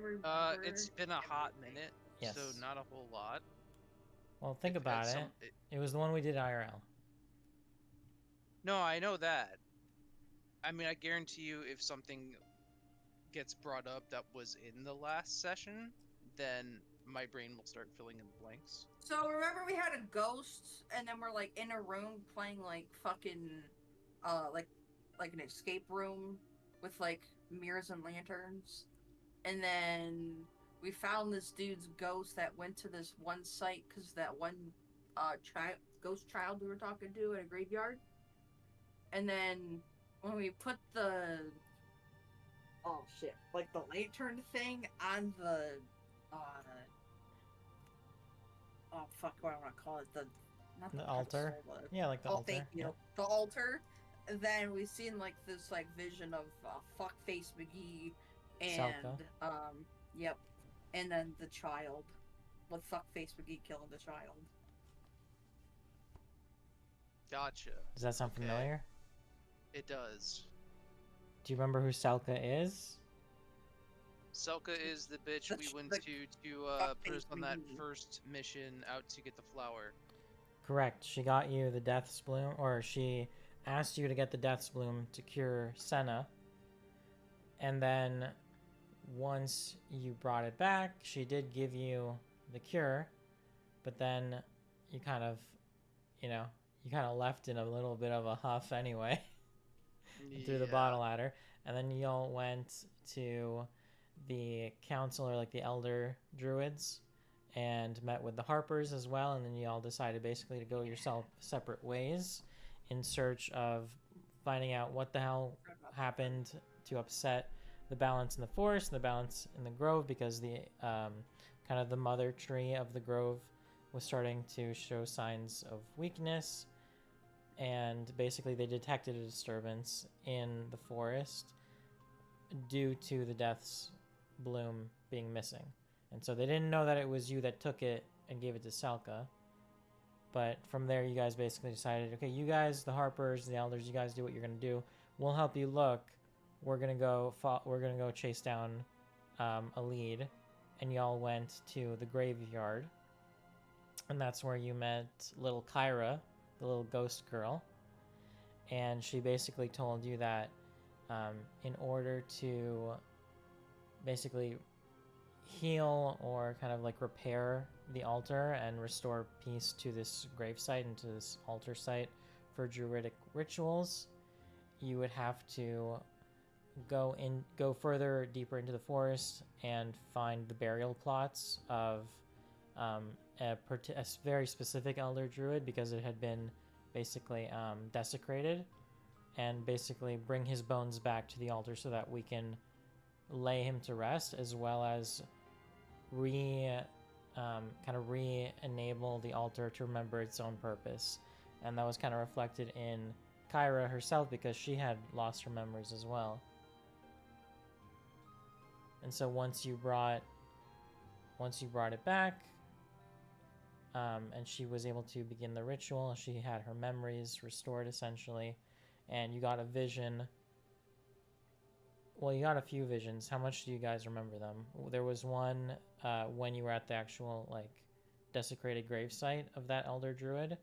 remember. It's been a hot minute, Yes. so not a whole lot. Well, think about it. It was the one we did IRL. No, I know that. I mean, I guarantee you, if something gets brought up that was in the last session, then my brain will start filling in the blanks. So remember we had a ghost, and then we're like in a room playing like fucking, like an escape room with like mirrors and lanterns, and then we found this dude's ghost that went to this one site because that one ghost child we were talking to at a graveyard, and then when we put the like the lantern thing on the uh oh fuck, what do I want to call it, the altar. pedestal, Yeah, like the altar. thank you, yeah. the altar. Then we seen like this like vision of fuckface McGee and Selka. yep, and then the child with fuckface McGee killing the child. Gotcha. Does that sound familiar? It does. Do you remember who Selka is? Selka is the bitch we went to put us on that first mission out to get the flower. Correct. She got you the Death's Bloom, or she asked you to get the Death's Bloom to cure Senna. And then once you brought it back, she did give you the cure, but then you kind of, left in a little bit of a huff anyway. Through the bottle ladder. And then y'all went to the council, or like the elder druids, and met with the Harpers as well. And then y'all decided basically to go yourself separate ways in search of finding out what the hell happened to upset the balance in the forest and the balance in the grove, because the kind of the mother tree of the grove was starting to show signs of weakness. And basically they detected a disturbance in the forest due to the Death's Bloom being missing. And so they didn't know that it was you that took it and gave it to Selka. But from there, you guys basically decided, okay, you guys, the Harpers, the Elders, you guys do what you're gonna do. We'll help you look. We're gonna go chase down a lead, and y'all went to the graveyard, and that's where you met little Kyra, the little ghost girl. And she basically told you that in order to basically heal or kind of like repair the altar and restore peace to this gravesite and to this altar site for druidic rituals, you would have to go further deeper into the forest and find the burial plots of a very specific elder druid, because it had been basically desecrated, and basically bring his bones back to the altar so that we can lay him to rest, as well as re-enable the altar to remember its own purpose. And that was kind of reflected in Kyra herself, because she had lost her memories as well. And so once you brought it back, and she was able to begin the ritual, she had her memories restored essentially, and you got a vision. Well, you got a few visions. How much do you guys remember them? There was one when you were at the actual like desecrated gravesite of that elder druid,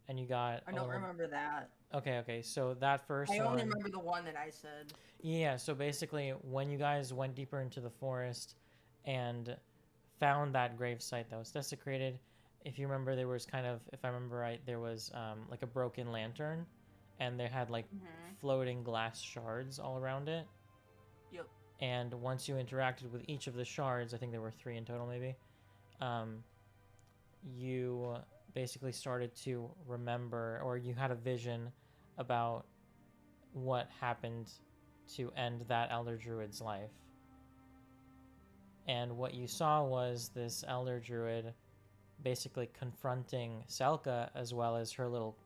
and you got. I don't remember that. Okay. So that first one. I only remember the one that I said. Yeah. So basically, when you guys went deeper into the forest and found that gravesite that was desecrated, if you remember, there was kind of, if I remember right, there was like a broken lantern, and they had like floating glass shards all around it. Yep. And once you interacted with each of the shards, I think there were 3 in total maybe, you basically started to remember, or you had a vision about what happened to end that elder druid's life. And what you saw was this elder druid basically confronting Selka, as well as her little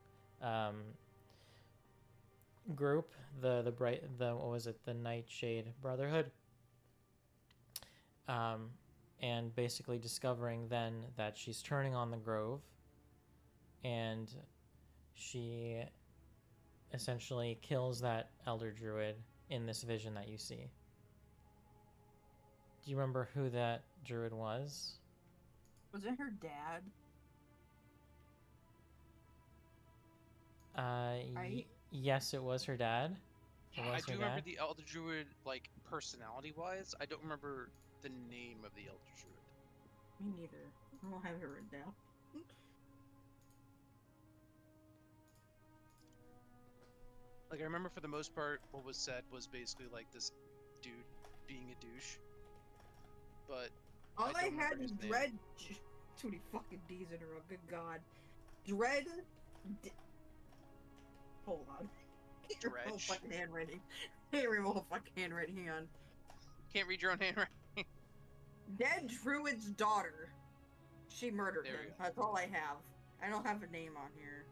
group, the what was it, the Nightshade Brotherhood, and basically discovering then that she's turning on the Grove, and she essentially kills that elder druid in this vision that you see. Do you remember who that druid was? Was it her dad? Right? Yes, it was her dad. It I was do her remember dad. the Elder Druid, like, personality-wise. I don't remember the name of the Elder Druid. Me neither. I don't have it written down. Like, I remember for the most part, what was said was basically, like, this dude being a douche. But All I, don't remember had is his name. Dread. Too many fucking D's in a row. Good God. Dread. Hold on. Can't read my whole Dredge. fucking handwriting. Can't read my whole fucking handwriting. Hang on. Can't read your own handwriting. Dead Druid's daughter. She murdered There we him. go. That's all I have. I don't have a name on here.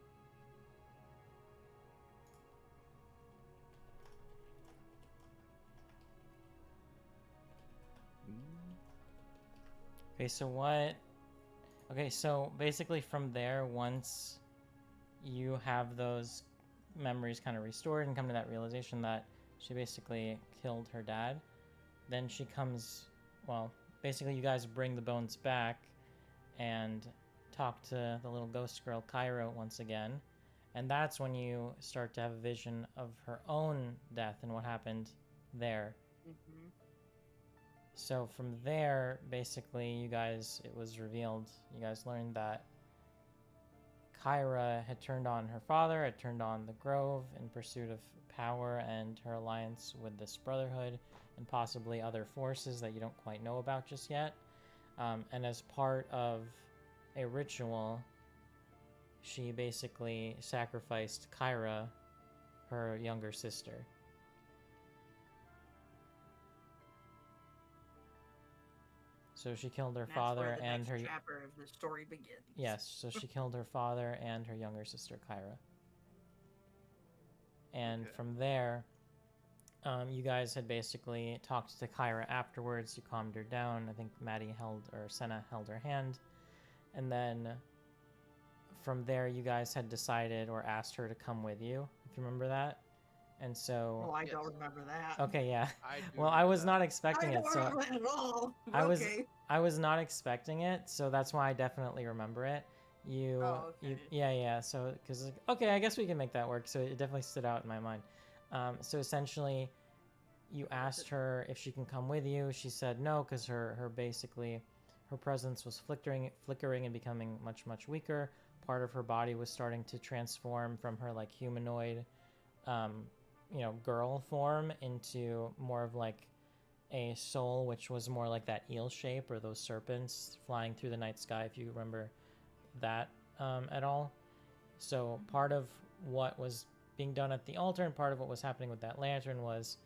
Okay, so what? Okay, so basically from there, once you have those memories kind of restored and come to that realization that she basically killed her dad, then she comes, well, basically you guys bring the bones back and talk to the little ghost girl Cairo once again, and that's when you start to have a vision of her own death and what happened there. Mm-hmm. So from there, basically, you guys, it was revealed, you guys learned that Kyra had turned on her father, had turned on the Grove in pursuit of power and her alliance with this Brotherhood and possibly other forces that you don't quite know about just yet. And as part of a ritual, she basically sacrificed Kyra, her younger sister. So she killed her father and her. Next chapter of the story begins. Yes, so she killed her father and her younger sister Kyra. And from there, you guys had basically talked to Kyra afterwards. You calmed her down. I think Senna held her hand, and then from there, you guys had decided or asked her to come with you. If you remember that. And so. Oh, I don't remember that. Okay, yeah. Well, I was not expecting it. So I don't remember that at all. I was not expecting it, so that's why I definitely remember it. Yeah. So, because okay, I guess we can make that work. So it definitely stood out in my mind. So essentially, you asked her if she can come with you. She said no, because her presence was flickering and becoming much weaker. Part of her body was starting to transform from her like humanoid, girl form into more of like a soul, which was more like that eel shape or those serpents flying through the night sky, if you remember that at all. So part of what was being done at the altar and part of what was happening with that lantern was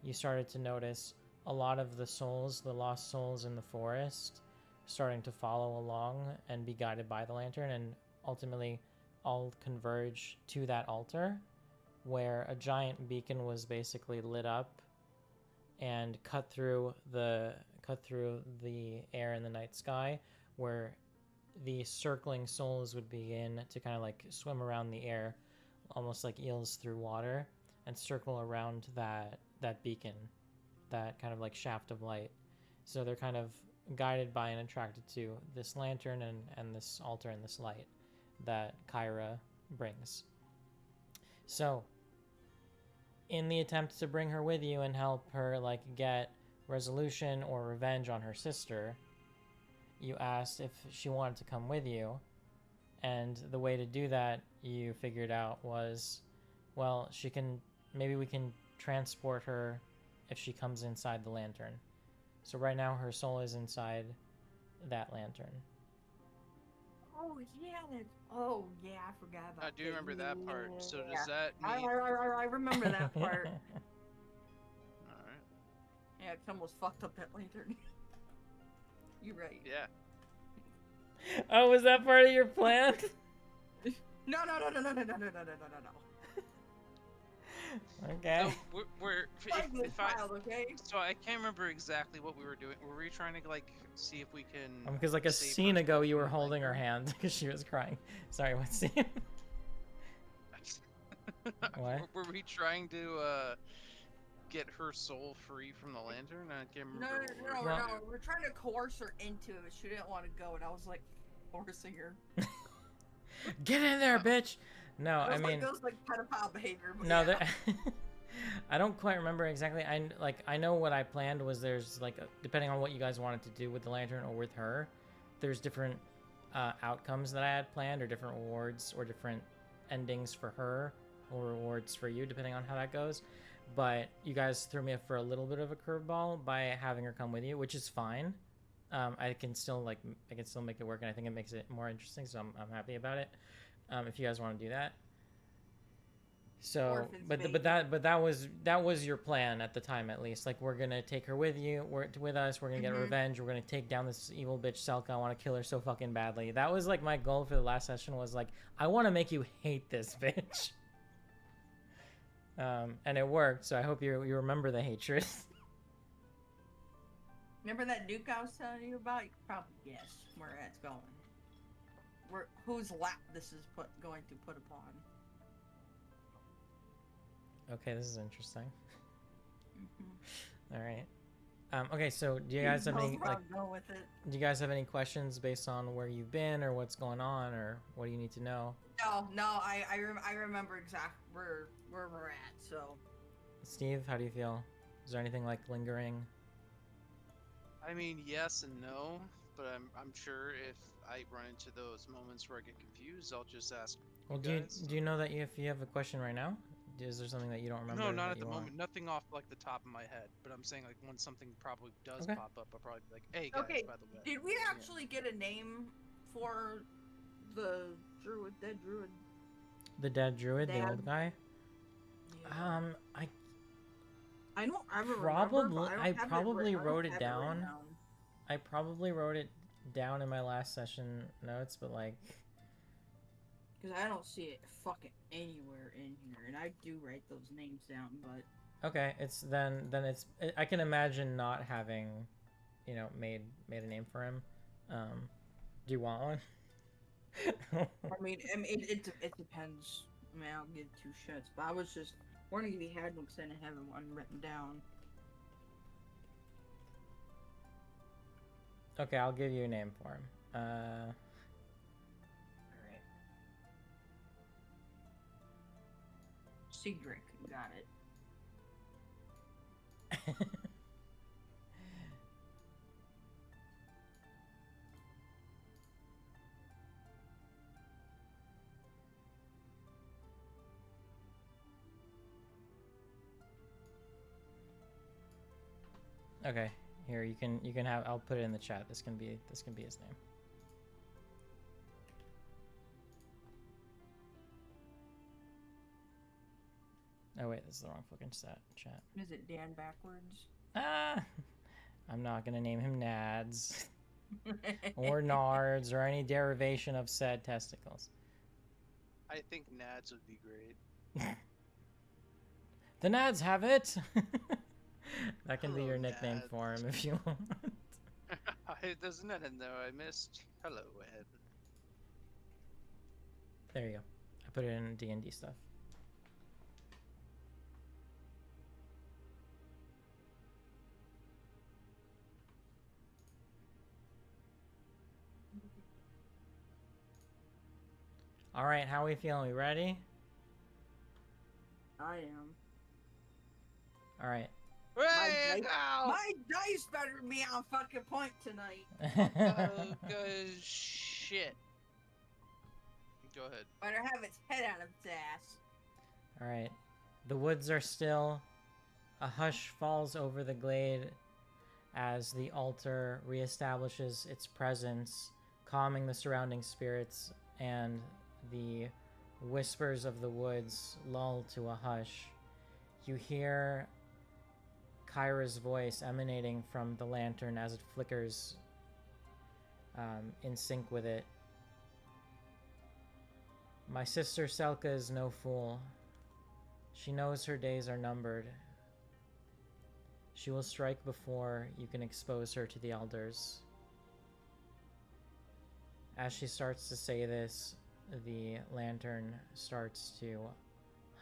you started to notice a lot of the lost souls in the forest, starting to follow along and be guided by the lantern, and ultimately all converge to that altar where a giant beacon was basically lit up and cut through the air in the night sky, where the circling souls would begin to kind of like swim around the air, almost like eels through water, and circle around that beacon, that kind of like shaft of light. So they're kind of guided by and attracted to this lantern and this altar and this light that Kyra brings. So in the attempt to bring her with you and help her like get resolution or revenge on her sister, you asked if she wanted to come with you, and the way to do that you figured out was, well, maybe we can transport her if she comes inside the lantern. So right now her soul is inside that lantern. Oh yeah, I forgot about. I do remember that part. So does that I mean? I remember that part. All right. Yeah, it's almost fucked up that lantern. You're right. Yeah. Oh, was that part of your plan? No. Okay. So we're okay? So I can't remember exactly what we were doing. Were we trying to like see if we can? Because like a save scene her ago from you were the holding her lantern? hand because she was crying. Sorry, what scene? What? Were we trying to get her soul free from the lantern? I can't No, remember what we were Well- trying to do. we're trying to coerce her into it. She didn't want to go, and I was like forcing her. Get in there, bitch. No, I mean, it was like pedophile behavior. But no, yeah. that I don't quite remember exactly. I know what I planned was there's like depending on what you guys wanted to do with the lantern or with her, there's different outcomes that I had planned or different rewards or different endings for her or rewards for you depending on how that goes. But you guys threw me for a little bit of a curveball by having her come with you, which is fine. I can still make it work, and I think it makes it more interesting. So I'm happy about it. If you guys want to do that. So, Orphans, but baby. that was your plan at the time, at least. Like, we're gonna take her with us. We're gonna get revenge. We're gonna take down this evil bitch Selka. I want to kill her so fucking badly. That was like my goal for the last session. Was like, I want to make you hate this bitch. And it worked. So I hope you remember the hatred. Remember that nuke I was telling you about? You can probably guess where it's going. Whose lap this is going to put upon. Okay, this is interesting. Mm-hmm. All right. Okay, so do you guys have any Go with it. do you guys have any questions based on where you've been or what's going on or what do you need to know? No, I remember exactly where we're at. So. Steve, how do you feel? Is there anything like lingering? I mean, yes and no, but I'm sure if I run into those moments where I get confused, I'll just ask. Well, do you know that if you have a question right now? Is there something that you don't remember? No, not that at the you want? moment. Nothing off like the top of my head. But I'm saying like when something probably does Okay. pop up, I'll probably be like, "Hey guys, Okay, by the way." did we actually get a name for the dead druid? The dead druid, the Dad. old guy. Yeah. I don't ever Probably. remember. But I probably wrote it have down. written I probably wrote it down in my last session notes, but like. Because I don't see it fucking anywhere in here, and I do write those names down, but Okay, it's then it's I can imagine not having, made a name for him. Do you want one? I mean, it depends. I mean, I'll give two shits, but I was just wondering if he had one, because I didn't have one written down. Okay, I'll give you a name for him. Alright. Cedric, got it. Okay, here you can have. I'll put it in the chat. This can be his name. Oh wait, this is the wrong fucking chat. Is it Dan backwards? Ah, I'm not gonna name him Nads or Nards or any derivation of said testicles. I think Nads would be great. The Nads have it. That can be Hello, your nickname Nads. for him if you want. There's nothing though. I missed. Hello, Ed. There you go. I put it in D&D stuff. All right, how are we feeling? We ready? I am. All right. Hey, dice- ow! My dice better be on fucking point tonight. Oh, cause shit. Go ahead. Better have its head out of its ass. All right. The woods are still. A hush falls over the glade as the altar reestablishes its presence, calming the surrounding spirits, and the whispers of the woods lull to a hush. You hear Kyra's voice emanating from the lantern as it flickers in sync with it. My sister Selka is no fool. She knows her days are numbered. She will strike before you can expose her to the elders. As she starts to say this, the lantern starts to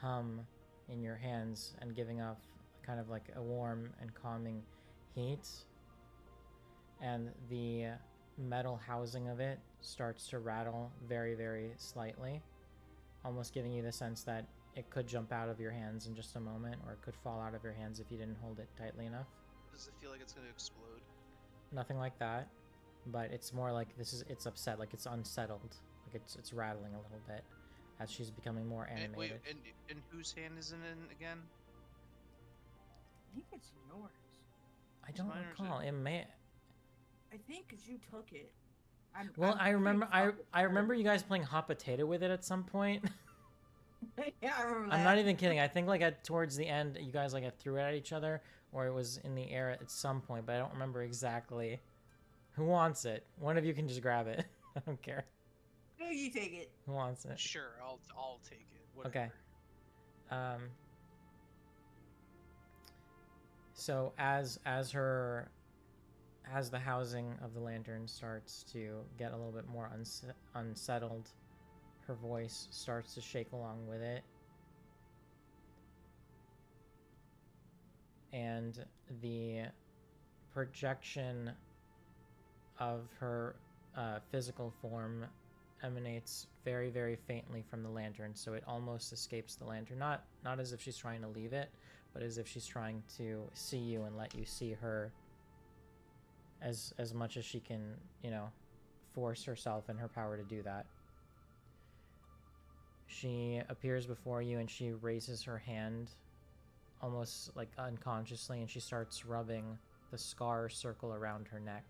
hum in your hands and giving off kind of like a warm and calming heat, and the metal housing of it starts to rattle very, very slightly, almost giving you the sense that it could jump out of your hands in just a moment, or it could fall out of your hands if you didn't hold it tightly enough. Does it feel like it's going to explode? Nothing like that, but it's more like it's upset, like it's unsettled, like it's rattling a little bit as she's becoming more animated. Wait, and whose hand is it in again? I think it's yours. I don't recall. It may. I think because you took it. I remember you guys playing hot potato with it at some point. Yeah, I remember that. I'm not even kidding. I think like towards the end, you guys like threw it at each other, or it was in the air at some point, but I don't remember exactly. Who wants it? One of you can just grab it. I don't care. No, you take it. Who wants it? Sure, I'll take it. Whatever. Okay. So as the housing of the lantern starts to get a little bit more unsettled, her voice starts to shake along with it, and the projection of her physical form emanates very, very faintly from the lantern, so it almost escapes the lantern. Not as if she's trying to leave it, but as if she's trying to see you and let you see her as much as she can, force herself and her power to do that. She appears before you and she raises her hand almost like unconsciously, and she starts rubbing the scar circle around her neck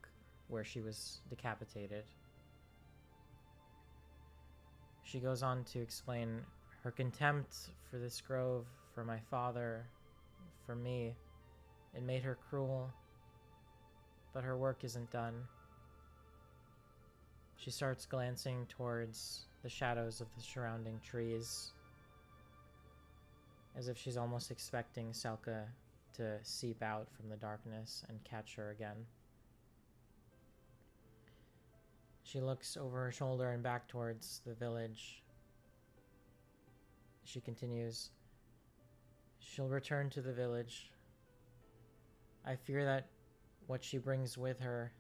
where she was decapitated. She goes on to explain her contempt for this grove, for my father, for me. It made her cruel, but her work isn't done. She starts glancing towards the shadows of the surrounding trees, as if she's almost expecting Selka to seep out from the darkness and catch her again. She looks over her shoulder and back towards the village. She continues, she'll return to the village. I fear that what she brings with her,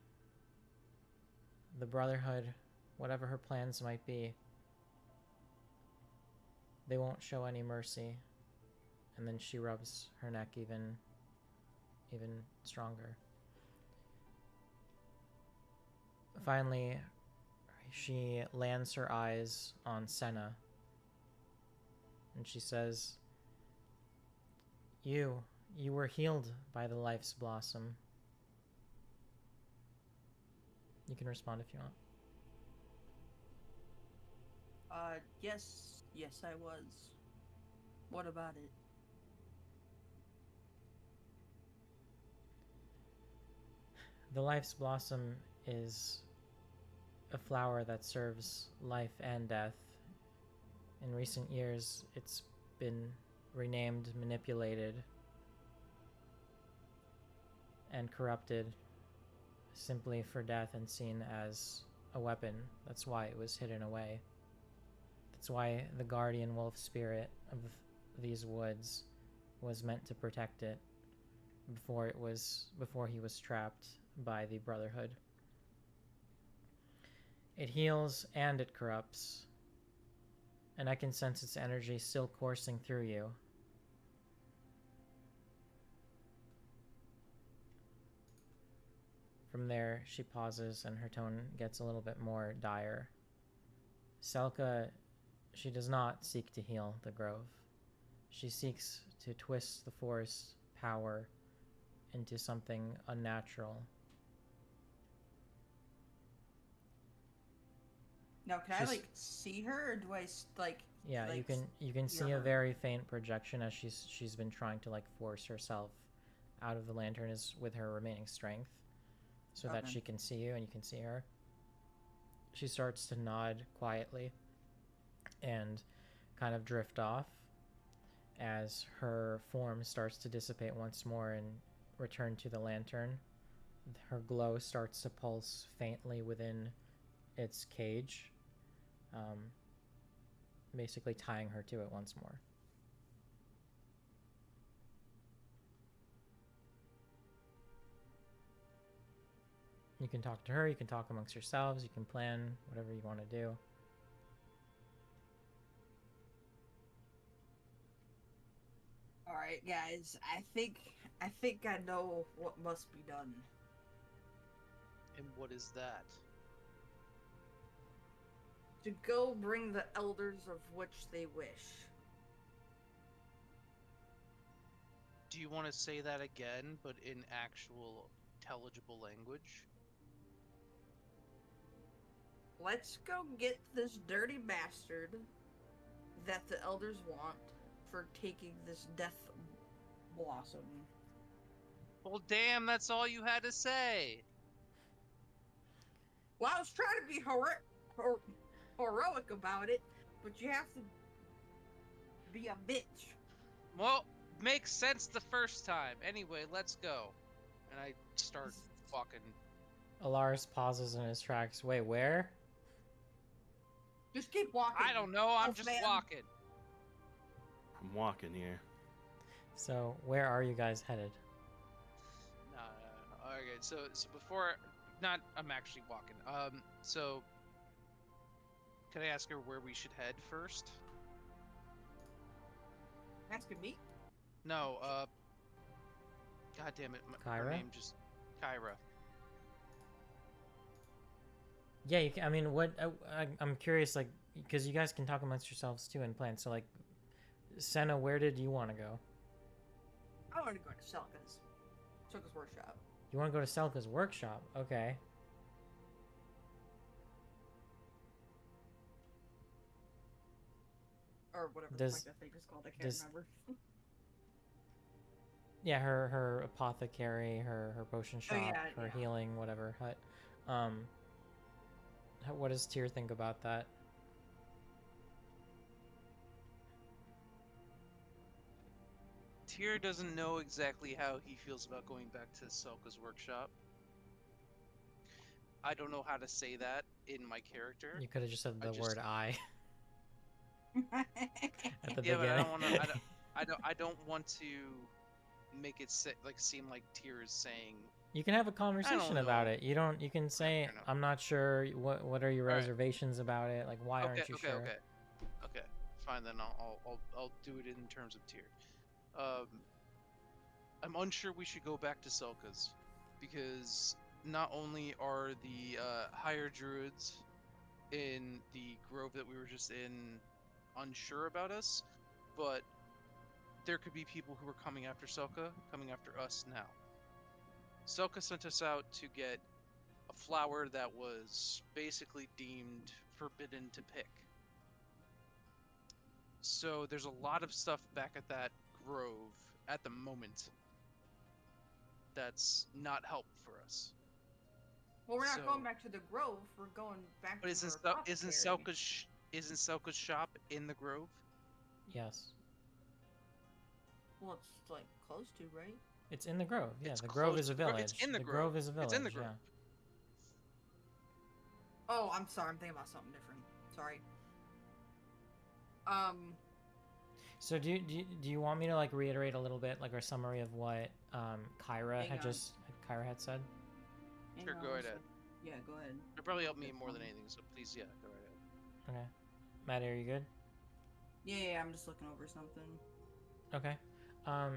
the Brotherhood, whatever her plans might be, they won't show any mercy. And then she rubs her neck even stronger. Finally, she lands her eyes on Senna, and she says, You were healed by the life's blossom. You can respond if you want. Yes, I was. What about it? The life's blossom is a flower that serves life and death. In recent years, it's been renamed, manipulated, and corrupted simply for death and seen as a weapon. That's why it was hidden away. That's why the guardian wolf spirit of these woods was meant to protect it before he was trapped by the Brotherhood. It heals and it corrupts, and I can sense its energy still coursing through you. From there, she pauses and her tone gets a little bit more dire. Selka, she does not seek to heal the grove. She seeks to twist the forest power into something unnatural. Now, can I see her, or do I Yeah, you can see a very faint projection as she's been trying to force herself out of the lantern with her remaining strength, so that she can see you and you can see her. She starts to nod quietly and kind of drift off as her form starts to dissipate once more and return to the lantern. Her glow starts to pulse faintly within its cage, basically tying her to it once more. You can talk to her, you can talk amongst yourselves, you can plan whatever you want to do. All right, guys. I think I know what must be done. And what is that? To go bring the elders of which they wish. Do you want to say that again, but in actual intelligible language? Let's go get this dirty bastard that the elders want for taking this death blossom. Well, damn, that's all you had to say. Well, I was trying to be heroic about it, but you have to be a bitch. Well, makes sense the first time. Anyway, let's go. And I start walking. Alaris pauses in his tracks. Wait, where? Just keep walking. I don't know, I'm Elf just man. walking. I'm walking here. So, where are you guys headed? No. Okay, so before, I'm actually walking. So, can I ask her where we should head first? Asking me? No, God damn it, her Kyra? name just, Kyra. Yeah, you can, I mean, what I'm curious, like, because you guys can talk amongst yourselves too and plan. So, like, Senna, where did you want to go? I want to go to Selka's workshop. You want to go to Selka's workshop? Okay. Or whatever Does- the fuck that thing is called. I can't does- remember. Yeah, her apothecary, her potion shop, yeah, her yeah. healing, whatever hut. What does Tyr think about that? Tyr doesn't know exactly how he feels about going back to Selka's workshop. I don't know how to say that in my character. You could have just said I the just- word "I" at the Yeah, beginning. but I don't want to. I don't want to make it seem like Tyr is saying. You can have a conversation about know. it. You don't. You can say, fair enough. "I'm not sure. What are your All right. reservations about it? Like, why aren't you sure?" Okay. Fine, then I'll do it in terms of Tyr. I'm unsure we should go back to Selka's because not only are the higher druids in the grove that we were just in unsure about us, but there could be people who are coming after Selka, coming after us now. Selka sent us out to get a flower that was basically deemed forbidden to pick. So there's a lot of stuff back at that grove at the moment that's not helpful for us. Well, we're not So- going back to the grove. We're going back But to isn't our Selka's apothecary. isn't Selka's shop in the grove? Yes, Well, it's like close to, right? it's in the grove. Yeah, It's the grove close is a to the grove. village. It's in the the grove. grove is a village. It's in the grove. Oh, I'm sorry. I'm thinking about something different. Sorry. So do you want me to like reiterate a little bit like our summary of what Kyra Hang on. had said? hang Sure, on go one right sec. ahead. Yeah, go ahead. It'll probably help me more than anything, so please, yeah, go right ahead. Okay. Maddie, are you good? Yeah, I'm just looking over something. Okay.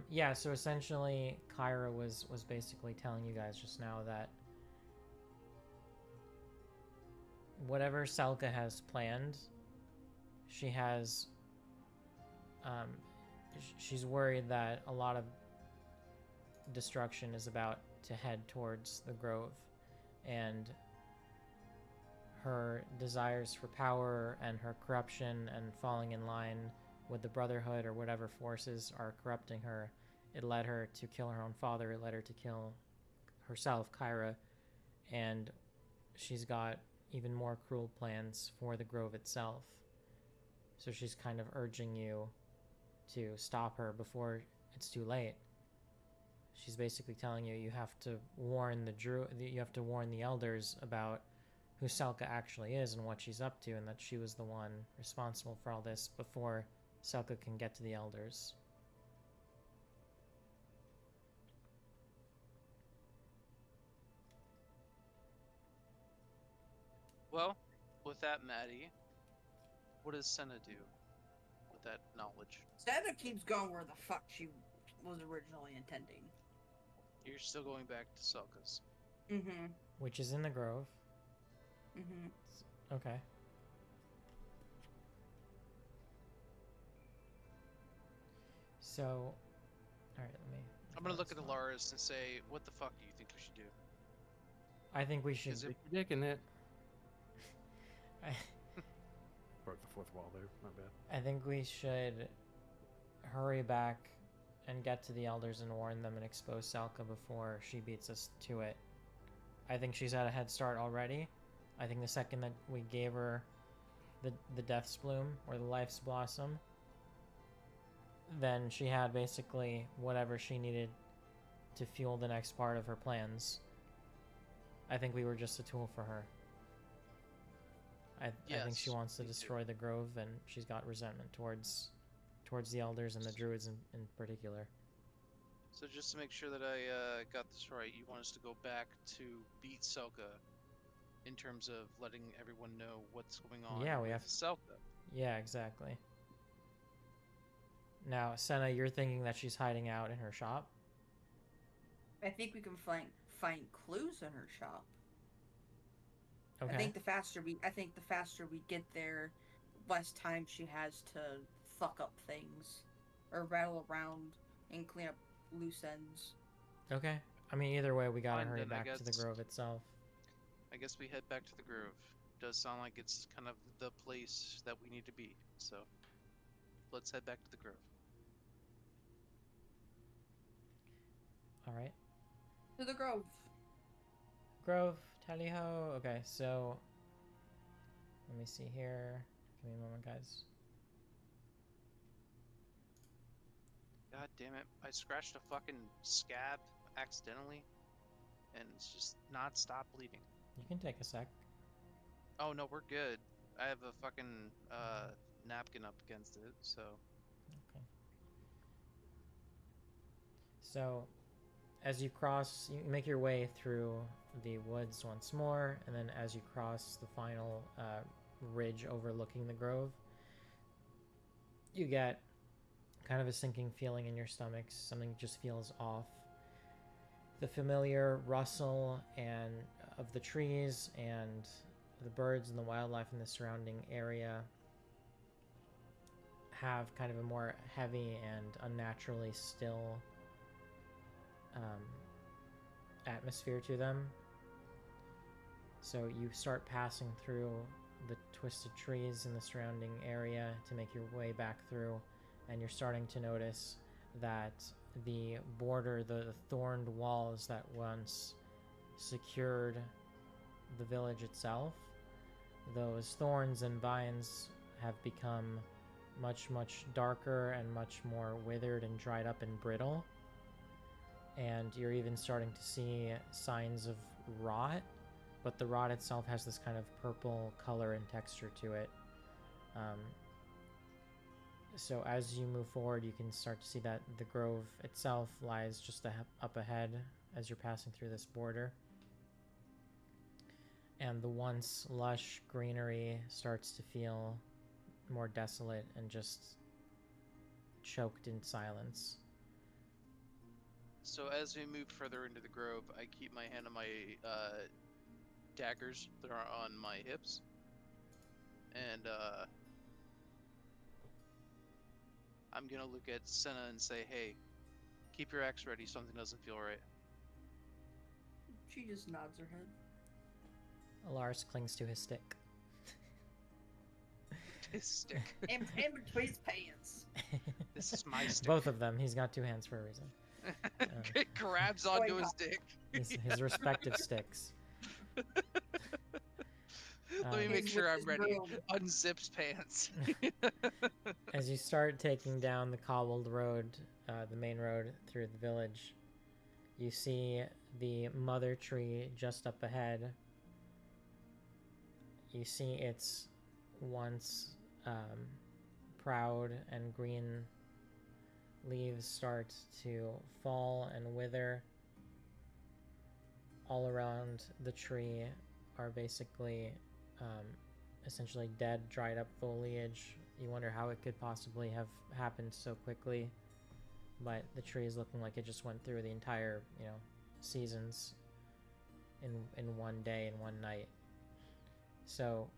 Yeah, so essentially Kyra was basically telling you guys just now that whatever Selka has planned, she has she's worried that a lot of destruction is about to head towards the grove, and her desires for power and her corruption and falling in line with the Brotherhood or whatever forces are corrupting her, it led her to kill her own father. It led her to kill herself, Kyra, and she's got even more cruel plans for the grove itself. So she's kind of urging you to stop her before it's too late. She's basically telling you have to warn you have to warn the elders about who Selka actually is and what she's up to, and that she was the one responsible for all this before Selka can get to the elders. Well, with that, Maddie, what does Senna do with that knowledge? Santa keeps going where the fuck she was originally intending. You're still going back to Selka's. Mm-hmm. Which is in the grove. Mm-hmm. Okay. So, all right, let me. I'm gonna look at Alaris and say, what the fuck do you think we should do? I think we should. Is it- Stick your dick in it. I, Broke the fourth wall there. My bad. I think we should hurry back and get to the elders and warn them and expose Salka before she beats us to it. I think she's had a head start already. I think the second that we gave her the Death's Bloom or the Life's Blossom, then she had basically whatever she needed to fuel the next part of her plans. I think we were just a tool for her. I think she Yes, wants to me too. destroy the grove, and she's got resentment towards the elders and the druids in particular. So just to make sure that I got this right, you want us to go back to beat Selka in terms of letting everyone know what's going on Yeah, we with have- Selka. Yeah, exactly. Now, Senna, you're thinking that she's hiding out in her shop? I think we can find clues in her shop. Okay. I think the faster we get there, less time she has to fuck up things or rattle around and clean up loose ends. Okay. I mean, either way, we gotta Fine, hurry then I back to the guess- grove itself. I guess we head back to the Grove. Does sound like it's kind of the place that we need to be. So let's head back to the Grove. All right. To the grove. Grove, tally ho. Okay, so let me see here. Give me a moment, guys. God damn it! I scratched a fucking scab accidentally, and it's just not stop bleeding. You can take a sec. Oh no, we're good. I have a fucking napkin up against it, so Okay. So, as you make your way through the woods once more, and then as you cross the final ridge overlooking the grove, you get kind of a sinking feeling in your stomach. Something just feels off. The familiar rustle and of the trees and the birds and the wildlife in the surrounding area have kind of a more heavy and unnaturally still atmosphere to them. So you start passing through the twisted trees in the surrounding area to make your way back through, and you're starting to notice that the border, the thorned walls that once secured the village itself, those thorns and vines have become much, much darker and much more withered and dried up and brittle. And you're even starting to see signs of rot, but the rot itself has this kind of purple color and texture to it. So as you move forward, you can start to see that the grove itself lies just up ahead as you're passing through this border. And the once lush greenery starts to feel more desolate and just choked in silence. So as we move further into the grove, I keep my hand on my daggers that are on my hips, and I'm gonna look at Senna and say, "Hey, keep your axe ready. Something doesn't feel right." She just nods her head. Lars clings to his stick. His stick. In between his pants. This is my stick. Both of them. He's got two hands for a reason. It grabs onto his dick. His respective sticks. Let me make His sure with I'm his ready. broom. Unzips pants. As you start taking down the cobbled road, the main road through the village, you see the mother tree just up ahead. You see its once proud and green leaves start to fall and wither. All around the tree are basically essentially dead, dried up foliage. You wonder how it could possibly have happened so quickly, but the tree is looking like it just went through the entire, seasons in one day and one night. So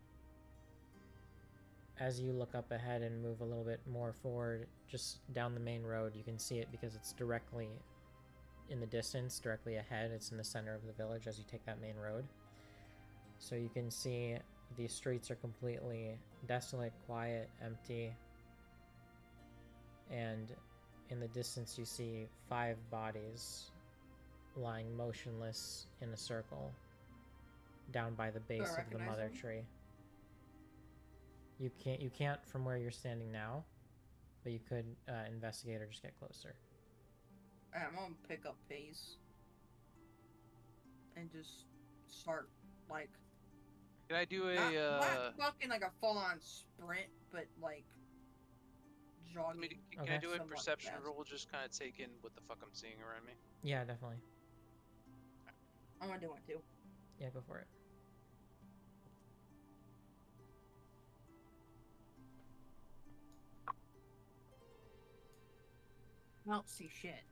as you look up ahead and move a little bit more forward, just down the main road, you can see it because it's directly in the distance, directly ahead. It's in the center of the village as you take that main road. So you can see the streets are completely desolate, quiet, empty. And in the distance, you see 5 bodies lying motionless in a circle down by the base of the mother tree. You can't from where you're standing now, but you could investigate or just get closer. I'm gonna pick up pace and just start like. Can I do a not fucking like a full-on sprint, but like jogging. Can I do a perception roll? Just kind of take in what the fuck I'm seeing around me. Yeah, definitely. I'm gonna do one too. Yeah, go for it. I don't see shit.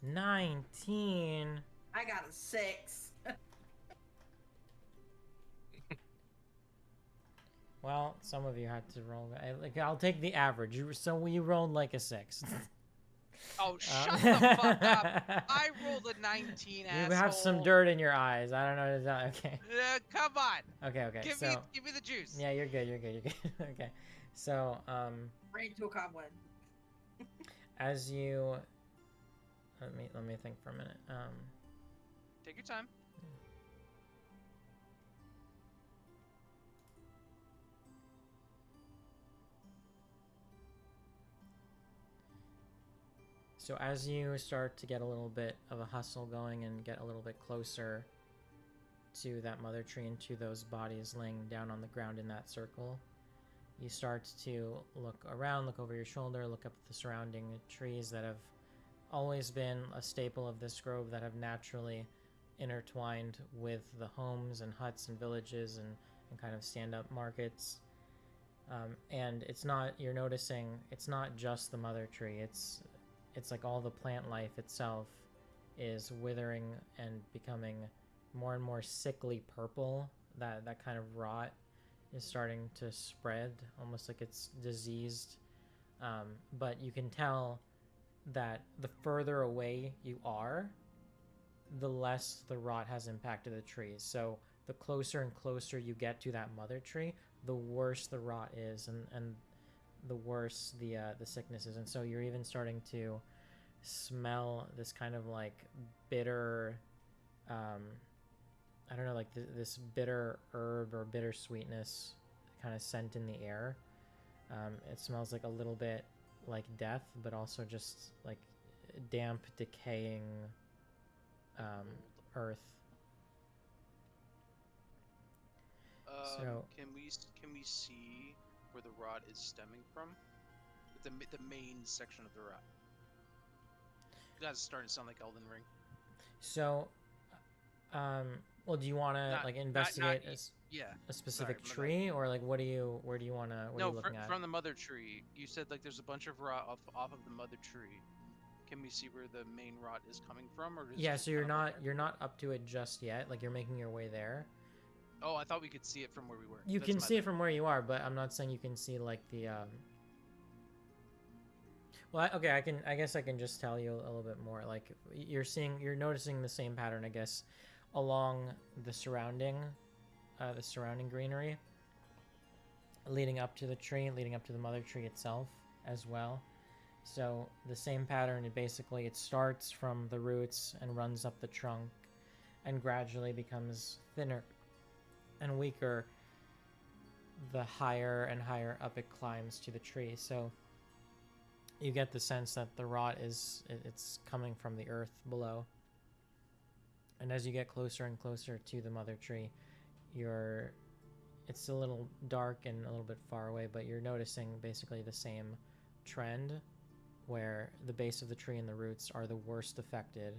19. I got a 6. Well, some of you had to roll. I'll take the average. You rolled like a 6. Oh, shut the fuck up! I rolled a 19. You have some dirt in your eyes. I don't know. Okay. Come on. Okay. Give me the juice. Yeah, you're good. Okay. So Ran into a cobweb. As you let me think for a minute. Take your time. So as you start to get a little bit of a hustle going and get a little bit closer to that mother tree and to those bodies laying down on the ground in that circle, you start to look around, look over your shoulder, look up at the surrounding trees that have always been a staple of this grove, that have naturally intertwined with the homes and huts and villages and kind of stand-up markets. And you're noticing it's not just the mother tree, it's like all the plant life itself is withering and becoming more and more sickly purple. That kind of rot is starting to spread, almost like it's diseased. But you can tell that the further away you are, the less the rot has impacted the trees. So the closer and closer you get to that mother tree, the worse the rot is, and the worse the sickness is. And so you're even starting to smell this kind of like bitter, I don't know, like this bitter herb or bitter sweetness kind of scent in the air. It smells like a little bit like death, but also just like damp, decaying earth. So can we see where the rot is stemming from? The main section of the rot. That's starting to sound like Elden Ring. So, well, do you want to like investigate a specific tree, or like where do you want to? No, are you looking at? From the mother tree. You said like there's a bunch of rot off of the mother tree. Can we see where the main rot is coming from, or yeah? So you're not up to it just yet. Like you're making your way there. Oh, I thought we could see it from where we were. You can see it from where you are, but I'm not saying you can see like the. Well, okay, I guess I can just tell you a little bit more. Like you're noticing the same pattern, I guess, along the surrounding greenery, leading up to the tree, leading up to the mother tree itself as well. So the same pattern. It starts from the roots and runs up the trunk, and gradually becomes thinner and weaker the higher and higher up it climbs to the tree. So you get the sense that the rot it's coming from the earth below. And as you get closer and closer to the mother tree, it's a little dark and a little bit far away, but you're noticing basically the same trend where the base of the tree and the roots are the worst affected.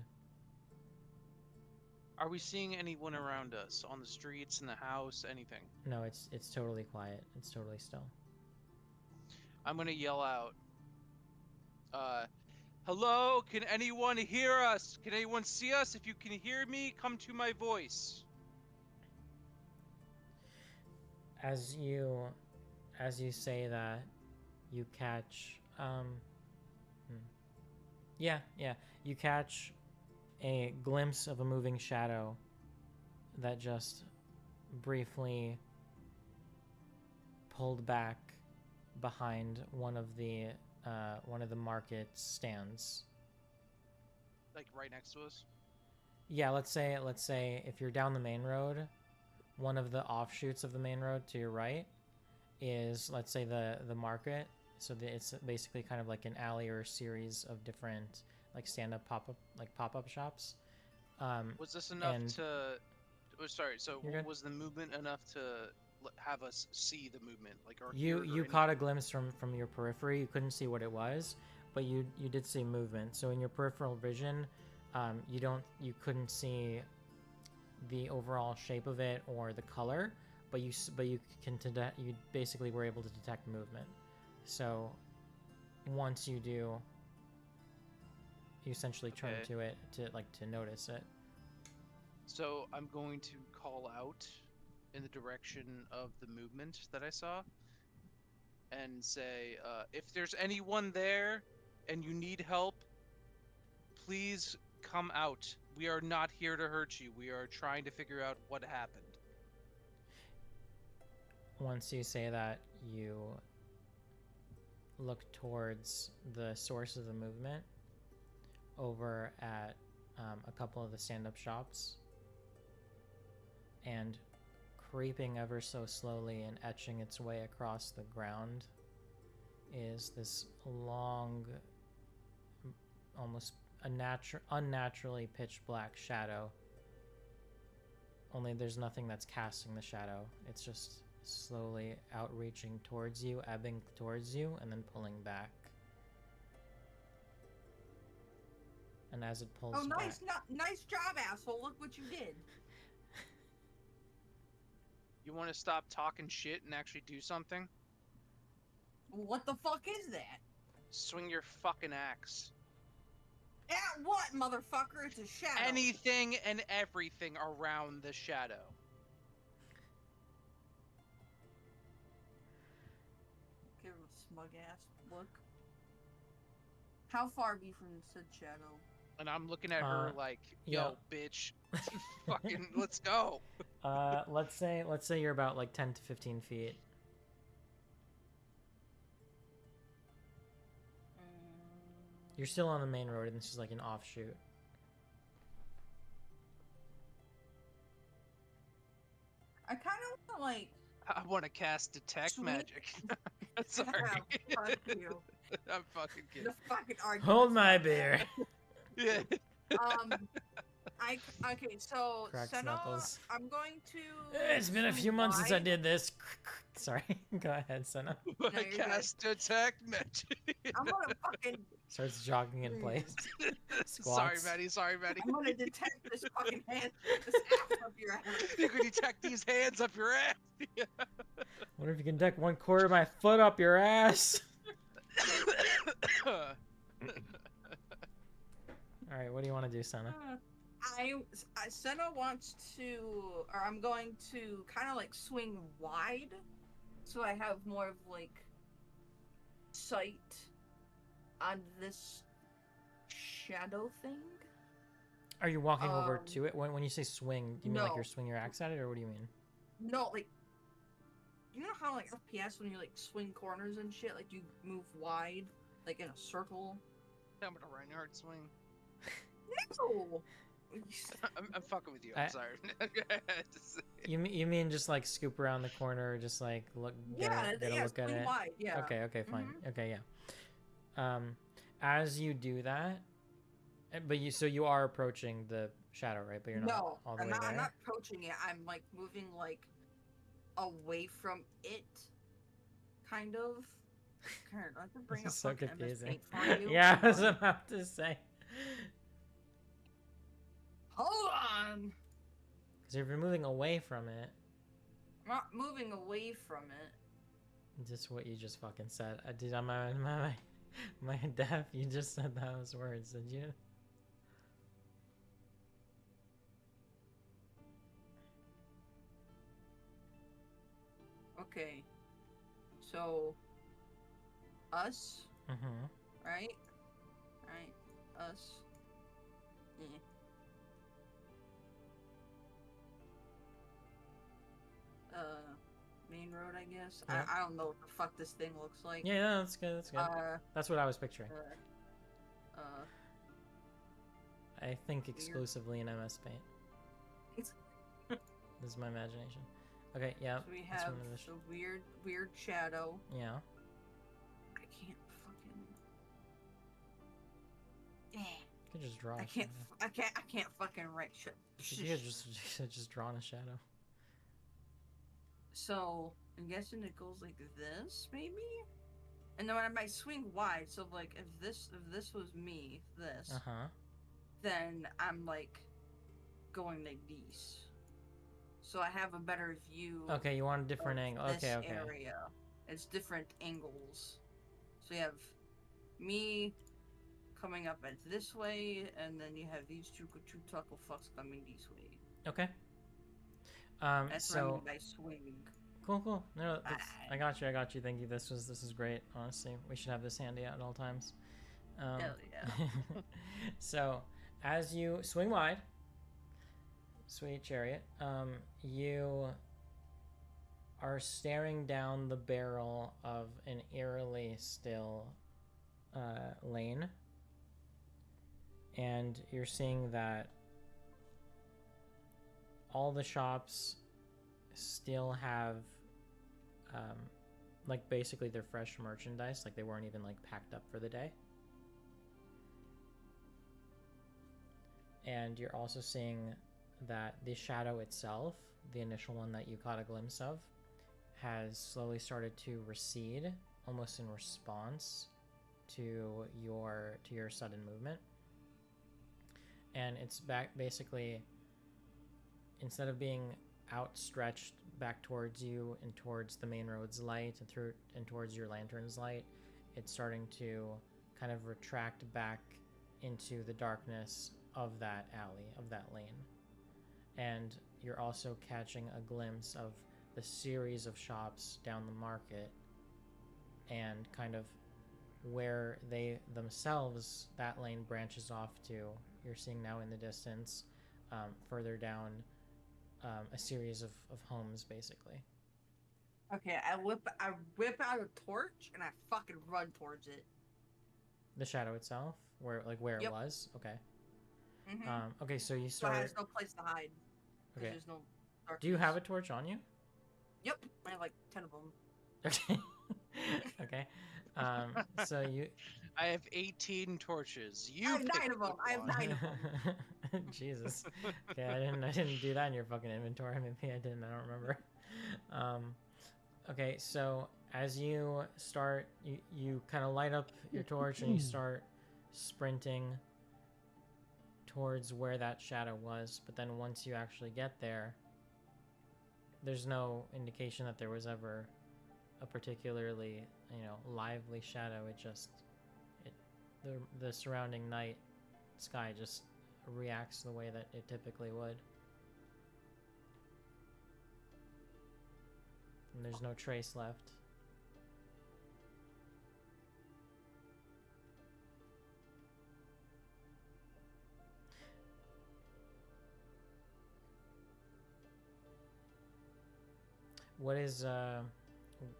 Are we seeing anyone around us on the streets, in the house, anything? No, it's totally quiet. It's totally still. I'm gonna yell out. Hello? Can anyone hear us? Can anyone see us? If you can hear me, come to my voice. As you say that, you catch yeah, you catch a glimpse of a moving shadow that just briefly pulled back behind one of the market stands. Like right next to us? Yeah, let's say if you're down the main road, one of the offshoots of the main road to your right is, let's say, the market. So it's basically kind of like an alley or a series of different like stand-up pop-up shops. Was this enough and to... Oh, sorry, so You're good. was the movement enough to have us see the movement? Like, or hear it or you caught a anything? glimpse from your periphery. You couldn't see what it was, but you did see movement. So in your peripheral vision, you couldn't see the overall shape of it or the color, but you basically were able to detect movement. So once you do, you essentially turn Okay. to it to notice it. So I'm going to call out in the direction of the movement that I saw and say, if there's anyone there and you need help, please come out. We are not here to hurt you. We are trying to figure out what happened. Once you say that, you look towards the source of the movement over at a couple of the stand-up shops, and creeping ever so slowly and etching its way across the ground is this long, almost unnaturally pitch black shadow. Only there's nothing that's casting the shadow. It's just slowly outreaching towards you, ebbing towards you, and then pulling back. And as it pulls Oh, back... nice job, asshole. Look what you did. You want to stop talking shit and actually do something? What the fuck is that? Swing your fucking axe. At what, motherfucker? It's a shadow. Anything and everything around the shadow. Give him a smug ass look. How far be from said shadow? And I'm looking at her like, yeah. yo, bitch, fucking, let's go. Let's say you're about like 10 to 15 feet. You're still on the main road, and this is like an offshoot. I kind of want to like. I want to cast detect Sweet. magic. Sorry. Yeah, fuck you. I'm fucking kidding. The fucking argument. Hold my beer. Yeah. Okay, so Cracks Senna, knuckles. I'm going to. It's been a few months since I did this. Sorry, go ahead, Senna. you're Cast detect magic. I'm gonna fucking. Starts jogging in place. Sorry, Squats. Maddie. I'm gonna detect this fucking hand, this ass up your ass. You can detect these hands up your ass. What if you can deck 1/4 of my foot up your ass? All right, what do you want to do, Senna? Senna wants to, or I'm going to kind of like swing wide, so I have more of like sight on this shadow thing. Are you walking over to it? When you say swing, do you mean like no. you're swinging your axe at it, or what do you mean? No, like, you know how like FPS when you like swing corners and shit, like you move wide, like in a circle. I'm gonna Reinhardt swing. No. I'm fucking with you. I'm sorry. You mean just like scoop around the corner, just like look, get a look at it. Wide, yeah. Okay, fine. Okay, yeah. As you do that, but you are approaching the shadow, right? But you're not all the way there. I'm not approaching it. I'm like moving like away from it, kind of. Kurt, I could This bring up is so fucking MS confusing. Paint for you. Yeah, I was Hold on. about to say. Hold on. Because if you're moving away from it, I'm not moving away from it. just what you just fucking said. I did on my deaf. You just said those words, did you? Okay. So, us, Mm-hmm. right? Right. Us. Yeah. Main road, I guess. Yeah. I don't know what the fuck this thing looks like. Yeah, yeah, that's good. That's good. That's what I was picturing. I think exclusively in MS Paint. This is my imagination. Okay, yeah. So we have the weird shadow. Yeah. I can't fucking. You could just draw. I can't fucking write shit. You could just draw on a shadow. So I'm guessing it goes like this, maybe. And then I might swing wide. So like, if this was me, then I'm like going like these. So I have a better view. Okay, you want a different angle. Okay, okay. Area. It's different angles. So you have me coming up as this way, and then you have these two taco fucks coming this way. Okay. That's so what I mean by swing. Cool. No, I got you. Thank you. This is great. Honestly, we should have this handy at all times. Hell yeah. So, as you swing wide, sweet chariot, you are staring down the barrel of an eerily still lane, and you're seeing that all the shops still have like basically their fresh merchandise, like they weren't even like packed up for the day. And you're also seeing that the shadow itself, the initial one that you caught a glimpse of, has slowly started to recede, almost in response to your sudden movement. And it's back basically, instead of being outstretched back towards you and towards the main road's light and towards your lantern's light, it's starting to kind of retract back into the darkness of that alley, of that lane. And you're also catching a glimpse of the series of shops down the market and kind of where they themselves, that lane branches off to. You're seeing now in the distance, further down, a series of homes, basically. Okay, I whip out a torch and I fucking run towards it. The shadow itself, where it Yep. was. Okay. Mm-hmm. Okay, so you So it start. has no place to hide. Okay. There's no darkness. Do you have a torch on you? Yep, I have like 10 of them. Okay. Okay. So you. I have 18 torches. You I have pick 9 of them. which I have one. 9 of them. Jesus. Okay, I didn't do that in your fucking inventory. Maybe I didn't. I don't remember. Okay, so as you start, you kind of light up your torch and you start sprinting towards where that shadow was. But then once you actually get there, there's no indication that there was ever a particularly, lively shadow. The surrounding night sky just reacts the way that it typically would. And there's no trace left.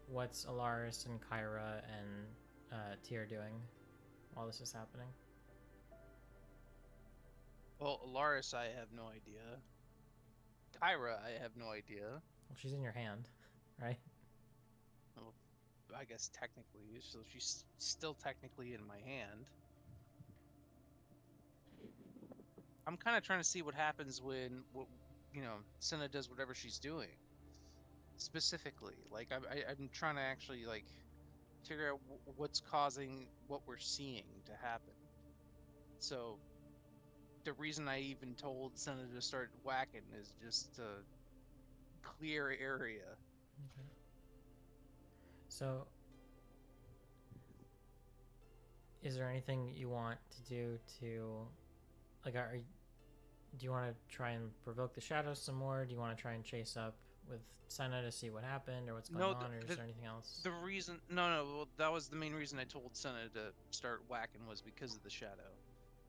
What's Alaris and Kyra and Tyr doing while this is happening? Well, Alaris, I have no idea. Tyra, I have no idea. Well, she's in your hand, right? Well, I guess technically, so she's still technically in my hand. I'm kind of trying to see what happens when, Senna does whatever she's doing. Specifically, like I'm trying to actually like figure out what's causing what we're seeing to happen. So the reason I even told Senna to start whacking is just to clear area. Okay. So, is there anything you want to do to, like, do you want to try and provoke the shadows some more? Do you want to try and chase up with Senna to see what happened or what's going No, on, or is there anything else? the reason, no, well, that was the main reason I told Senna to start whacking was because of the shadow.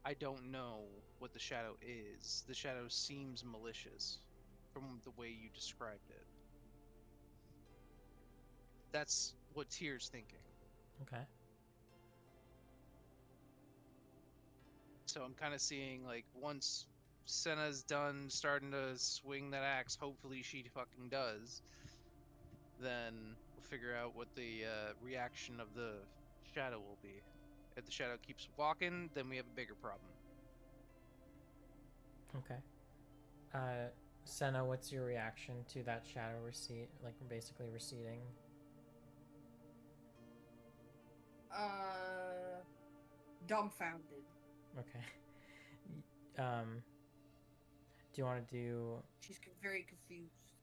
I don't know what the shadow is. The shadow seems malicious from the way you described it. That's what Tyr's thinking. Okay. So I'm kind of seeing, like, once Senna's done starting to swing that axe, hopefully she fucking does, then we'll figure out what the reaction of the shadow will be. If the shadow keeps walking, then we have a bigger problem. Okay. Senna, what's your reaction to that shadow basically receding? Dumbfounded. Okay. Do you want to do? She's very confused.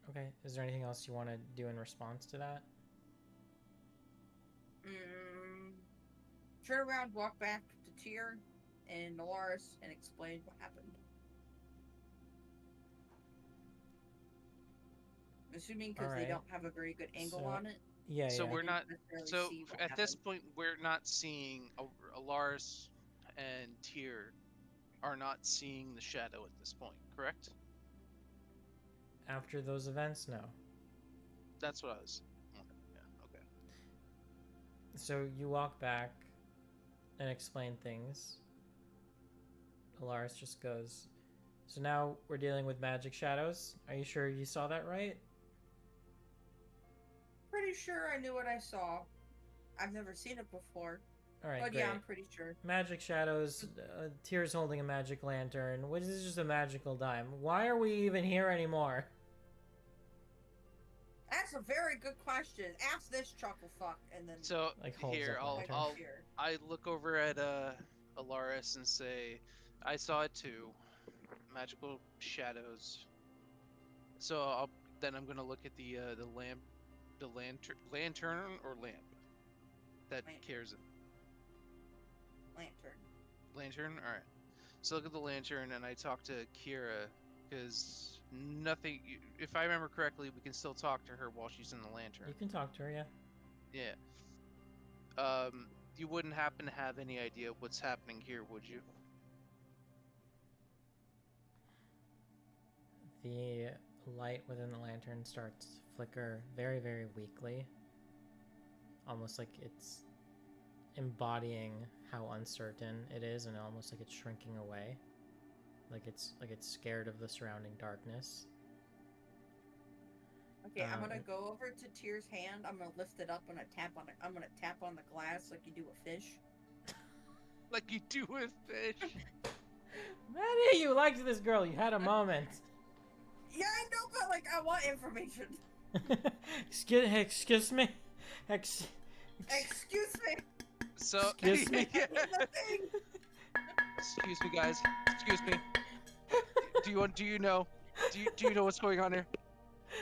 Okay. Is there anything else you want to do in response to that? Turn around, walk back to Tyr and Nolaris, and explain what happened. I'm assuming because they don't have a very good angle on it. Yeah, So yeah. we're not. So at this happened. point, we're not seeing Alaris and Tyr are not seeing the shadow at this point, correct? After those events, no. That's what I was. Yeah. Okay. So you walk back and explain things. Alaris just goes, so now we're dealing with magic shadows. Are you sure you saw that right? Pretty sure I knew what I saw. I've never seen it before. All right, but great. yeah, I'm pretty sure. Magic shadows. Tyr's holding a magic lantern. Which is just a magical dime. Why are we even here anymore? That's a very good question. Ask this chucklefuck, and then. So Like, holds here, up lantern. I look over at Alaris and say, I saw it too. Magical shadows. So I'm gonna look at the lantern or lamp that cares. Lantern. All right. So look at the lantern, and I talk to Kira because nothing. If I remember correctly, we can still talk to her while she's in the lantern. You can talk to her, yeah. Yeah. You wouldn't happen to have any idea what's happening here, would you? The light within the lantern starts to flicker very, very weakly. Almost like it's embodying how uncertain it is, and almost like it's shrinking away. Like it's scared of the surrounding darkness. Okay, I'm gonna go over to Tyr's hand. I'm gonna lift it up and I'm gonna tap on the glass like you do a fish. Like you do with fish. Maddie, you liked this girl. You had a moment. Yeah, I know, but like I want information. Excuse me. Excuse me. So excuse me. Excuse me, guys. Excuse me. Do you know what's going on here?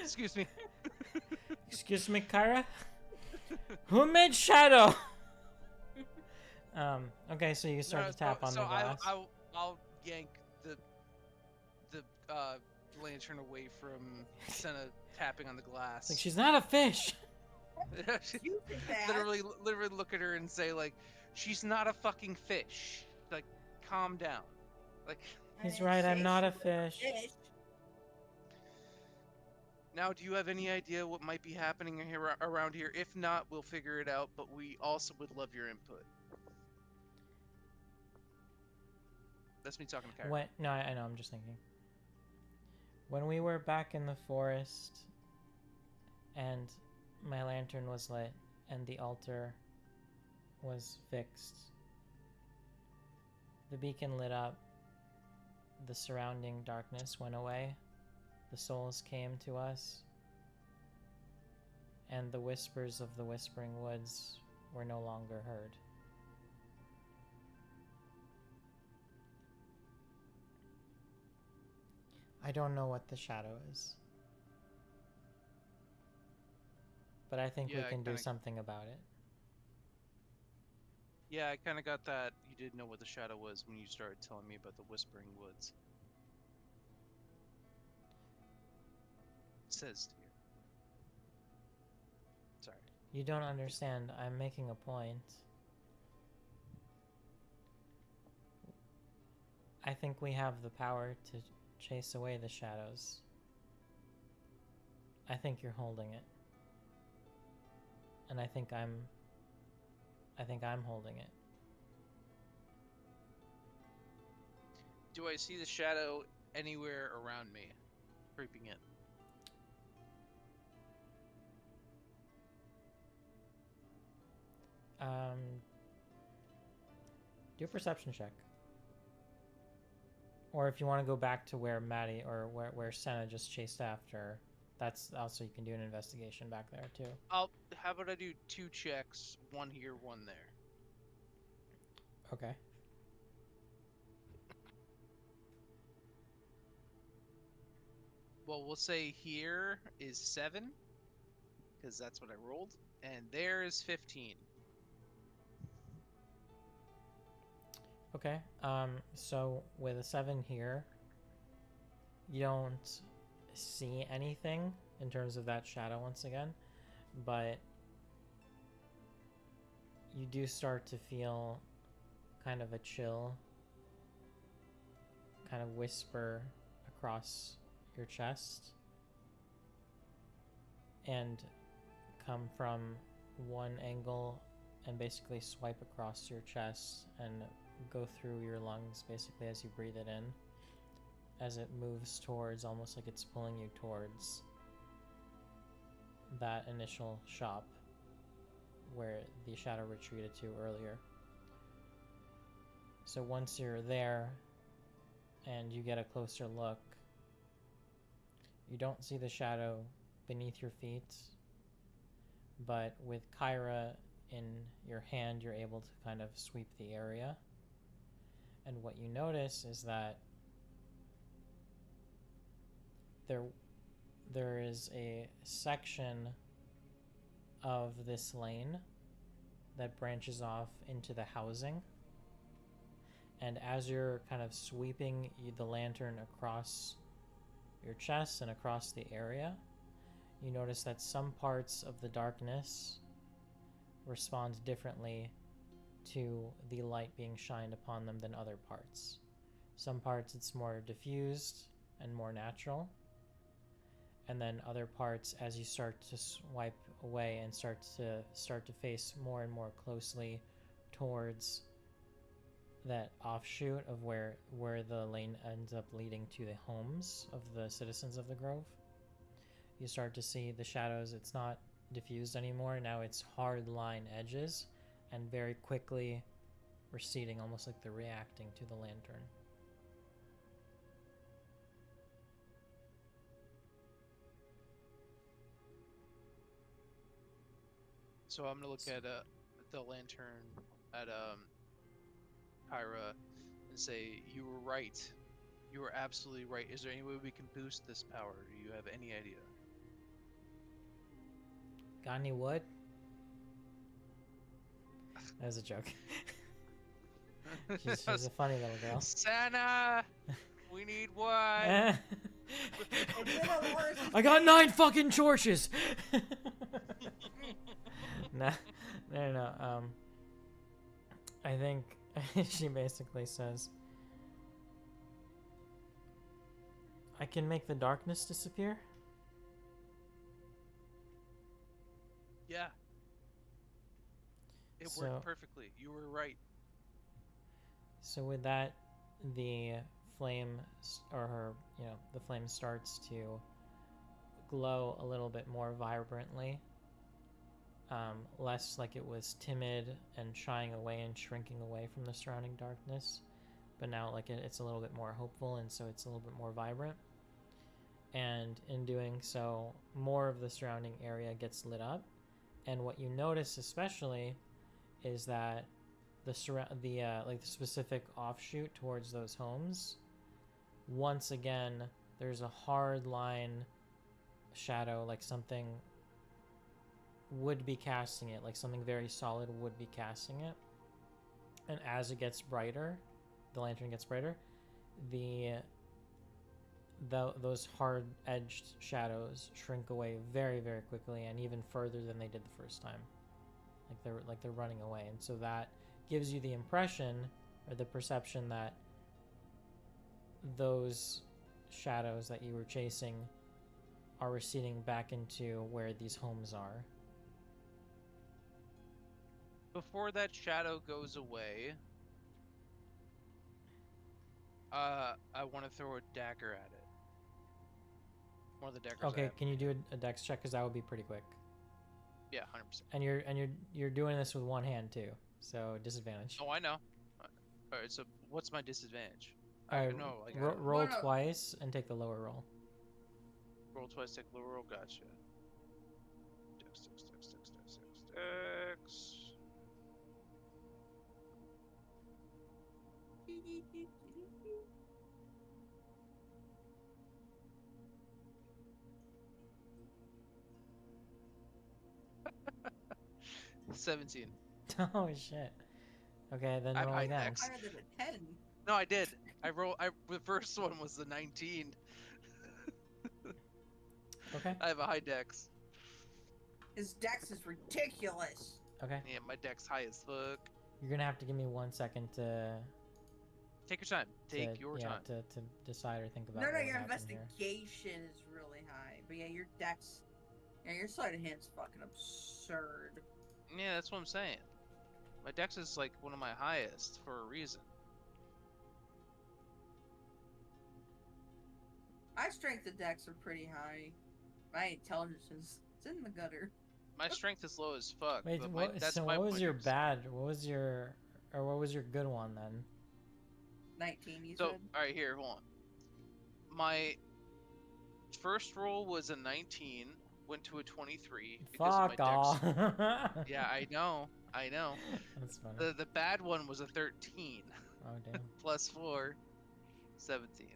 Excuse me. Excuse me, Kyra. Who made Shadow? Okay, so you start to tap on the glass. I'll yank the lantern away from Senna tapping on the glass. Like, she's not a fish. literally look at her and say, like, she's not a fucking fish. Like, calm down. Like, he's right, I'm not a fish. Now, do you have any idea what might be happening here around here? If not, we'll figure it out, but we also would love your input. That's me talking to Kyra. No, I know, I'm just thinking. When we were back in the forest and my lantern was lit and the altar was fixed, the beacon lit up, the surrounding darkness went away, the souls came to us, and the whispers of the Whispering Woods were no longer heard. I don't know what the shadow is, but I think we Yeah, I can do kinda- something about it. Yeah, I kind of got that you didn't know what the shadow was when you started telling me about the Whispering Woods. It says here. Sorry. You don't understand. I'm making a point. I think we have the power to chase away the shadows. I think you're holding it. And I think I'm holding it. Do I see the shadow anywhere around me, creeping in? Do a perception check. Or if you want to go back to where Maddie or where Senna just chased after, that's also, you can do an investigation back there too. How about I do 2 checks, 1 here, 1 there. Okay. Well, we'll say here is 7, because that's what I rolled, and there is 15. Okay. So with a 7 here, you don't see anything in terms of that shadow once again, but you do start to feel kind of a chill kind of whisper across your chest and come from one angle and basically swipe across your chest and go through your lungs basically as you breathe it in, as it moves towards, almost like it's pulling you towards that initial shop where the shadow retreated to earlier. So once you're there and you get a closer look, you don't see the shadow beneath your feet, but with Kyra in your hand, you're able to kind of sweep the area. And what you notice is that there is a section of this lane that branches off into the housing. And as you're kind of sweeping the lantern across your chest and across the area, you notice that some parts of the darkness respond differently to the light being shined upon them than other parts. Some parts it's more diffused and more natural, and then other parts, as you start to swipe away and start to face more and more closely towards that offshoot of where the lane ends up leading to the homes of the citizens of the Grove, you start to see the shadows. It's not diffused anymore. Now it's hard line edges and very quickly receding, almost like they're reacting to the lantern. So I'm gonna look at the lantern at Kyra and say, "You were right. You were absolutely right. Is there any way we can boost this power? Do you have any idea?" Got any wood? That was a joke. She's a funny little girl. Santa, we need wood. I Middle Earth. got 9 fucking torches. No. I think she basically says, I can make the darkness disappear. Yeah. It So- worked perfectly. You were right. So with that, the flame, the flame starts to glow a little bit more vibrantly. Less like it was timid and shying away and shrinking away from the surrounding darkness, but now like it's a little bit more hopeful, and so it's a little bit more vibrant. and in doing so, more of the surrounding area gets lit up. And what you notice especially is that the specific offshoot towards those homes, once again, there's a hard line shadow, like something would be casting it, like something very solid would be casting it. And as it gets brighter, the lantern gets brighter, those hard-edged shadows shrink away very, very quickly, and even further than they did the first time. Like they're running away, and so that gives you the impression or the perception that those shadows that you were chasing are receding back into where these homes are. Before that shadow goes away, I want to throw a dagger at it. One of the daggers. Okay, can you do a dex check, because that would be pretty quick. Yeah, 100%. And you're doing this with one hand too, so disadvantage. Oh, I know. All right, so what's my disadvantage? Roll twice and take the lower roll. Roll twice, take lower roll. Gotcha. Dex. 17. Oh shit. Okay, then I have roll high again. dex. Higher than a 10. No, I did. The first one was the 19. Okay. I have a high dex. His dex is ridiculous. Okay. Yeah, my dex high as fuck. You're gonna have to give me 1 second to Take your time. Take your time. to decide or think about. No, what would your happen here. investigation is really high. But yeah, your dex. Yeah, your sleight of hand's fucking absurd. Yeah, that's what I'm saying. My dex is like one of my highest for a reason. My strength and dex are pretty high. My intelligence is it's in the gutter. My strength is low as fuck. Wait, but what, that's so my what was your point. bad? What was your good one then? 19, you So, said? alright, here, hold on. My first roll was a 19, went to a 23 because Fuck of my off. dex. Yeah, I know. That's funny. The bad one was a 13. Oh damn. Plus 4, 17.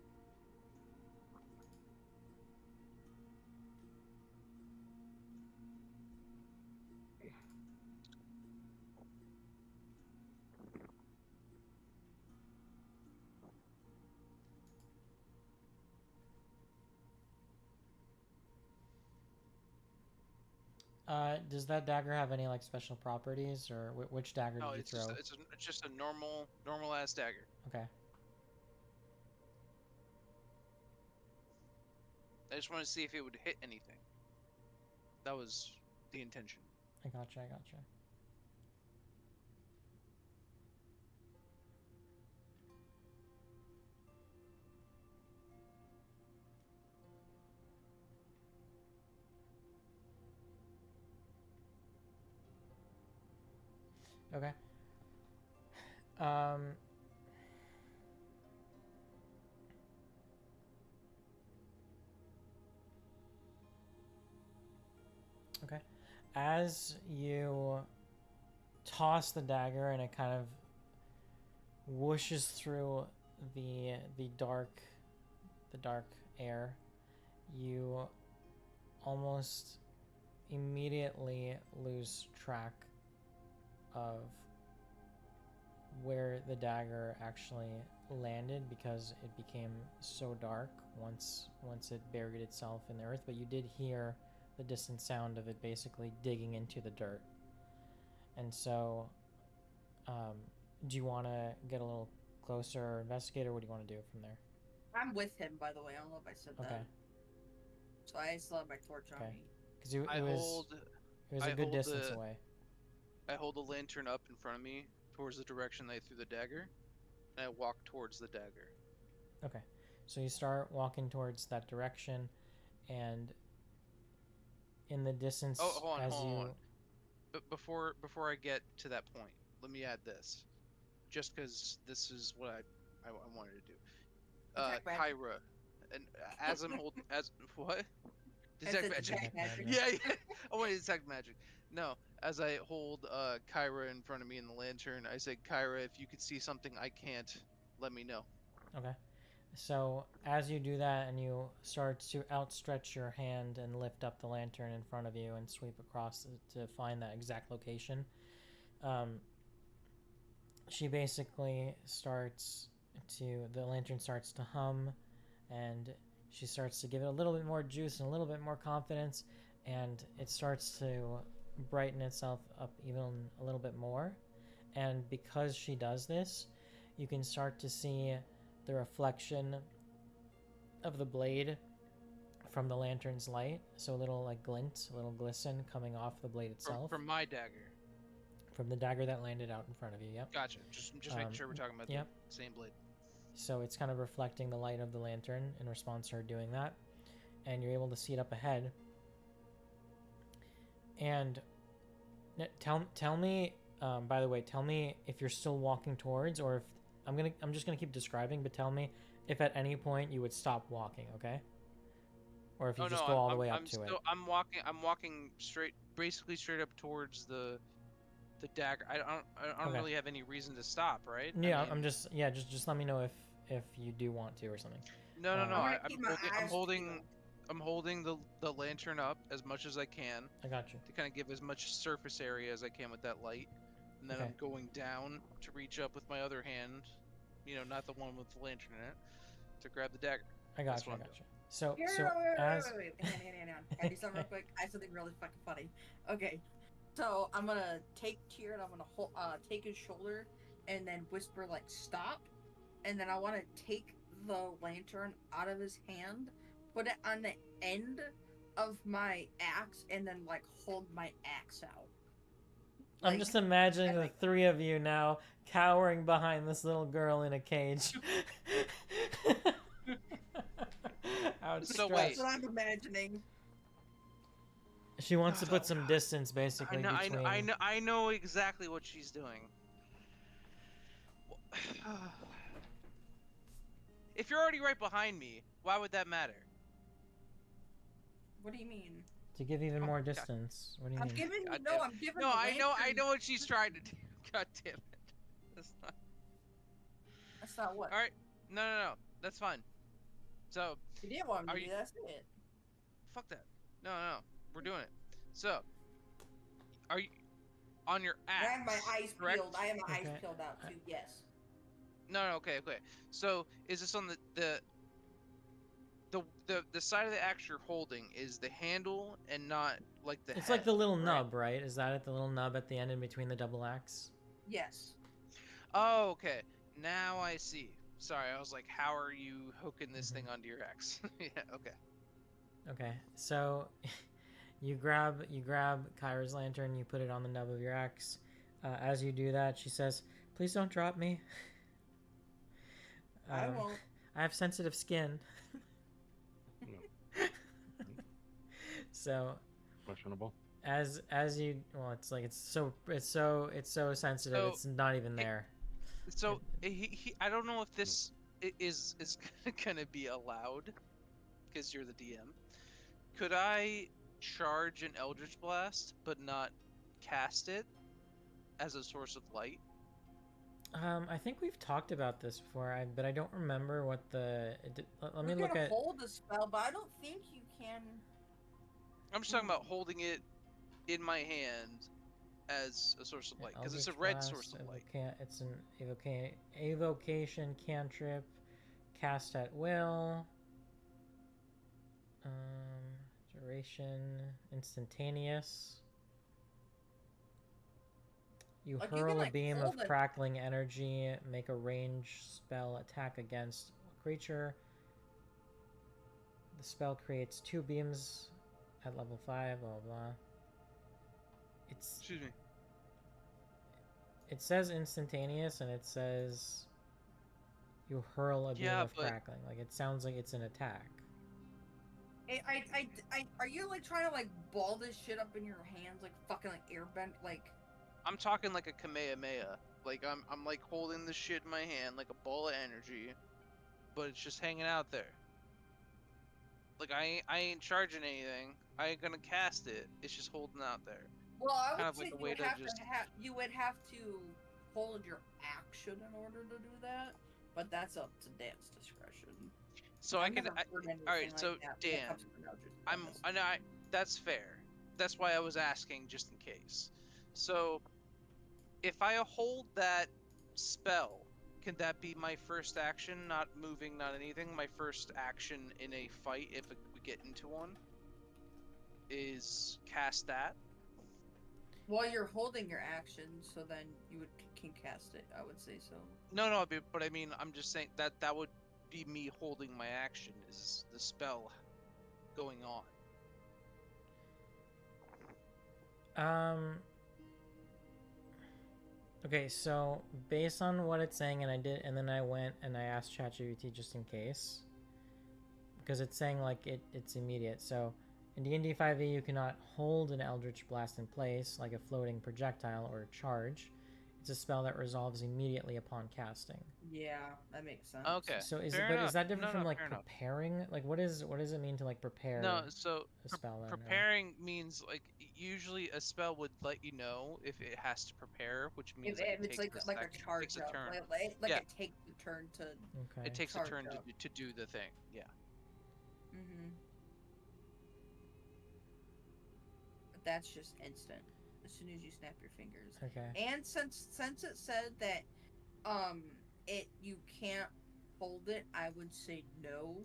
Does that dagger have any like special properties, or which dagger No, did you it's throw? just a normal ass dagger. Okay. I just wanted to see if it would hit anything. That was the intention. I gotcha. Okay. Okay. As you toss the dagger and it kind of whooshes through the dark air, you almost immediately lose track of where the dagger actually landed, because it became so dark once it buried itself in the earth. But you did hear the distant sound of it basically digging into the dirt. And so do you want to get a little closer or investigate, or what do you want to do from there? I'm with him, by the way. I don't know if I said Okay. that. So I still have my torch on Okay. me. Because it was a good distance away. I hold the lantern up in front of me towards the direction I threw the dagger, and I walk towards the dagger. Okay. So you start walking towards that direction, and in the distance, Hold on. But before I get to that point, let me add this, just because this is what I wanted to do. Okay, Kyra, And as I'm holding, as what? I Detect said magic. detect magic. Yeah, yeah. I want to detect magic. No, as I hold Kyra in front of me in the lantern, I say, Kyra, if you could see something I can't, let me know. Okay. So as you do that and you start to outstretch your hand and lift up the lantern in front of you and sweep across to find that exact location, um, she basically starts the lantern starts to hum, and she starts to give it a little bit more juice and a little bit more confidence, and it starts to brighten itself up even a little bit more. And because she does this, you can start to see the reflection of the blade from the lantern's light, so a little like glint, a little glisten coming off the blade itself From my dagger. from the dagger that landed out in front of you. Yep. Gotcha. Just making sure we're talking about Yep. the same blade. So it's kind of reflecting the light of the lantern in response to her doing that, and you're able to see it up ahead. And tell me, by the way, tell me if you're still walking towards, or if I'm just gonna keep describing, but tell me if at any point you would stop walking, okay? Or if you just go all the way up to it. I'm walking straight, basically straight up towards the dagger. I don't Okay. really have any reason to stop, right? Yeah, I mean, I'm just just let me know if you do want to or something. no. I'm Um, gonna keep my eyes peeled. I'm holding the lantern up as much as I can I got you. to kind of give as much surface area as I can with that light, and then Okay. I'm going down to reach up with my other hand, not the one with the lantern in it, to grab the dagger. I That's got you. what I I'm got doing. you. So as Wait. Hang on. Can I do something real quick? I have something really fucking funny. Okay, so I'm gonna take Tyr and I'm gonna take his shoulder and then whisper like stop, and then I want to take the lantern out of his hand, put it on the end of my axe, and then like hold my axe out. I'm Like, just imagining and, the like, three of you now cowering behind this little girl in a cage. So that's wait. Outstretched. what I'm imagining. She wants to put some distance basically between. I know exactly what she's doing. If you're already right behind me, why would that matter? What do you mean? To give even Oh, more God. distance. What do you I'm mean? giving God no. damn. I'm giving No, the I lantern. know what she's trying to do. God damn it. That's not. That's not what. All right. No. That's fine. So, You didn't want me are to you? do that. That's it. Fuck that. No. We're doing it. So, are you on your I have my axe? eyes Correct. peeled. I have my eyes Okay. peeled out too. Yes. No. Okay. So, is this on the side of the axe you're holding is the handle and not like the It's head, like the little right? nub, right? Is that it? The little nub at the end in between the double axe? Yes. Oh, okay. Now I see. Sorry, I was like, how are you hooking this Mm-hmm. thing onto your axe? Yeah, okay. Okay. So you grab Kyra's lantern. You put it on the nub of your axe. As you do that, she says, "Please don't drop me. I won't. I have sensitive skin." No. So Questionable. as you it's like it's so sensitive. So, It's not even it, there. so I don't know if this is gonna be allowed because you're the DM. Could I charge an Eldritch Blast but not cast it as a source of light? I think we've talked about this before, but I don't remember what let me You look can at. hold the spell, but I don't think you can. I'm just talking about holding it in my hand as a source of light because it's a Eldritch red source Blast. of light. It's an evocation cantrip, cast at will. Duration instantaneous. You Like, you hurl can, a like, beam of hold it. crackling energy, make a ranged spell attack against a creature. The spell creates 2 beams at level 5, blah blah. Excuse me. It says instantaneous and it says you hurl a beam of crackling. Like, it sounds like it's an attack. Are you, like, trying to, like, ball this shit up in your hands, like, fucking, like, airbend, like... I'm talking like a Kamehameha. Like I'm like holding this shit in my hand like a ball of energy, but it's just hanging out there. Like I ain't charging anything. I ain't gonna cast it. It's just holding out there. Well, I Kind would of like say a you way would to have just. you would have to hold your action in order to do that, but that's up to Dan's discretion. So I I've can. never heard anything All right. like So that when it Dan, comes to Eldritch I'm. Blast. I know. That's fair. That's why I was asking just in case. So if I hold that spell, can that be my first action? Not moving, not anything. My first action in a fight, if we get into one, is cast that. Well, you're holding your action, so then you can cast it. I would say so. No, but I mean, I'm just saying that would be me holding my action. Is the spell going on? Um. Okay, so based on what it's saying, and then I went and I asked ChatGPT just in case, because it's saying like it's immediate. So in D&D 5e, you cannot hold an Eldritch Blast in place like a floating projectile or a charge. It's a spell that resolves immediately upon casting. Yeah, that makes sense. Okay. So is Fair it? But enough. is that different No, from like fair enough. preparing? Like what does it mean to like prepare No, so a spell then? preparing means like usually a spell would let you know if it has to prepare, which means like If it it's takes like a takes charge a up, turn. like Yeah, it takes the turn to Okay. it takes a charge turn up. to do the thing. Yeah. Mm-hmm. But that's just instant. As soon as you snap your fingers. Okay. And since it said that um you can't hold it, I would say no,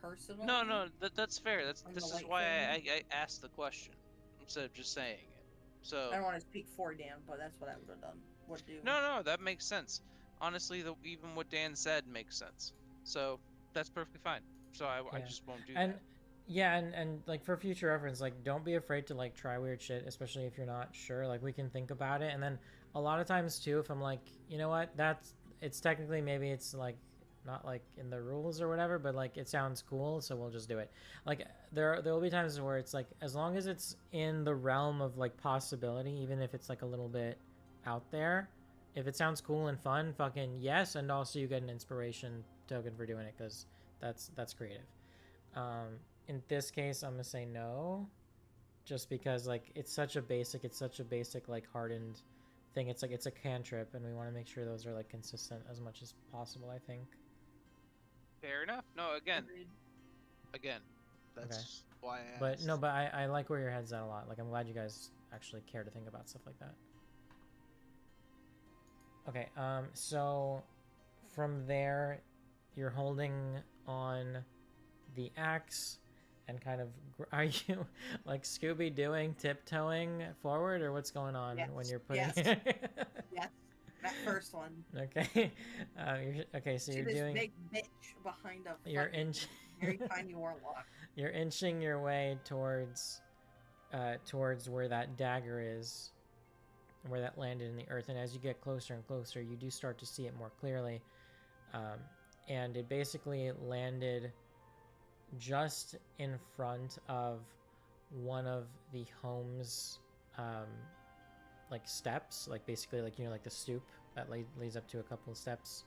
personally. No, that's fair. On the This is light why thing. I asked the question instead of just saying it. I So don't want to speak for Dan, but that's what I would have done. Would do. no, that makes sense. Honestly, even what Dan said makes sense. So that's perfectly fine. So I Yeah. just won't do And that. yeah, and like for future reference, like don't be afraid to like try weird shit, especially if you're not sure. Like we can think about it, and then a lot of times too, if I'm like, you know what, that's it's technically maybe it's like not like in the rules or whatever, but like it sounds cool, so we'll just do it. Like there will be times where it's like as long as it's in the realm of like possibility, even if it's like a little bit out there, if it sounds cool and fun, fucking yes, and also you get an inspiration token for doing it because that's creative. Um, in this case, I'm gonna say no, just because like it's such a basic like hardened thing. It's like it's a cantrip, and we want to make sure those are like consistent as much as possible. I think. Fair enough. No, Agreed. again, Okay. that's why I But asked. no, but I like where your head's at a lot. Like I'm glad you guys actually care to think about stuff like that. Okay. So from there, you're holding on the axe and kind of are you like Scooby doing tiptoeing forward or what's going on Yes. when you're putting Yes. Yes. That first one. Okay. Okay, so See you're this doing big bitch behind a you're fucking inch very tiny warlock. you're inching your way towards where that dagger is, where that landed in the earth, and as you get closer and closer you do start to see it more clearly. And it basically landed just in front of one of the home's like steps, like basically like like the stoop that leads up to a couple of steps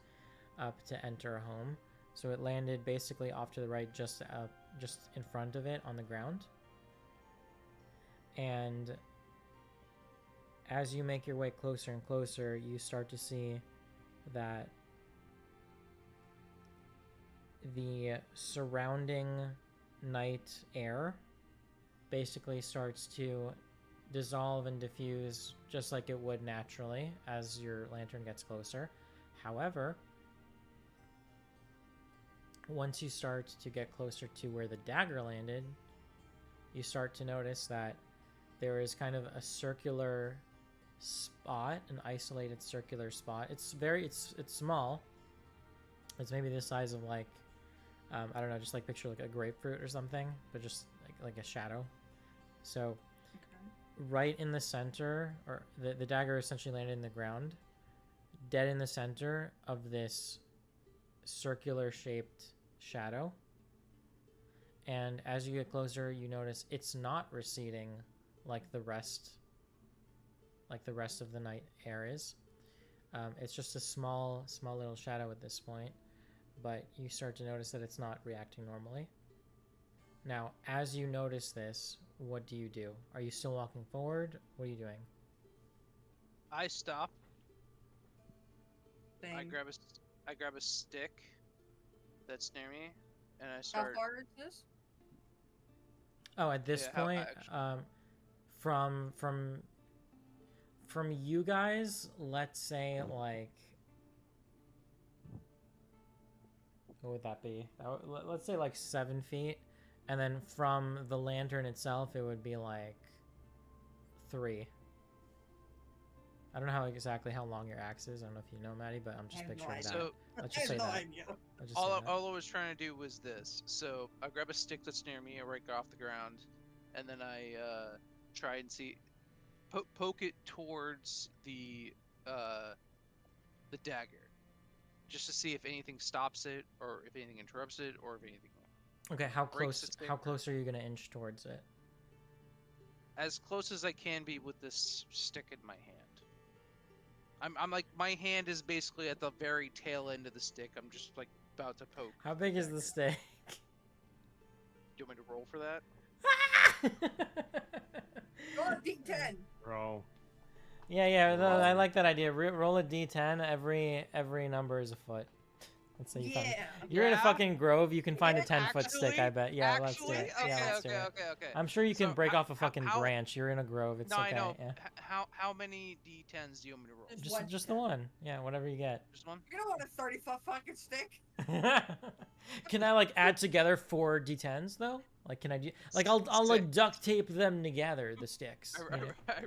up to enter a home. So it landed basically off to the right, just in front of it on the ground. And as you make your way closer and closer, you start to see that the surrounding night air basically starts to dissolve and diffuse just like it would naturally as your lantern gets closer. However, once you start to get closer to where the dagger landed, you start to notice that there is kind of a circular spot, an isolated circular spot. It's small. It's maybe the size of like I don't know, just like picture like a grapefruit or something, but just like a shadow. So right in the center, or the dagger essentially landed in the ground, dead in the center of this circular shaped shadow. And as you get closer, you notice it's not receding like the rest of the night air is. It's just a small little shadow at this point, but you start to notice that it's not reacting normally. Now, as you notice this, what do you do? Are you still walking forward? What are you doing? I stop. Thing. I grab a stick that's near me, and I How start. far is this? Oh, at this Yeah, point, from you guys, let's say like, what would that be? Let's say like 7 feet, and then from the lantern itself, it would be like 3. I don't know exactly how long your axe is. I don't know if you know, Maddie, but I'm just I have no picturing idea. that. So Let's I just have say no that. idea. Let's just say that. all I was trying to do was this. So I grab a stick that's near me, I rake it off the ground, and then I try and see, poke it towards the dagger, just to see if anything stops it, or if anything interrupts it, or if anything Okay, how breaks close? its How finger. close are you gonna inch towards it? As close as I can be with this stick in my hand. I'm like, my hand is basically at the very tail end of the stick. I'm just like about to poke. How big is the stick? Do you want me to roll for that? Roll a d10. Roll. Yeah. No, I Roll. like that idea. Roll a d10. Every number is a foot. Let's say you find. Yeah. You're in a Yeah? fucking grove. You can find a Yeah, 10-foot stick. I bet. Yeah, let's do Actually, it. okay, Yeah, let's do it. okay. I'm sure you can So, break off a fucking how- branch. You're in a grove. It's No, okay. I know. Yeah. How many d10s do you want me to roll? Just the one. Yeah, whatever you get. Just one? You don't want a 30-foot fucking stick. Can I like add together 4 d10s though? Like, can I do like I'll like Six. duct tape them together, the sticks. I you know? I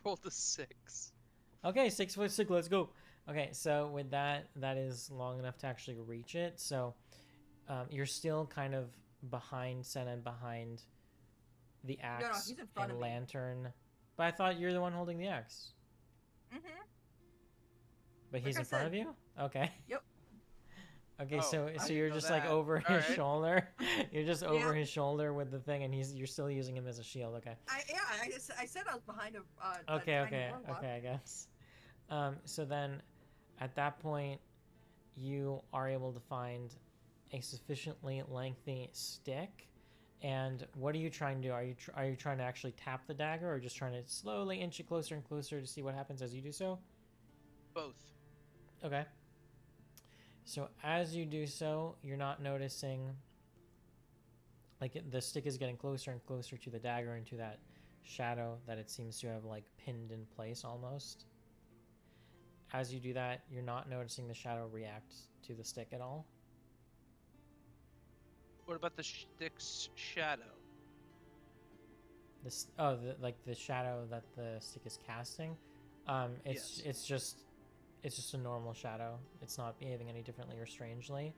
rolled a 6. Okay, 6-foot stick. Let's go. Okay, so with that is long enough to actually reach it. So you're still kind of behind Senna and behind the axe he's in front and of me. lantern. But I thought you're the one holding the axe. Mm-hmm. But he's Like I in front said. of you? Okay. Yep. Okay, Oh, so I so didn't you're know just like that. over his Alright. shoulder. You're just over Yeah. his shoulder with the thing, and you're still using him as a shield. Okay. I said I was behind a Okay. tiny warlock. I guess. So then, at that point, you are able to find a sufficiently lengthy stick. And what are you trying to do? Are you trying to actually tap the dagger, or just trying to slowly inch it closer and closer to see what happens as you do so? Both. Okay. So as you do so, you're not noticing, like, the stick is getting closer and closer to the dagger and to that shadow that it seems to have like pinned in place almost. As you do that, you're not noticing the shadow react to the stick at all. What about the stick's shadow? This like the shadow that the stick is casting. It's Yes. it's just a normal shadow. It's not behaving any differently or strangely.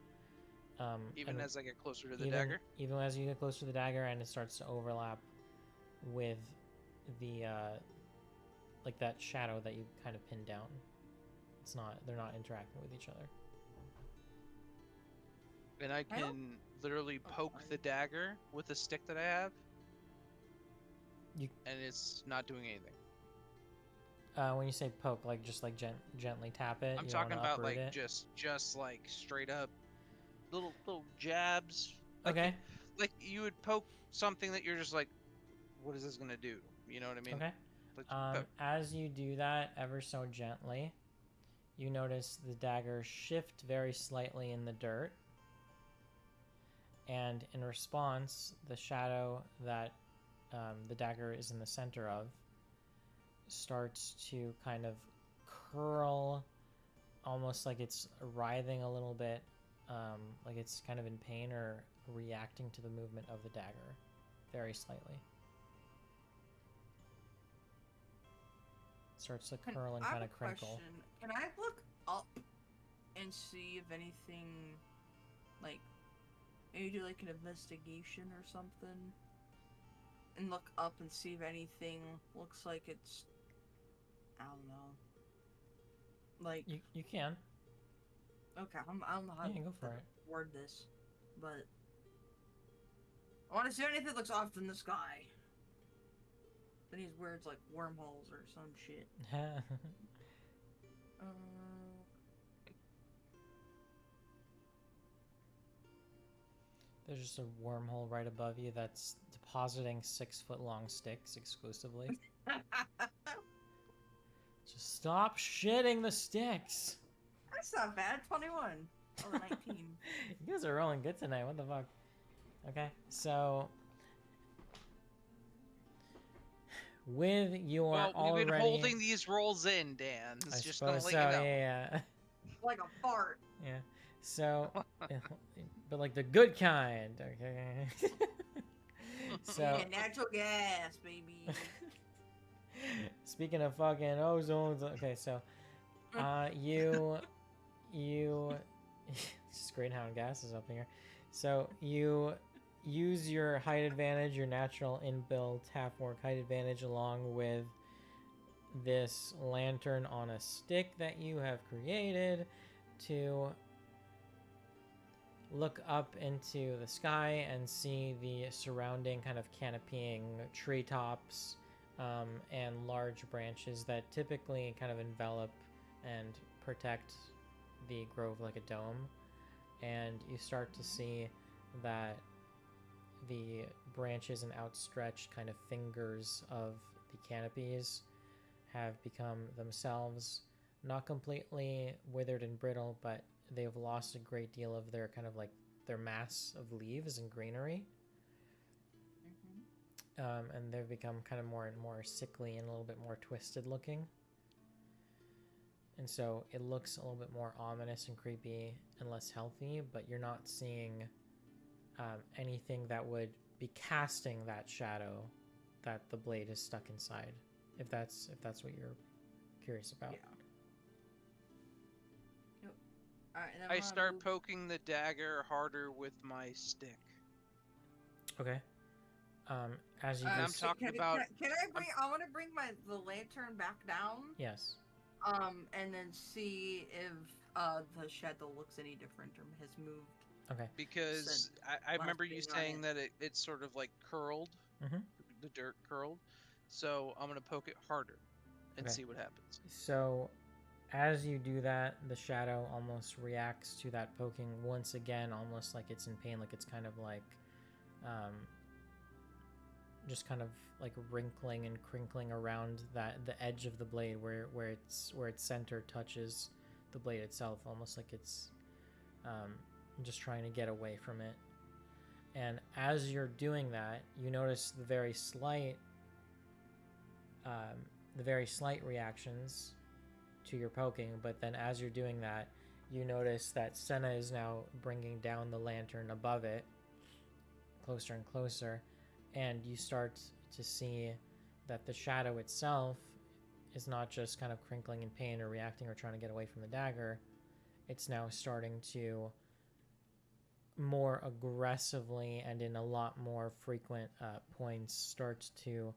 Even and as I get closer to the even, dagger? even as you get closer to the dagger and it starts to overlap with the like that shadow that you kind of pinned down. They're not interacting with each other. And I I don't- can literally poke fine. the dagger with the stick that I have. You- And it's not doing anything. When you say poke, like just like gently tap it. I'm you don't talking wanna about uproot like it? just like straight up little jabs. Like Okay. like you would poke something that you're just like, what is this gonna do? You know what I mean? Okay. Like, poke. As you do that ever so gently, you notice the dagger shift very slightly in the dirt. And in response, the shadow that the dagger is in the center of starts to kind of curl, almost like it's writhing a little bit, like it's kind of in pain or reacting to the movement of the dagger very slightly. Starts to curl and I have kind a of crinkle. question. Can I look up and see if anything, like, maybe do like an investigation or something? And look up and see if anything looks like it's, I don't know. Like, You can. okay, I don't know how Yeah, go for to it. word this, but I want to see anything that looks off in the sky. Then these words like wormholes or some shit. There's just a wormhole right above you that's depositing 6-foot-long sticks exclusively. Just stop shitting the sticks. That's not bad. 21 or 19. You guys are rolling good tonight. What the fuck? Okay, so with your Well, we've already, been holding these rolls in, Dan. I Just gonna suppose let so. you know. Yeah. Like a fart. Yeah. So, but like the good kind. Okay. So. Yeah, natural gas, baby. Speaking of fucking ozones, okay, so, you, just greenhouse gases up here. So you use your height advantage, your natural inbuilt half-orc height advantage, along with this lantern on a stick that you have created to look up into the sky and see the surrounding kind of canopying treetops and large branches that typically kind of envelop and protect the grove like a dome. And you start to see that the branches and outstretched kind of fingers of the canopies have become themselves not completely withered and brittle, but they've lost a great deal of their kind of like their mass of leaves and greenery. And they've become kind of more and more sickly and a little bit more twisted looking. And so it looks a little bit more ominous and creepy and less healthy, but you're not seeing anything that would be casting that shadow that the blade is stuck inside. If that's what you're curious about. Yeah. Yep. All right, and then I I'm gonna start move- poking the dagger harder with my stick. Okay. As you And do I'm talking about. Can I bring? I want to bring the lantern back down. Yes. And then see if the shadow looks any different or has moved. Okay. Because I last remember you thing on saying it. that it's sort of like curled, Mhm. the dirt curled. So I'm gonna poke it harder and Okay. see what happens. So as you do that, the shadow almost reacts to that poking once again, almost like it's in pain, like it's kind of like just kind of like wrinkling and crinkling around the edge of the blade where its center touches the blade itself, almost like it's just trying to get away from it. And as you're doing that, you notice the very slight reactions to your poking, but then as you're doing that, you notice that Senna is now bringing down the lantern above it closer and closer, and you start to see that the shadow itself is not just kind of crinkling in pain or reacting or trying to get away from the dagger. It's now starting to more aggressively and in a lot more frequent points start to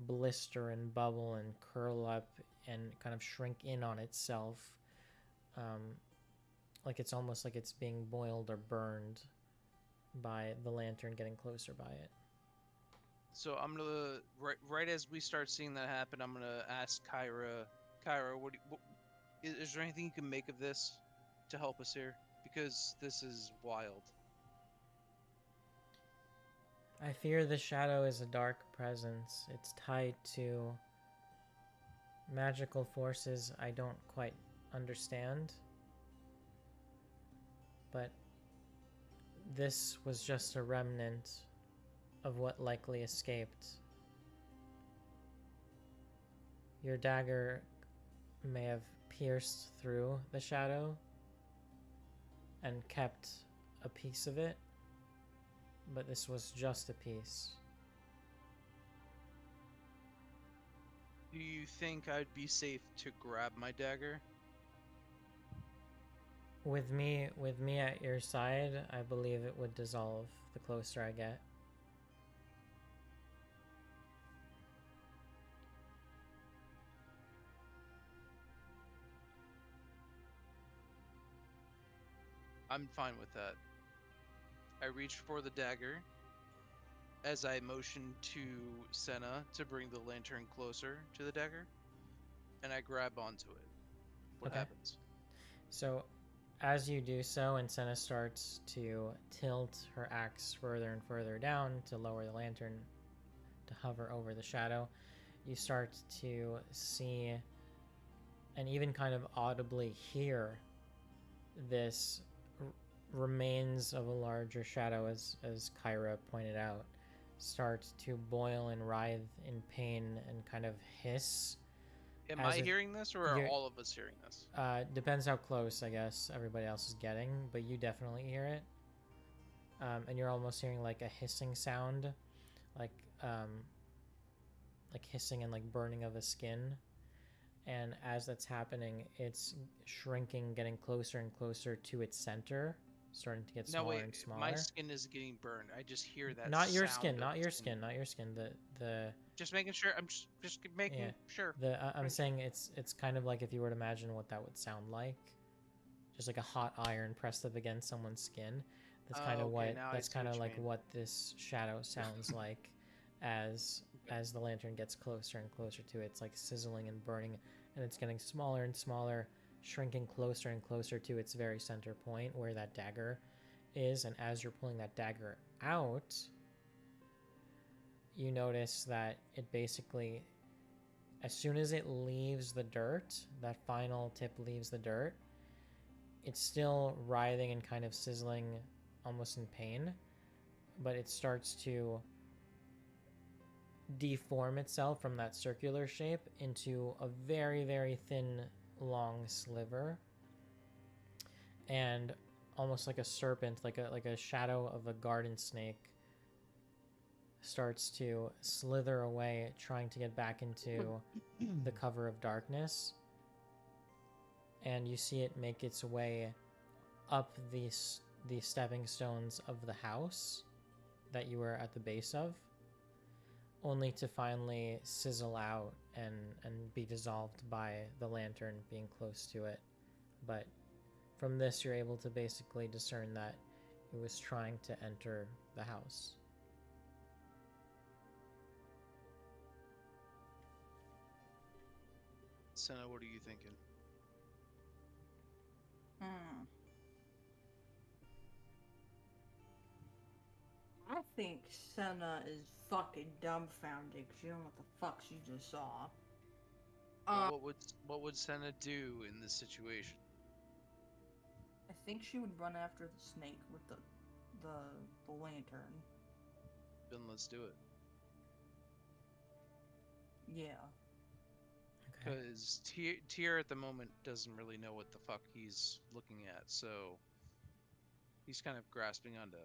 blister and bubble and curl up and kind of shrink in on itself, like it's almost like it's being boiled or burned by the lantern getting closer by it. So I'm gonna right as we start seeing that happen, I'm gonna ask Kyra. Kyra, is there anything you can make of this to help us here? Because this is wild. I fear the shadow is a dark presence. It's tied to magical forces I don't quite understand. But this was just a remnant of what likely escaped. Your dagger may have pierced through the shadow and kept a piece of it, but this was just a piece. Do you think I'd be safe to grab my dagger? With me at your side, I believe it would dissolve the closer I get. I'm fine with that. I reach for the dagger as I motion to Senna to bring the lantern closer to the dagger, and I grab onto it. What Okay. happens? So, as you do so, and Senna starts to tilt her axe further and further down to lower the lantern to hover over the shadow, you start to see and even kind of audibly hear this remains of a larger shadow, as Kyra pointed out, start to boil and writhe in pain and kind of hiss. Am As I if hearing this, or are you're- all of us hearing this? Depends how close, I guess, everybody else is getting, but you definitely hear it. And you're almost hearing like a hissing sound, like hissing and like burning of a skin. And as that's happening, it's shrinking, getting closer and closer to its center, starting to get No, smaller wait. and smaller. My skin is getting burned. I just hear that. Not your sound skin, of not your skin. skin, not your skin. The Just making sure. I'm just making Yeah. sure. I'm Thank saying it's kind of like if you were to imagine what that would sound like, just like a hot iron pressed up against someone's skin. That's kind of Okay, what now I that's see kind what of you like mean. what this shadow sounds like as Okay. the lantern gets closer and closer to it. It's like sizzling and burning, and it's getting smaller and smaller, shrinking closer and closer to its very center point where that dagger is. And as you're pulling that dagger out, you notice that it basically, as soon as it leaves the dirt, that final tip leaves the dirt, it's still writhing and kind of sizzling, almost in pain, but it starts to deform itself from that circular shape into a very, very thin, long sliver, and almost like a serpent, like a shadow of a garden snake, starts to slither away, trying to get back into the cover of darkness. And you see it make its way up the stepping stones of the house that you were at the base of, only to finally sizzle out and be dissolved by the lantern being close to it. But from this, you're able to basically discern that it was trying to enter the house. Senna, what are you thinking? I think Senna is fucking dumbfounded because you don't know what the fuck she just saw. Well, what would Senna do in this situation? I think she would run after the snake with the lantern. Then let's do it. Yeah. Okay. Because Tyr at the moment doesn't really know what the fuck he's looking at, so he's kind of grasping onto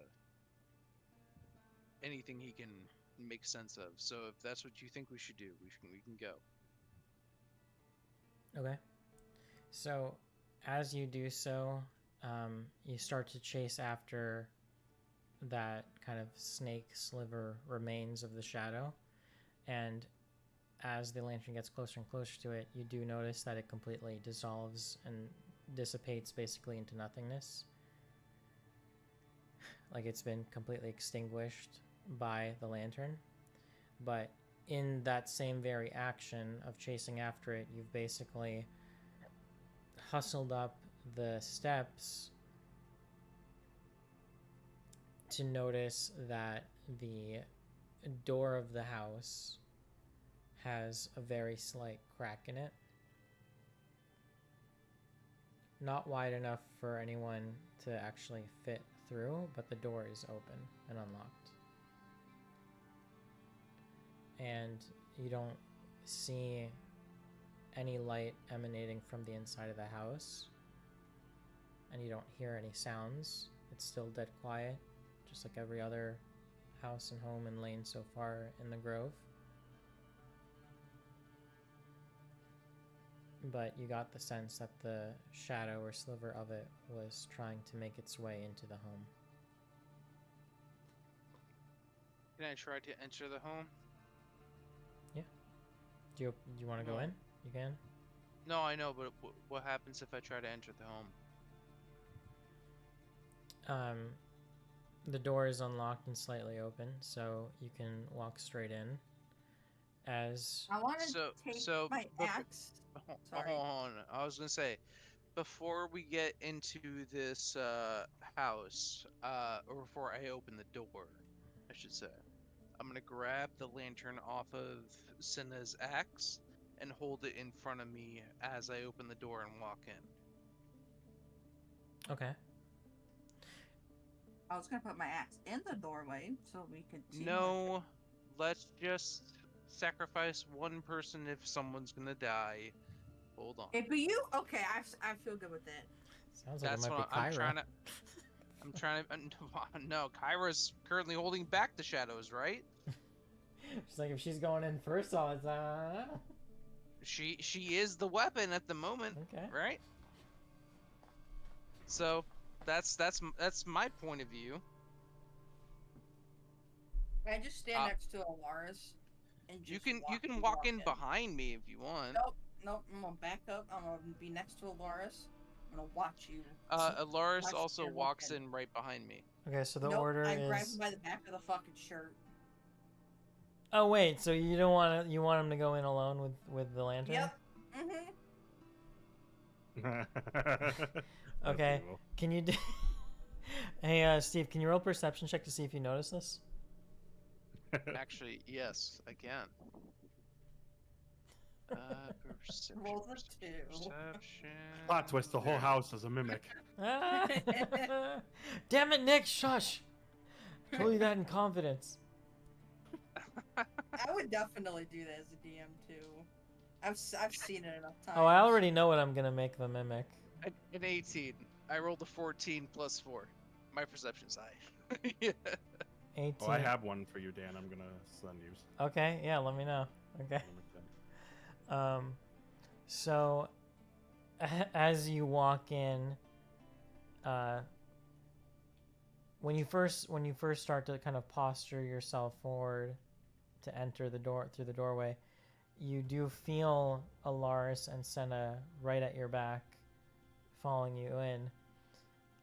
anything he can make sense of. So if that's what you think we should do, we can go. Okay. So, as you do so, you start to chase after that kind of snake sliver remains of the shadow. And as the lantern gets closer and closer to it, you do notice that it completely dissolves and dissipates basically into nothingness. Like it's been completely extinguished by the lantern. But in that same very action of chasing after it, you've basically hustled up the steps to notice that the door of the house has a very slight crack in it. Not wide enough for anyone to actually fit through, but the door is open and unlocked. And you don't see any light emanating from the inside of the house, and you don't hear any sounds. It's still dead quiet, just like every other house and home and lane so far in the Grove. But you got the sense that the shadow or sliver of it was trying to make its way into the home. Can I try to enter the home? Do you want to go No. in? You can. No, I know, but what happens if I try to enter the home? The door is unlocked and slightly open, so you can walk straight in. As I want to So take so my befo- axe. Sorry. hold on. I was gonna say, before we get into this house, or before I open the door, I should say, I'm gonna grab the lantern off of Cinna's axe and hold it in front of me as I open the door and walk in. Okay. I was gonna put my axe in the doorway so we could see. No, let's just sacrifice one person if someone's gonna die. Hold on. Hey, but you okay? I feel good with it. Sounds like That's it might what be I'm Kyra. trying to. I'm trying to. No, Kyra's currently holding back the shadows, right? She's like, if she's going in first all the time. She is the weapon at the moment, Okay. right? So that's my point of view. I just stand Uh, next to Alaris and just you can walk in behind me if you want. Nope. I'm gonna back up. I'm gonna be next to Alaris. I'm gonna watch you. Alaris watch also your walks weapon. in right behind me. Okay, so the Nope, order I grab is. him by the back of the fucking shirt. Oh wait, so you don't want to? You want him to go in alone with the lantern? Yep. Okay. Cool. Can you do? Hey, Steve, can you roll perception check to see if you notice this? Actually, yes, I can. Perception. Rolls a 2. Perception. Plot twist: the whole house is a mimic. Ah! Damn it, Nick! Shush. Told you that in confidence. I would definitely do that as a DM too. I've seen it enough times. Oh, I already know what I'm gonna make the mimic. An 18. I rolled a 14 plus 4. My perception's high. Yeah. 18. Oh, I have one for you, Dan. I'm gonna send you. Okay, yeah, let me know. Okay. So as you walk in, when you first start to kind of posture yourself forward to enter the door through the doorway, you do feel Alaris and Senna right at your back, following you in.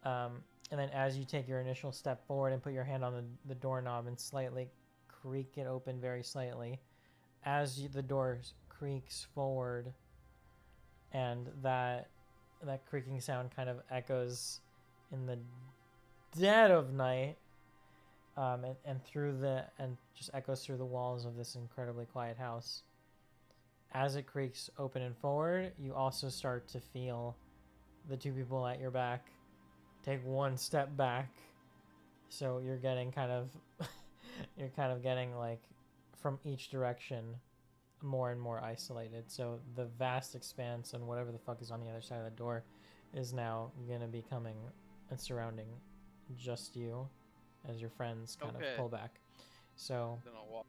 And then as you take your initial step forward and put your hand on the doorknob and slightly creak it open very slightly, the door creaks forward, and that creaking sound kind of echoes in the dead of night, and just echoes through the walls of this incredibly quiet house. As it creaks open and forward, you also start to feel the two people at your back take one step back. So you're getting getting like from each direction more and more isolated. So the vast expanse and whatever the fuck is on the other side of the door is now gonna be coming and surrounding just you as your friends kind of pull back. So Then I'll walk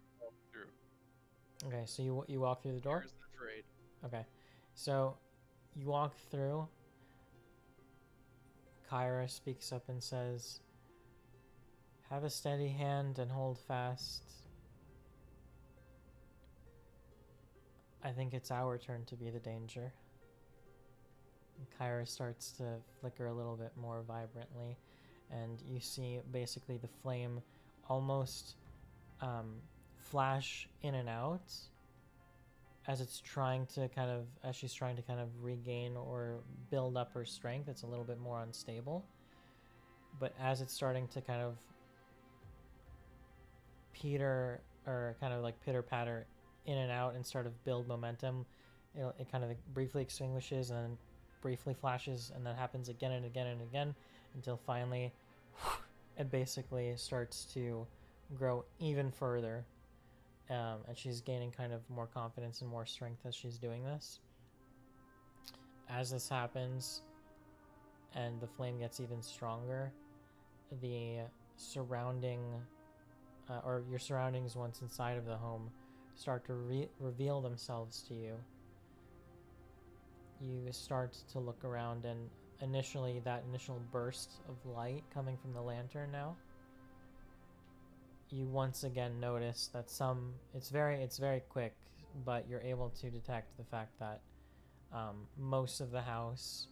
through. Okay, so you walk through the door? Here's the afraid. Okay. So you walk through. Kyra speaks up and says, "Have a steady hand and hold fast. I think it's our turn to be the danger." And Kyra starts to flicker a little bit more vibrantly, and you see basically the flame almost flash in and out as she's trying to kind of regain or build up her strength. It's a little bit more unstable, but as it's starting to kind of pitter patter in and out and sort of build momentum, it kind of briefly extinguishes and then briefly flashes, and that happens again and again and again until finally it basically starts to grow even further. And she's gaining kind of more confidence and more strength as she's doing this. As this happens and the flame gets even stronger, the surrounding or your surroundings once inside of the home start to reveal themselves to you. You start to look around, and initially that initial burst of light coming from the lantern now, you once again notice that it's very quick, but you're able to detect the fact that most of the house,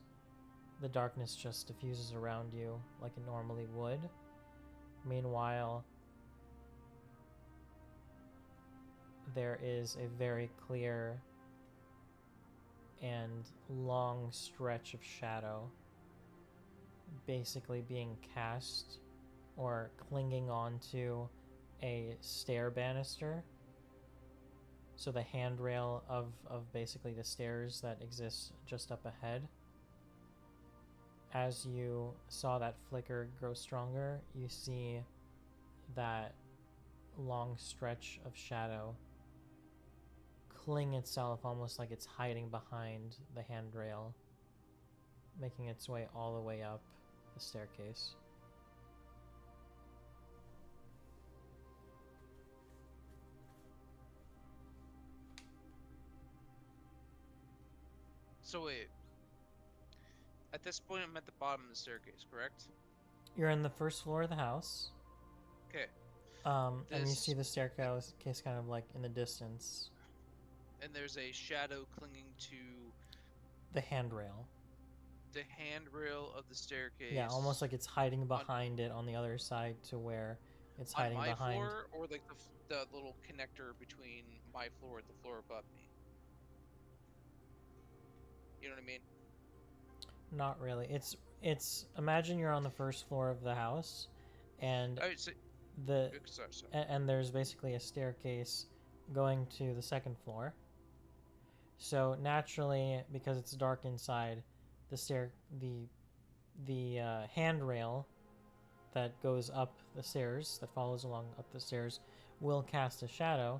the darkness just diffuses around you like it normally would. Meanwhile, there is a very clear and long stretch of shadow basically being cast or clinging onto a stair banister. So the handrail of basically the stairs that exist just up ahead. As you saw that flicker grow stronger, you see that long stretch of shadow cling itself almost like it's hiding behind the handrail, making its way all the way up the staircase. So wait. At this point, I'm at the bottom of the staircase, correct? You're in the first floor of the house. Okay. And you see the staircase kind of like in the distance. And there's a shadow clinging to The handrail. the handrail of the staircase. Yeah, almost like it's hiding behind it on the other side to where it's hiding on my behind. floor, or like the little connector between my floor and the floor above me. You know what I mean? Not really. It's imagine you're on the first floor of the house, and So, the sorry. and there's basically a staircase going to the second floor. So naturally, because it's dark inside, the handrail that goes up the stairs, that follows along up the stairs, will cast a shadow,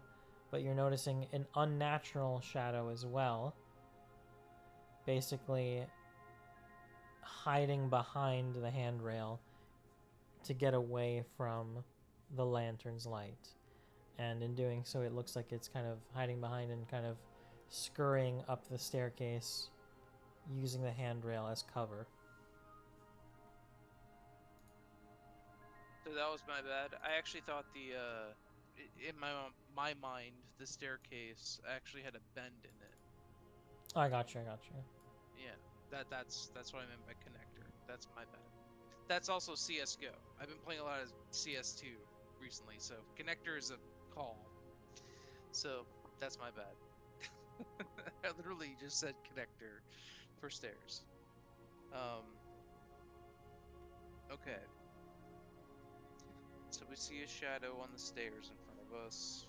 but you're noticing an unnatural shadow as well, basically hiding behind the handrail to get away from the lantern's light. And in doing so, it looks like it's kind of hiding behind and kind of scurrying up the staircase using the handrail as cover. So that was my bad. I actually thought in my mind, the staircase actually had a bend in it. I got you. Yeah, that's what I meant by connector. That's my bad. That's also CS:GO. I've been playing a lot of CS2 recently, so connector is a call. So that's my bad. I literally just said connector for stairs. Okay. So we see a shadow on the stairs in front of us.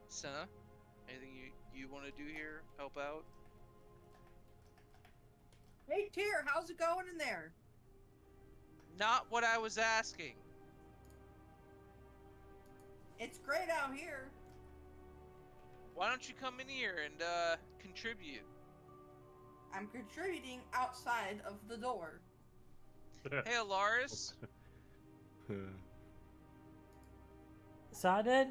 Senna, anything you want to do here? Help out? Hey, Tyr, how's it going in there? Not what I was asking. It's great out here. Why don't you come in here and contribute? I'm contributing outside of the door. Hey, Alaris. Saded?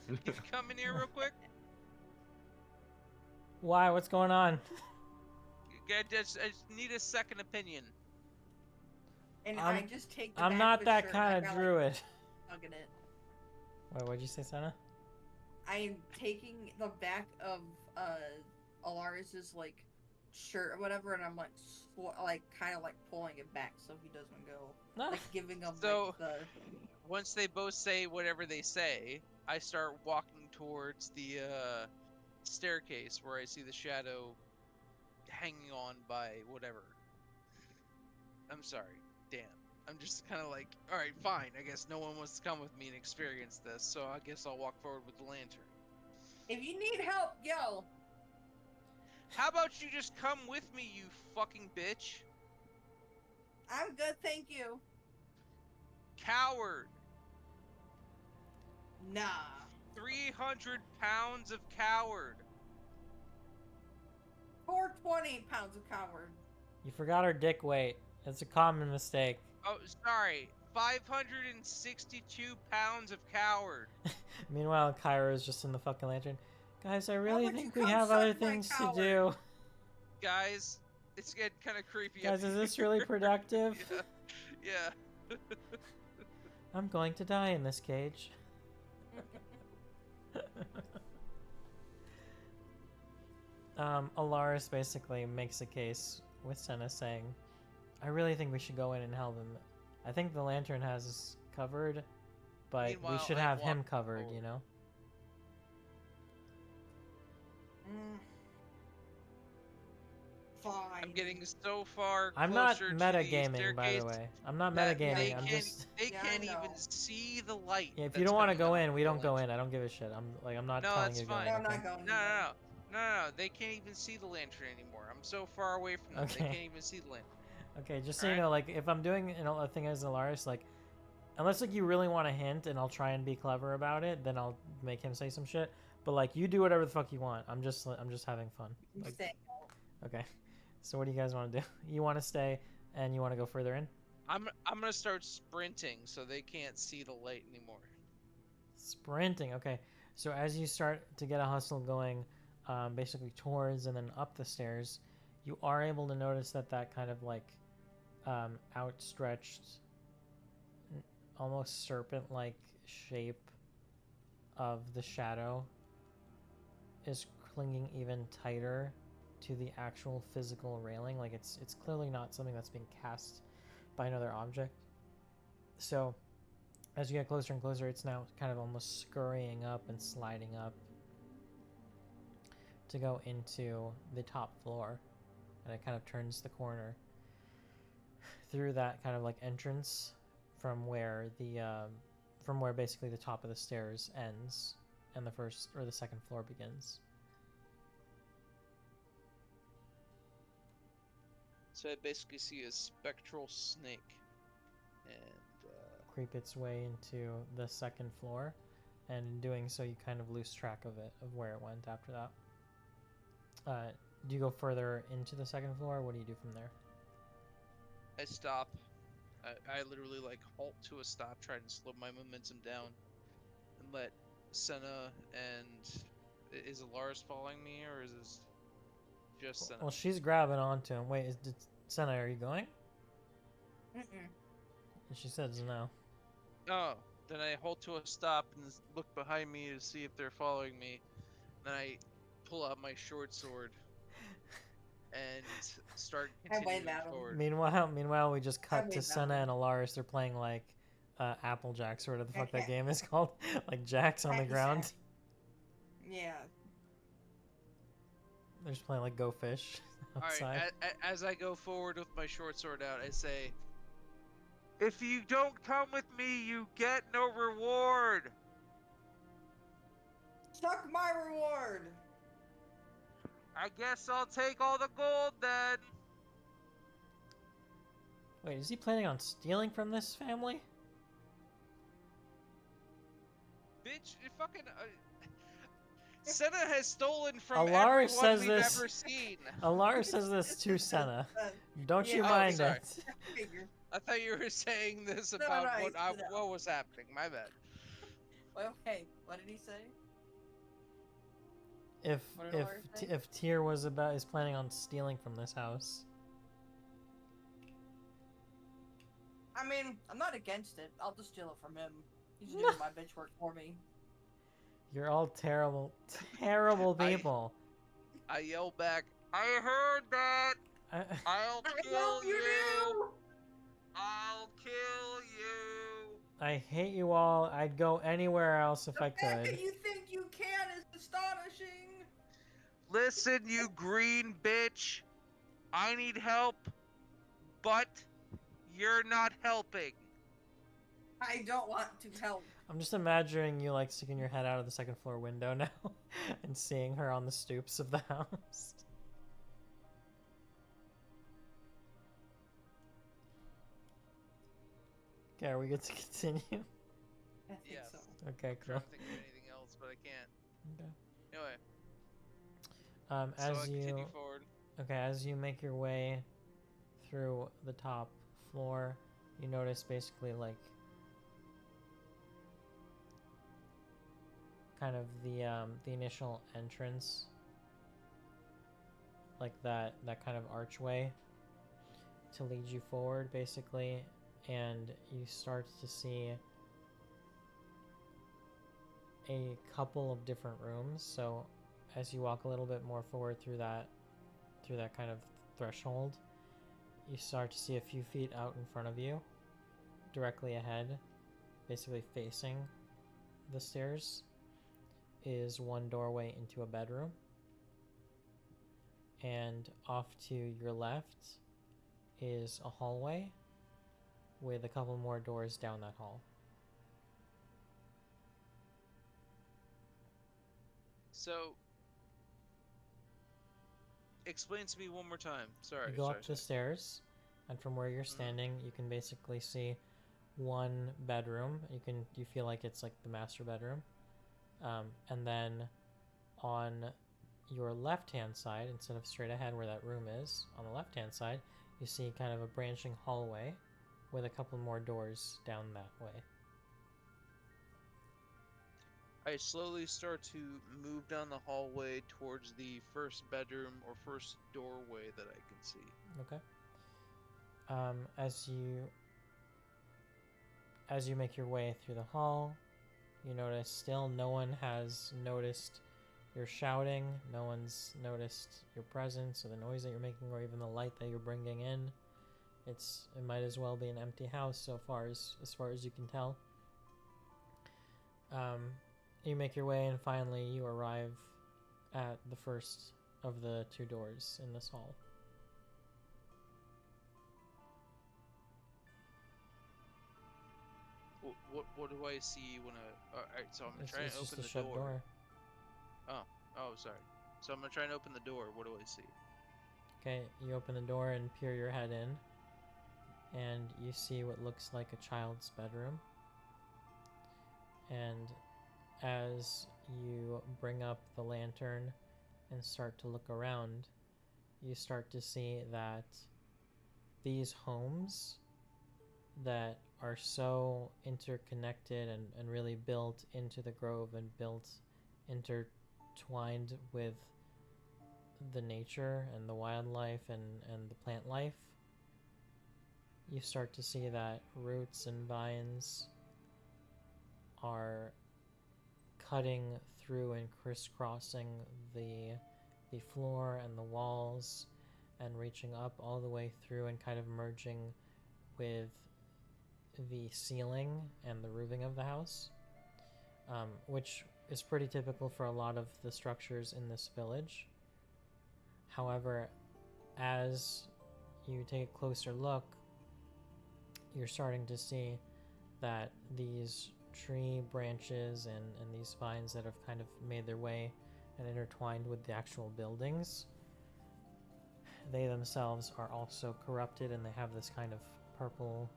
Can you come in here real quick? Why? What's going on? I just need a second opinion. And I just take the I'm back not of his that shirt kind and of I druid. tugging it. Wait, what'd you say, Senna? I am taking the back of Alaris's like shirt or whatever, and I'm like kind of like pulling it back so he doesn't go, like giving him So, like the. Once they both say whatever they say, I start walking towards the staircase where I see the shadow hanging on by whatever. I'm sorry, damn. I'm just kind of like, all right, fine. I guess no one wants to come with me and experience this, so I guess I'll walk forward with the lantern. If you need help, yell. How about you just come with me, you fucking bitch? I'm good, thank you. Coward. Nah. 300 pounds of coward. 420 pounds of coward. You forgot her dick weight. It's a common mistake. Oh, sorry. 562 pounds of coward. Meanwhile, Kyra is just in the fucking lantern. Guys, I really would you think we come have suck other my things to coward? do. Guys, it's getting kind of creepy. Guys, up is this here. really productive? Yeah. I'm going to die in this cage. Alaris basically makes a case with Senna saying, I really think we should go in and help him. I think the lantern has us covered, but we Meanwhile, should I have him walk covered, forward. you know? Mm. Fine. I'm getting so far I'm not closer to the metagaming, by the staircase way. I'm not that metagaming. they I'm can't just. they Yeah, I can't know. even see the light. Yeah, if you that's don't want to coming go off in, we the don't go in. lantern. I don't give a shit. I'm not No, telling that's you to go fine. in. No, I'm Okay. not going No, either. no. They can't even see the lantern anymore. I'm so far away from them. They Okay. can't even see the lantern. Okay, just so you Alright? know, like if I'm doing a thing as Alaris, like unless like you really want a hint and I'll try and be clever about it, then I'll make him say some shit. But like you do whatever the fuck you want. I'm just having fun. You Like, stay. okay. So what do you guys want to do? You want to stay and you want to go further in? I'm gonna start sprinting so they can't see the light anymore. Sprinting. Okay. So as you start to get a hustle going, basically towards and then up the stairs, you are able to notice that kind of like outstretched, almost serpent-like shape of the shadow is clinging even tighter to the actual physical railing. Like it's clearly not something that's being cast by another object. So as you get closer and closer, it's now kind of almost scurrying up and sliding up to go into the top floor, and it kind of turns the corner through that kind of like entrance from where basically the top of the stairs ends and the first or the second floor begins. So I basically see a spectral snake, and Creep its way into the second floor, and in doing so, you kind of lose track of it, of where it went after that. Do you go further into the second floor, or what do you do from there? I stop. I literally like halt to a stop, trying to slow my momentum down, and let Senna and is Alaris following me, or is this just Senna? Well, she's grabbing onto him. Wait, Senna, are you going? Mm-mm. And she says no. Oh, then I halt to a stop and look behind me to see if they're following me. Then I pull out my short sword and start I wave continuing at 'em. forward. Meanwhile, we just cut to wave at Senna him. and Alaris. They're playing like Apple Jacks or whatever the fuck that game is called. Like jacks on the Hacky ground. sack. Yeah. They're just playing like Go Fish outside. Alright, as I go forward with my short sword out, I say, "If you don't come with me, you get no reward." Suck my reward. I guess I'll take all the gold then. Wait, is he planning on stealing from this family? Bitch, you fucking... Senna has stolen from Alaris everyone says we've this- ever seen. Alaris says this to Senna. Don't you Yeah. Oh, mind sorry. it? Figure. I thought you were saying this No, about no, what was happening. My bad. Well, hey, what did he say? If What did if Alaris say? if Tyr is planning on stealing from this house, I mean, I'm not against it. I'll just steal it from him. He's doing my bitch work for me. you're all terrible, terrible I- people. I yell back, "I heard that! I'll I kill hope you do! I'll kill you!" I hate you all. I'd go anywhere else if I The fact could. that you think you can is astonishing. Listen, you green bitch. I need help, but you're not helping. I don't want to help. I'm just imagining you like sticking your head out of the second floor window now and seeing her on the stoops of the house. Okay, are we good to continue? I think Yes. so. Okay, I'm cool. trying to think of anything else, but I can't. Okay. Anyway, so As I continue you forward. as you make your way through the top floor, you notice basically like kind of the initial entrance, like that kind of archway to lead you forward basically, and you start to see a couple of different rooms. So as you walk a little bit more forward through that kind of threshold, you start to see a few feet out in front of you, directly ahead, basically facing the stairs, is one doorway into a bedroom. and off to your left is a hallway with a couple more doors down that hall. So, explain to me one more time. Sorry. You go up the stairs, and from where you're standing, you can basically see one bedroom. You feel like it's like the master bedroom, and then on your left-hand side, instead of straight ahead where that room is, on the left-hand side, you see kind of a branching hallway with a couple more doors down that way. I slowly start to move down the hallway towards the first bedroom or first doorway that I can see. Okay. As you make your way through the hall, you notice still no one has noticed your shouting. No one's noticed your presence or the noise that you're making or even the light that you're bringing in. It might as well be an empty house so far as you can tell. You make your way and finally you arrive at the first of the two doors in this hall. What do I see when I... Alright, so I'm trying to It's open just the a shut door. Oh, sorry. So I'm gonna try and open the door. What do I see? Okay, you open the door and peer your head in, and you see what looks like a child's bedroom. And as you bring up the lantern and start to look around, you start to see that these homes that are so interconnected and really built into the grove and built intertwined with the nature and the wildlife and the plant life, you start to see that roots and vines are cutting through and crisscrossing the floor and the walls and reaching up all the way through and kind of merging with the ceiling and the roofing of the house, which is pretty typical for a lot of the structures in this village. However, as you take a closer look, you're starting to see that these tree branches and these vines that have kind of made their way and intertwined with the actual buildings, they themselves are also corrupted and they have this kind of purple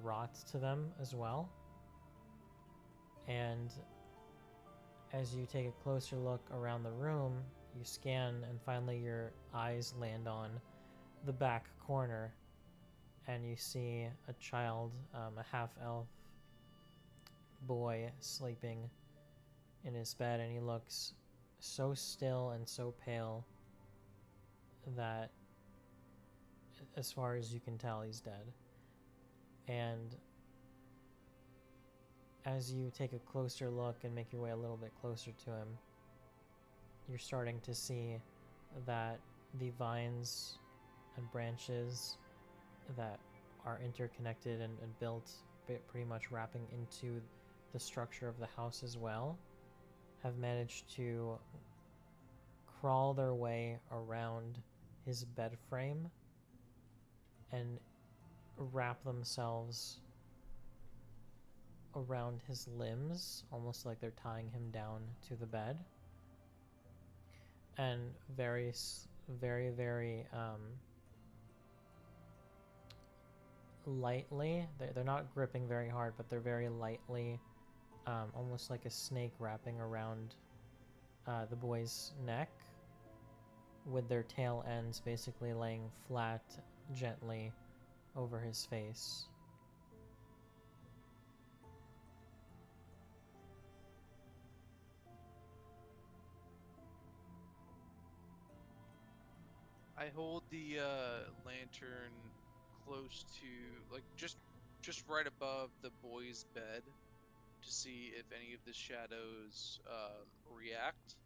rot to them as well. And as you take a closer look around the room, you scan and finally your eyes land on the back corner and you see a child, a half-elf boy sleeping in his bed, and he looks so still and so pale that as far as you can tell he's dead. And as you take a closer look and make your way a little bit closer to him, you're starting to see that the vines and branches that are interconnected and built pretty much wrapping into the structure of the house as well have managed to crawl their way around his bed frame and wrap themselves around his limbs, almost like they're tying him down to the bed. And very, very lightly, they're not gripping very hard, but they're very lightly, almost like a snake wrapping around the boy's neck, with their tail ends basically laying flat gently over his face. I hold the lantern close to, like, just right above the boy's bed to see if any of the shadows react.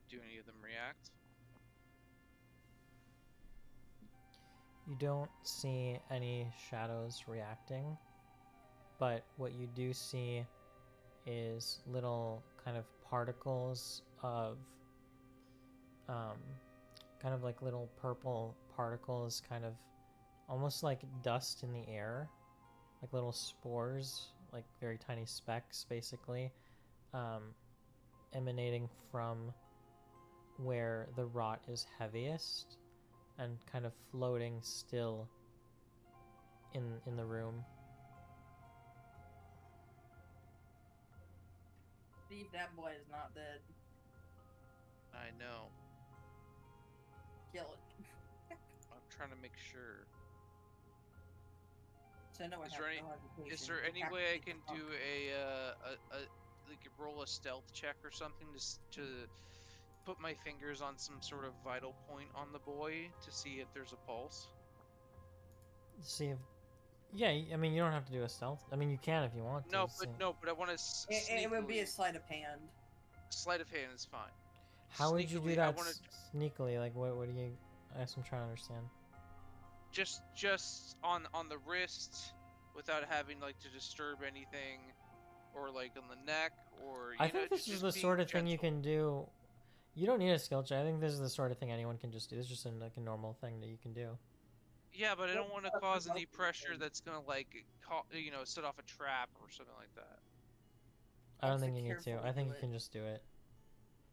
Do any of them react? You don't see any shadows reacting, but what you do see is little kind of particles of kind of like little purple particles, kind of almost like dust in the air, like little spores, like very tiny specks, basically, emanating from where the rot is heaviest and kind of floating still in the room. Steve, that boy is not dead. I know. Kill it. I'm trying to make sure. So I know I Is have there any- no education. Is there any Have to way I take can the do fuck. a like roll a stealth check or something to put my fingers on some sort of vital point on the boy to see if there's a pulse? See if, yeah, I mean, you don't have to do a stealth. I mean, you can if you want to. No, see. but I want to It would be a sneakily. sleight of hand. Sleight of hand is fine. How would you do Sneakily, I that want to sneakily? Like, what do you? I guess I'm trying to understand. just on the wrist without having like to disturb anything, or like on the neck, or I think this is the sort of thing you can do. You don't need a skill check. I think this is the sort of thing anyone can just do. It's just like a normal thing that you can do. Yeah, but I don't want to cause any pressure that's gonna like set off a trap or something like that. I don't Have to think you need to. carefully I think do you can just do it.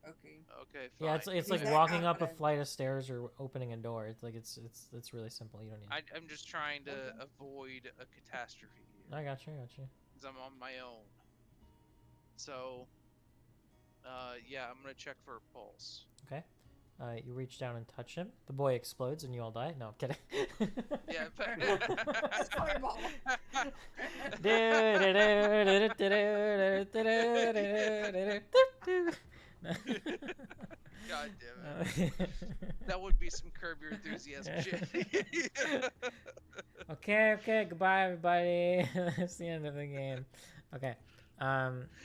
Okay. Okay, fine. Yeah, it's He's like that walking up a confident. flight of stairs or opening a door. It's like it's really simple. You don't need. I'm just trying to Okay. avoid a catastrophe here. I got you. Because I'm on my own. So, yeah, I'm gonna check for a pulse. Okay. You reach down and touch him. The boy explodes and you all die. No, I'm kidding. Yeah, That's fireball. God damn it. That would be some Curb Your Enthusiasm shit. Okay, goodbye everybody. That's the end of the game. Okay.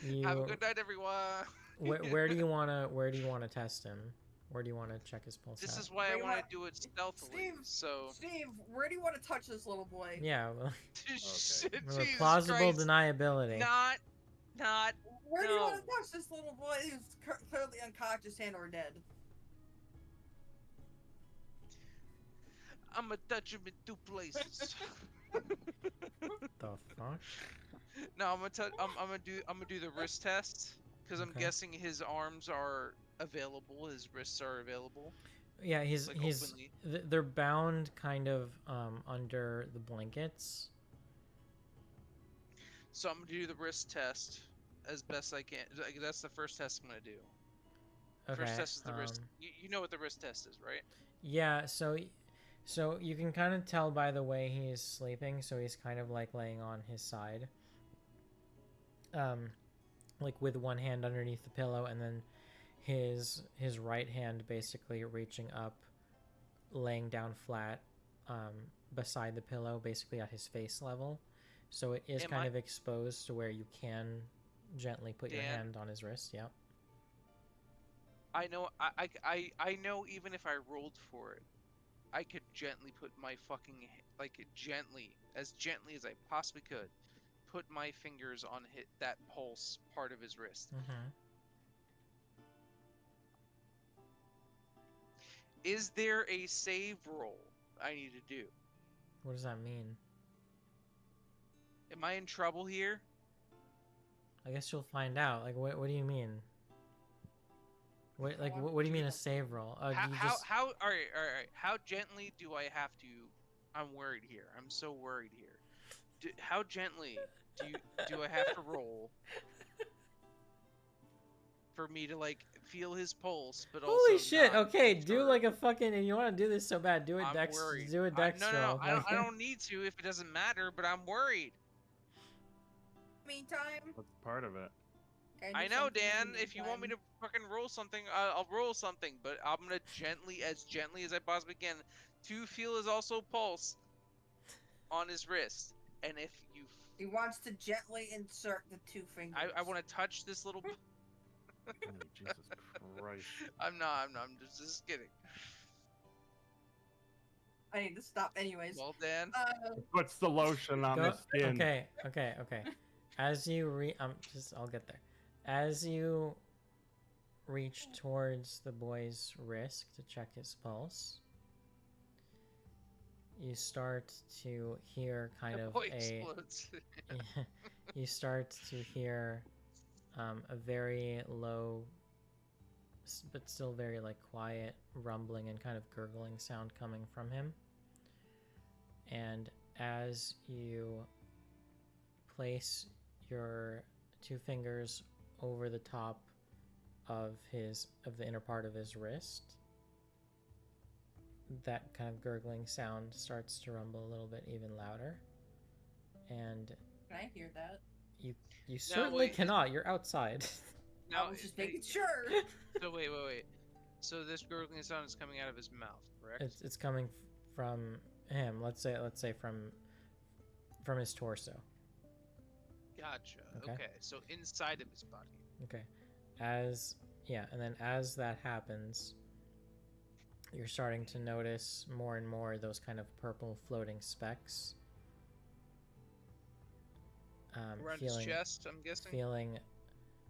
You Have a good night, everyone. where do you wanna test him? Where do you want to check his pulse This out? is why I Wait, want to what? do it stealthily. So, Steve, where do you want to touch this little boy? Yeah, well, Shit, with Jesus plausible Christ. deniability. Not. Where do you want to No. touch this little boy who's clearly unconscious and or dead? I'm gonna touch him in 2 places. The fuck? No, I'm gonna do the wrist test because I'm Okay. guessing his arms are available, his wrists are available. Yeah, he's Like, openly. they're bound kind of under the blankets. So I'm gonna do the wrist test as best I can. Like, that's the first test I'm gonna do. Okay. First test is the wrist. You know what the wrist test is, right? Yeah, so you can kind of tell by the way he's sleeping, so he's kind of like laying on his side. Like with one hand underneath the pillow and then his right hand basically reaching up, laying down flat beside the pillow, basically at his face level. So it is kind of exposed to where you can gently put your hand on his wrist. Yep. I know. I know. Even if I rolled for it, I could gently put my fucking gently as I possibly could, put my fingers on that pulse part of his wrist. Mm-hmm. Is there a save roll I need to do? What does that mean? Am I in trouble here? I guess you'll find out. Like, what do you mean? What do you mean a save roll? All right. How gently do I have to? I'm worried here. I'm so worried here. How gently do I have to roll for me to like feel his pulse, but also holy shit! not Okay, hurt? do like a fucking. If you want to do this so bad, do it I'm dex. worried. Do a dex no, roll. I don't need to if it doesn't matter. But I'm worried. Meantime, That's part of it. I know, Dan. If you want me to fucking roll something, I'll roll something. But I'm gonna gently as I possibly can, to feel his also pulse on his wrist. And if you, he wants to gently insert the 2 fingers. I want to touch this little. Oh, Jesus Christ. I'm not. I'm just kidding. I need to stop, anyways. Well, Dan. Puts the lotion on the skin. Okay. As you I'll get there. As you reach towards the boy's wrist to check his pulse, you start to hear kind The of boy a explodes. you start to hear a very low but still very like quiet rumbling and kind of gurgling sound coming from him. And as you place your two fingers over the top of the inner part of his wrist, that kind of gurgling sound starts to rumble a little bit even louder. And Can I hear that? you certainly wait, cannot. You're outside. Now, I was just making sure. So wait. So this gurgling sound is coming out of his mouth, correct? It's coming from him. Let's say from his torso. Gotcha. Okay. Okay. So inside of his body. Okay. And then as that happens, you're starting to notice more and more those kind of purple floating specks. Around his chest, I'm guessing.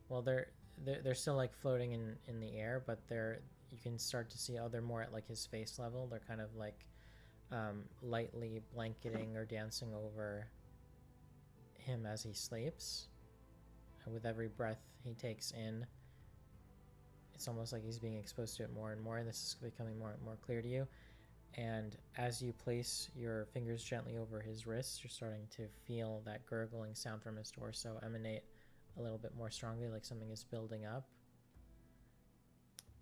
Well, they're still like floating in the air, but you can start to see they're more at like his face level. They're kind of like lightly blanketing or dancing over him as he sleeps. And with every breath he takes in, it's almost like he's being exposed to it more and more, and this is becoming more and more clear to you. And as you place your fingers gently over his wrists, you're starting to feel that gurgling sound from his torso emanate a little bit more strongly, like something is building up.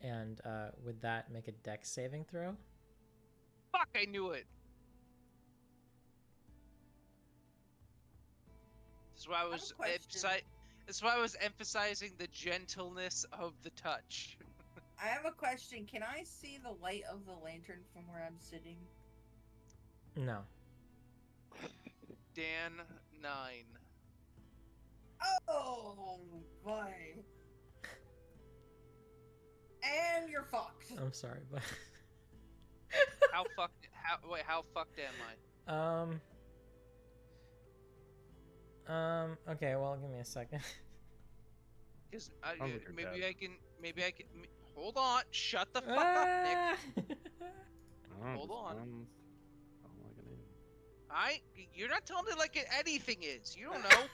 And with that, make a dex saving throw. Fuck! I knew it. That's why That's why I was emphasizing the gentleness of the touch. I have a question. Can I see the light of the lantern from where I'm sitting? No. Dan 9. Oh, boy. And you're fucked. I'm sorry, but How fucked am I? okay, well, give me a second. Because Sounds like you're maybe dead. I can. Hold on. Shut the fuck up, Nick. Hold on. Sound like an idiot. You're not telling it like anything is. You don't know.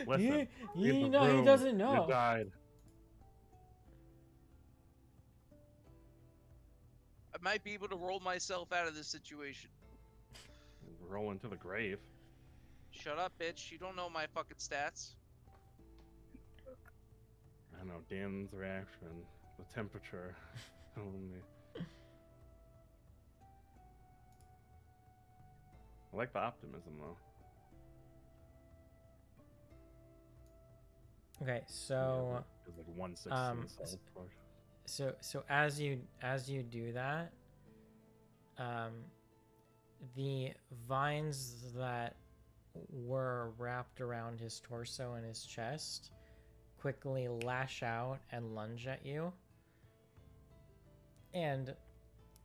Listen, he leave the room. doesn't know. You died. I might be able to roll myself out of this situation. Roll into the grave. Shut up, bitch. You don't know my fucking stats. I know Dan's reaction, the temperature, telling me. I like the optimism though. Okay, so It's like 1/6 so as you do that, the vines that were wrapped around his torso and his chest quickly lash out and lunge at you, and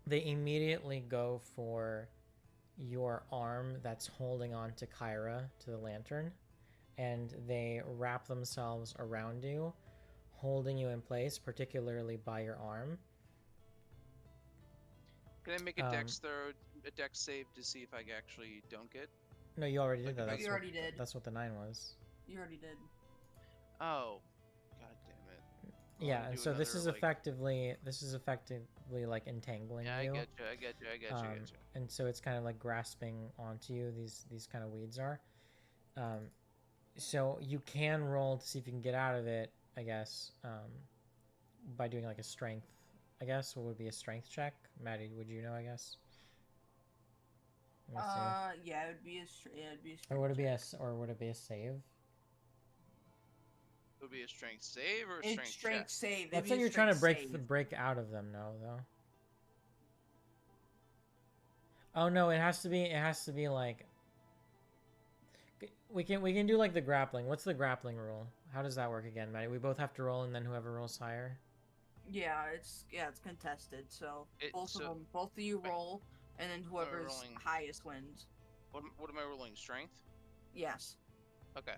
they immediately go for your arm that's holding on to Kyra, to the lantern, and they wrap themselves around you, holding you in place, particularly by your arm. Can I make a dex save to see if I actually don't get? No, you already did that. You already did. That's what the 9 was. You already did. Oh, god damn it. Yeah, and so this is effectively like entangling you. I get you. And so it's kind of like grasping onto you. These kind of weeds are. So you can roll to see if you can get out of it, I guess, by doing like a strength. I guess what would be a strength check? Maddie, would you know? I guess. Let me see. Yeah, it would be a strength. Or would it be a save? It would be a strength save or a strength check? Save. Let's say you're trying to break out of them. No, though. Oh no, it has to be like. We can do like the grappling. What's the grappling rule? How does that work again, Maddie? We both have to roll, and then whoever rolls higher. Yeah, it's contested. So both of you roll, and then whoever's highest wins. What am I rolling? Strength? Yes. Okay.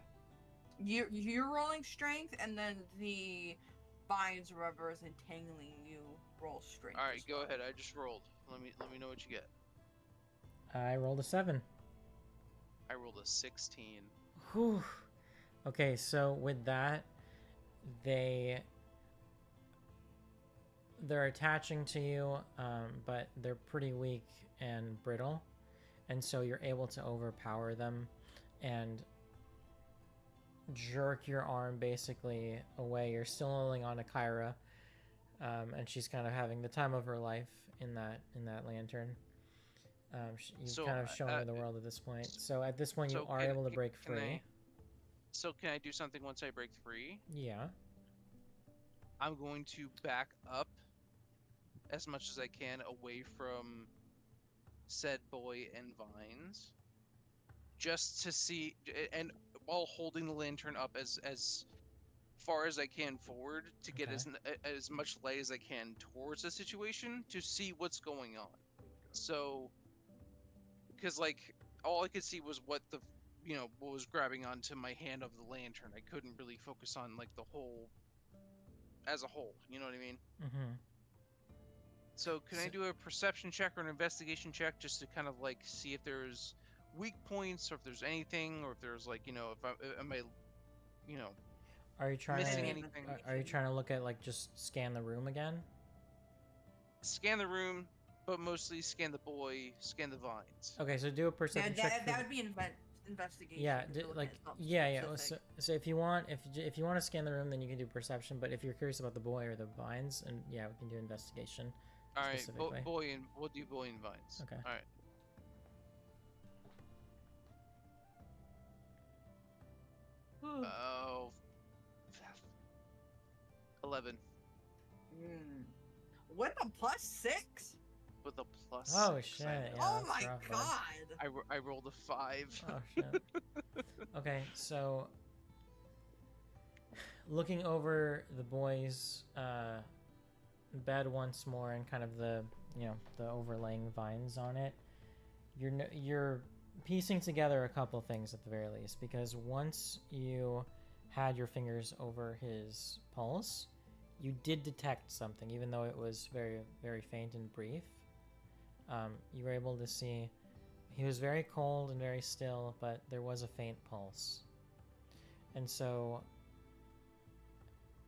you're rolling strength, and then the vines or whatever is entangling you roll strength. All right, as go well. ahead. I just rolled. Let me know what you get. I rolled a 7. I rolled a 16. Whew. Okay, so with that, they're attaching to you, but they're pretty weak and brittle, and so you're able to overpower them and jerk your arm basically away. You're still holding on to Kyra, and she's kind of having the time of her life in that lantern. You've So, kind of shown her the world at this point. So at this point, you so are able to break free. Can I do something once I break free? Yeah. I'm going to back up as much as I can away from said boy and vines, just to see, and while holding the lantern up as far as I can forward to get Okay. as much light as I can towards the situation to see what's going on. So, because like all I could see was what what was grabbing onto my hand of the lantern. I couldn't really focus on like the whole as a whole. You know what I mean? Mm-hmm. So can I do a perception check or an investigation check just to kind of like see if there's weak points or if there's anything or if there's like if am I Are you trying missing to anything? are you trying to look at like just scan the room again? Scan the room, but mostly scan the boy, scan the vines. Okay, so do a perception check. That would be investigation. Yeah, if you're looking like at something yeah. specific. So if you want to scan the room, then you can do perception. But if you're curious about the boy or the vines, and yeah, we can do investigation. All right, specifically. boy and we'll do boy and vines. Okay. All right. Oh, 11 With a +6? with a plus. Oh 6, shit! I know. Yeah, Oh that's my rough, bud. god! I rolled a 5. Oh shit. Okay, so looking over the boys' bed once more and kind of the the overlaying vines on it, you're piecing together a couple things at the very least, because once you had your fingers over his pulse, you did detect something, even though it was very, very faint and brief. You were able to see he was very cold and very still, but there was a faint pulse. And so,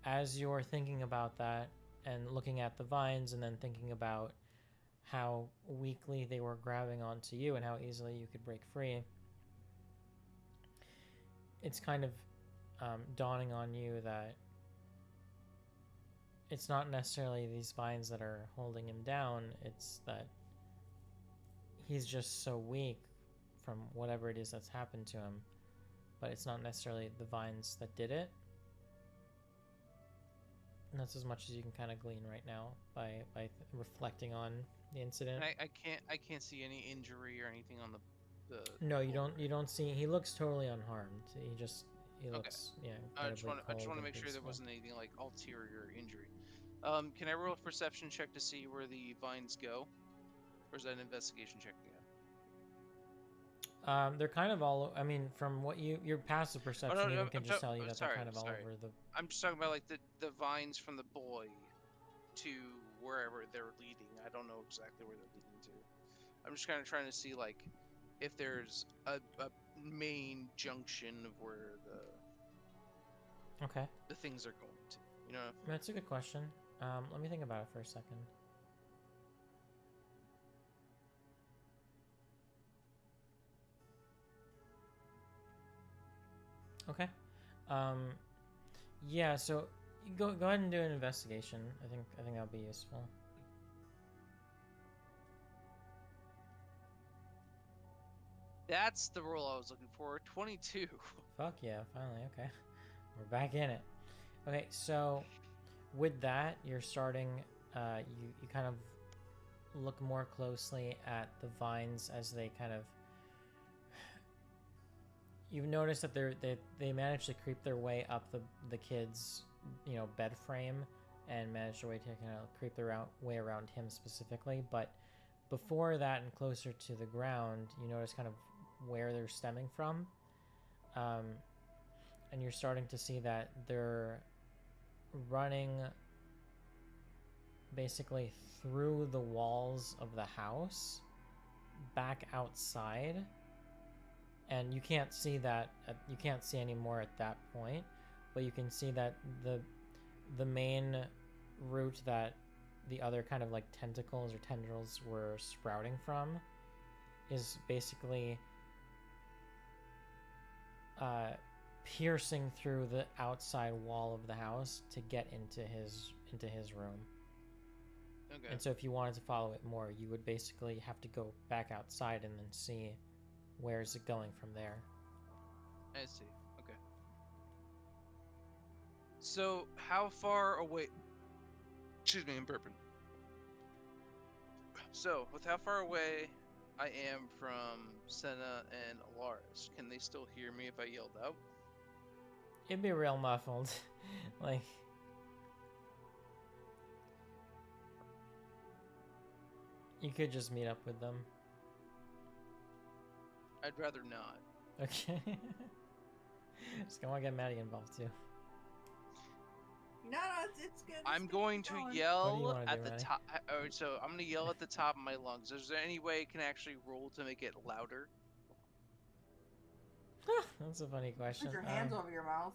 as you're thinking about that and looking at the vines and then thinking about how weakly they were grabbing onto you and how easily you could break free, it's kind of dawning on you that it's not necessarily these vines that are holding him down, it's that he's just so weak from whatever it is that's happened to him, but it's not necessarily the vines that did it. And that's as much as you can kind of glean right now by reflecting on the incident. And I can't see any injury or anything on the No, you don't see. He looks totally unharmed. He looks I just want cold to and make sure there peaceful. wasn't anything like ulterior injury. Can I roll a perception check to see where the vines go, or is that an investigation check again? They're kind of all. I mean, from what your passive perception even can just tell you that they're kind of all over the. I'm just talking about like the vines from the boy to wherever they're leading. I don't know exactly where they're leading to. I'm just kind of trying to see like if there's a main junction of where the things are going to. You know. That's a good question. Let me think about it for a second. Okay. Yeah. So go ahead and do an investigation. I think that'll be useful. That's the roll I was looking for. 22. Fuck yeah! Finally, okay. We're back in it. Okay, so with that, you're starting. You kind of look more closely at the vines as they kind of. You've noticed that they managed to creep their way up the kid's bed frame and managed their way to kind of creep their way around him specifically. But before that and closer to the ground, you notice kind of where they're stemming from. and you're starting to see that they're running basically through the walls of the house back outside, and you can't see that you can't see anymore at that point, but you can see that the main route that the other kind of like tentacles or tendrils were sprouting from is basically piercing through the outside wall of the house to get into his room. Okay. And so if you wanted to follow it more, you would basically have to go back outside and then see where is it going from there. I see. Okay. So how far away? Excuse me, I'm burping. So with how far away I am from Senna and Alaris, can they still hear me if I yelled out? It'd be real muffled. Like, you could just meet up with them. I'd rather not. Okay. Just don't want to get Maddie involved too. No, it's good. I'm going to What do you yell wanna at do, the Maddie? top. So I'm gonna yell at the top of my lungs. Is there any way I can actually roll to make it louder? That's a funny question. Put your hands over your mouth.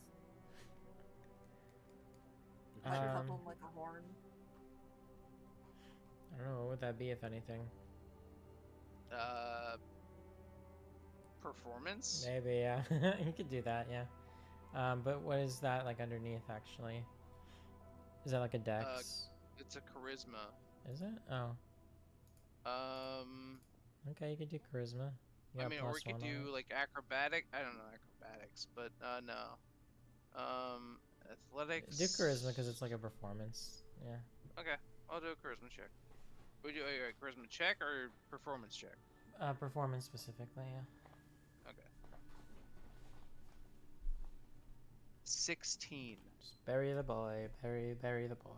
Like Um, couple them like a horn. I don't know, what would that be if anything? Performance? Maybe, yeah. You could do that, yeah. But what is that like underneath actually? Is that like a dex? It's a charisma. Is it? Oh. Um, Okay, you could do charisma. You I got mean, or we plus could one on do it. like acrobatic. I don't know acrobatics, but no. Athletics. Do charisma because it's like a performance. Yeah. Okay, I'll do a charisma check. Would you a charisma check or performance check? Performance specifically, yeah. Okay. 16. Just bury the boy, bury the boy.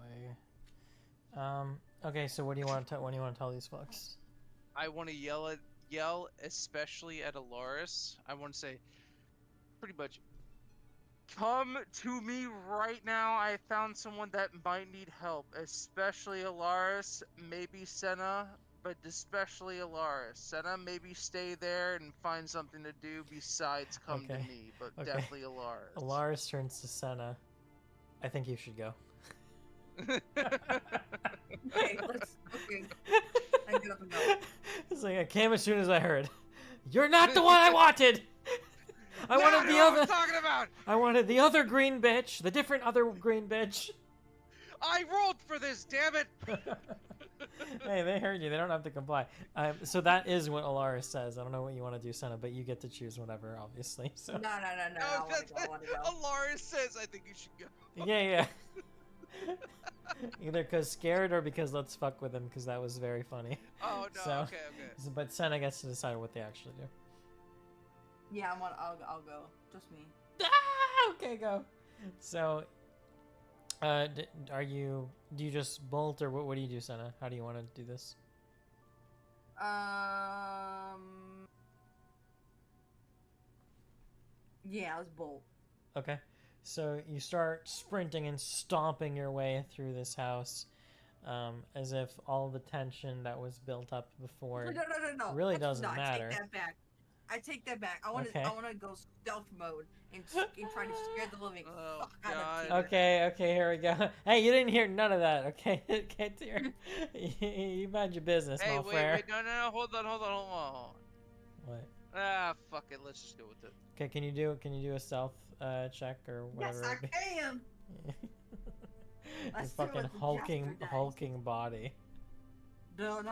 Okay, so what do you want to tell these folks? I want to yell especially at Alaris. I want to say, pretty much, come to me right now. I found someone that might need help, especially Alaris, maybe Senna, but especially Alaris. Senna, maybe stay there and find something to do besides come to Okay. me, but Okay. definitely Alaris. Alaris turns to Senna. I think you should go. Okay, let's. Okay. I get up and go. It's like I came as soon as I heard. You're not the one I wanted. I wanted the what other. I'm talking about. I wanted the other green bitch, the different other green bitch. I rolled for this, damn it. Hey, they heard you. They don't have to comply. So that is what Alaris says. I don't know what you want to do, Senna, but you get to choose whatever, obviously. So No. I want to go. Alaris says I think you should go. yeah. Either because scared or because let's fuck with him, because that was very funny. Oh no, So- okay. But Senna gets to decide what they actually do. Yeah, I'll go. Just me. Okay, go. So, do you just bolt or what do you do, Senna? How do you want to do this? Yeah, let's bolt. Okay. So you start sprinting and stomping your way through this house, as if all the tension that was built up before No. really That's- doesn't matter. I take that back. I want to. Okay. I want to go stealth mode and try to scare the living Oh, fuck out God. of people. Okay, here we go. Hey, you didn't hear none of that, okay? Get to your... you mind your business, Hey, Malfrere. wait, no, hold on. What? Ah, fuck it, let's just go with it. Okay, can you do a stealth check or Yes, whatever? I it be? can. Your Let's do fucking it with hulking Jasper dice. hulking body. Where's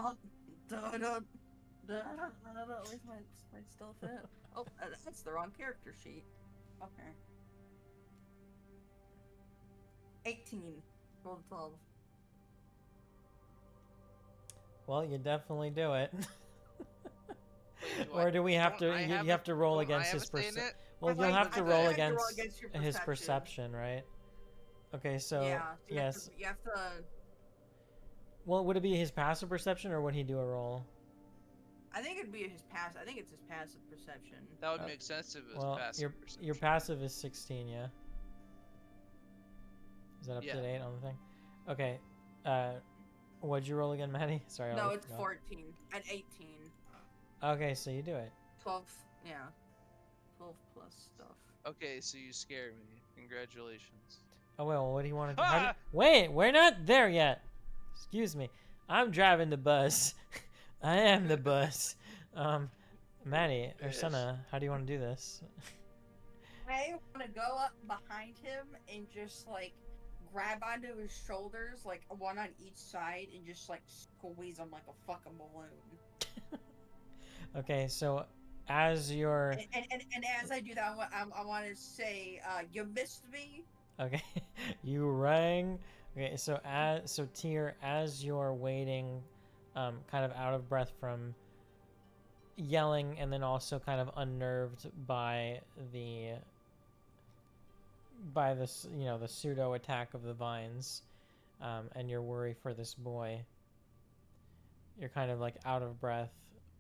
my stealth at? Oh, that's the wrong character sheet. Okay. 18. Roll a 12. Well, you definitely do it. Wait, Or do we have don't to? I You have have a- to roll don't I against have his a say in perception. it? Well, I you'll think- have I to think roll you have to roll against against your his perception. perception, right? Okay, so Yeah. So yes. You have to. Well, would it be his passive perception, or would he do a roll? I think it'd be his pass. I think it's his passive perception. That would make sense if it was Well, passive your perception. passive is 16, yeah. Is that up Yeah. to date on the thing? Okay. What'd you roll again, Maddie? Sorry, I No, already it's forgot. 14 and 18. Okay, so you do it. 12. Yeah. 12 plus stuff. Okay, so you scare me. Congratulations. Oh well, what do you want to do? Ah! Wait, we're not there yet. Excuse me. I'm driving the bus. I am the bus. Maddie or Yes. Senna, how do you want to do this? I want to go up behind him and just like grab onto his shoulders, like one on each side, and just like squeeze him like a fucking balloon. Okay, so as you're And as I do that, I want to say, you missed me. okay, you rang. Okay, so Tyr, as you're waiting, kind of out of breath from yelling, and then also kind of unnerved by this, the pseudo attack of the vines, and your worry for this boy. You're kind of like out of breath,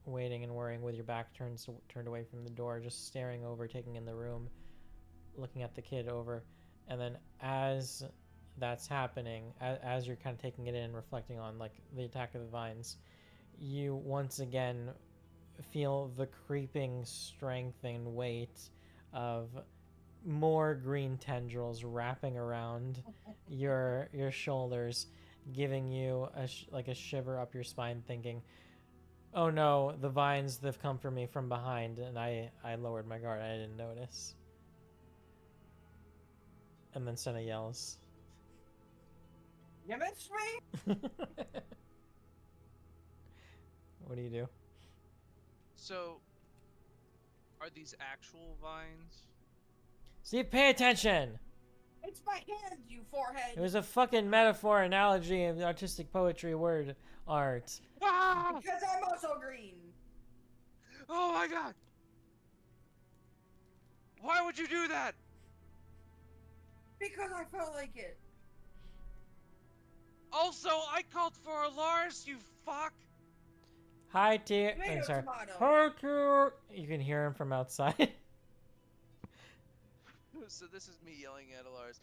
waiting and worrying with your back turned away from the door, just staring over, taking in the room, looking at the kid over, and then as that's happening, as you're kind of taking it in, reflecting on like the attack of the vines, you once again feel the creeping strength and weight of more green tendrils wrapping around your shoulders, giving you a shiver up your spine, thinking, oh no, the vines, they've come for me from behind, and I lowered my guard, I didn't notice. And then Senna yells. You missed me. What do you do? So, are these actual vines? Steve, pay attention! It's my hand, you forehead. It was a fucking metaphor, analogy, of artistic poetry, word art. Ah! Because I'm also green. Oh my god! Why would you do that? Because I felt like it. Also, I called for a Lars, you fuck! Hi, Tyr. Tomato, I'm sorry. tomato. Hi, Tyr. You can hear him from outside. So this is me yelling at a Lars.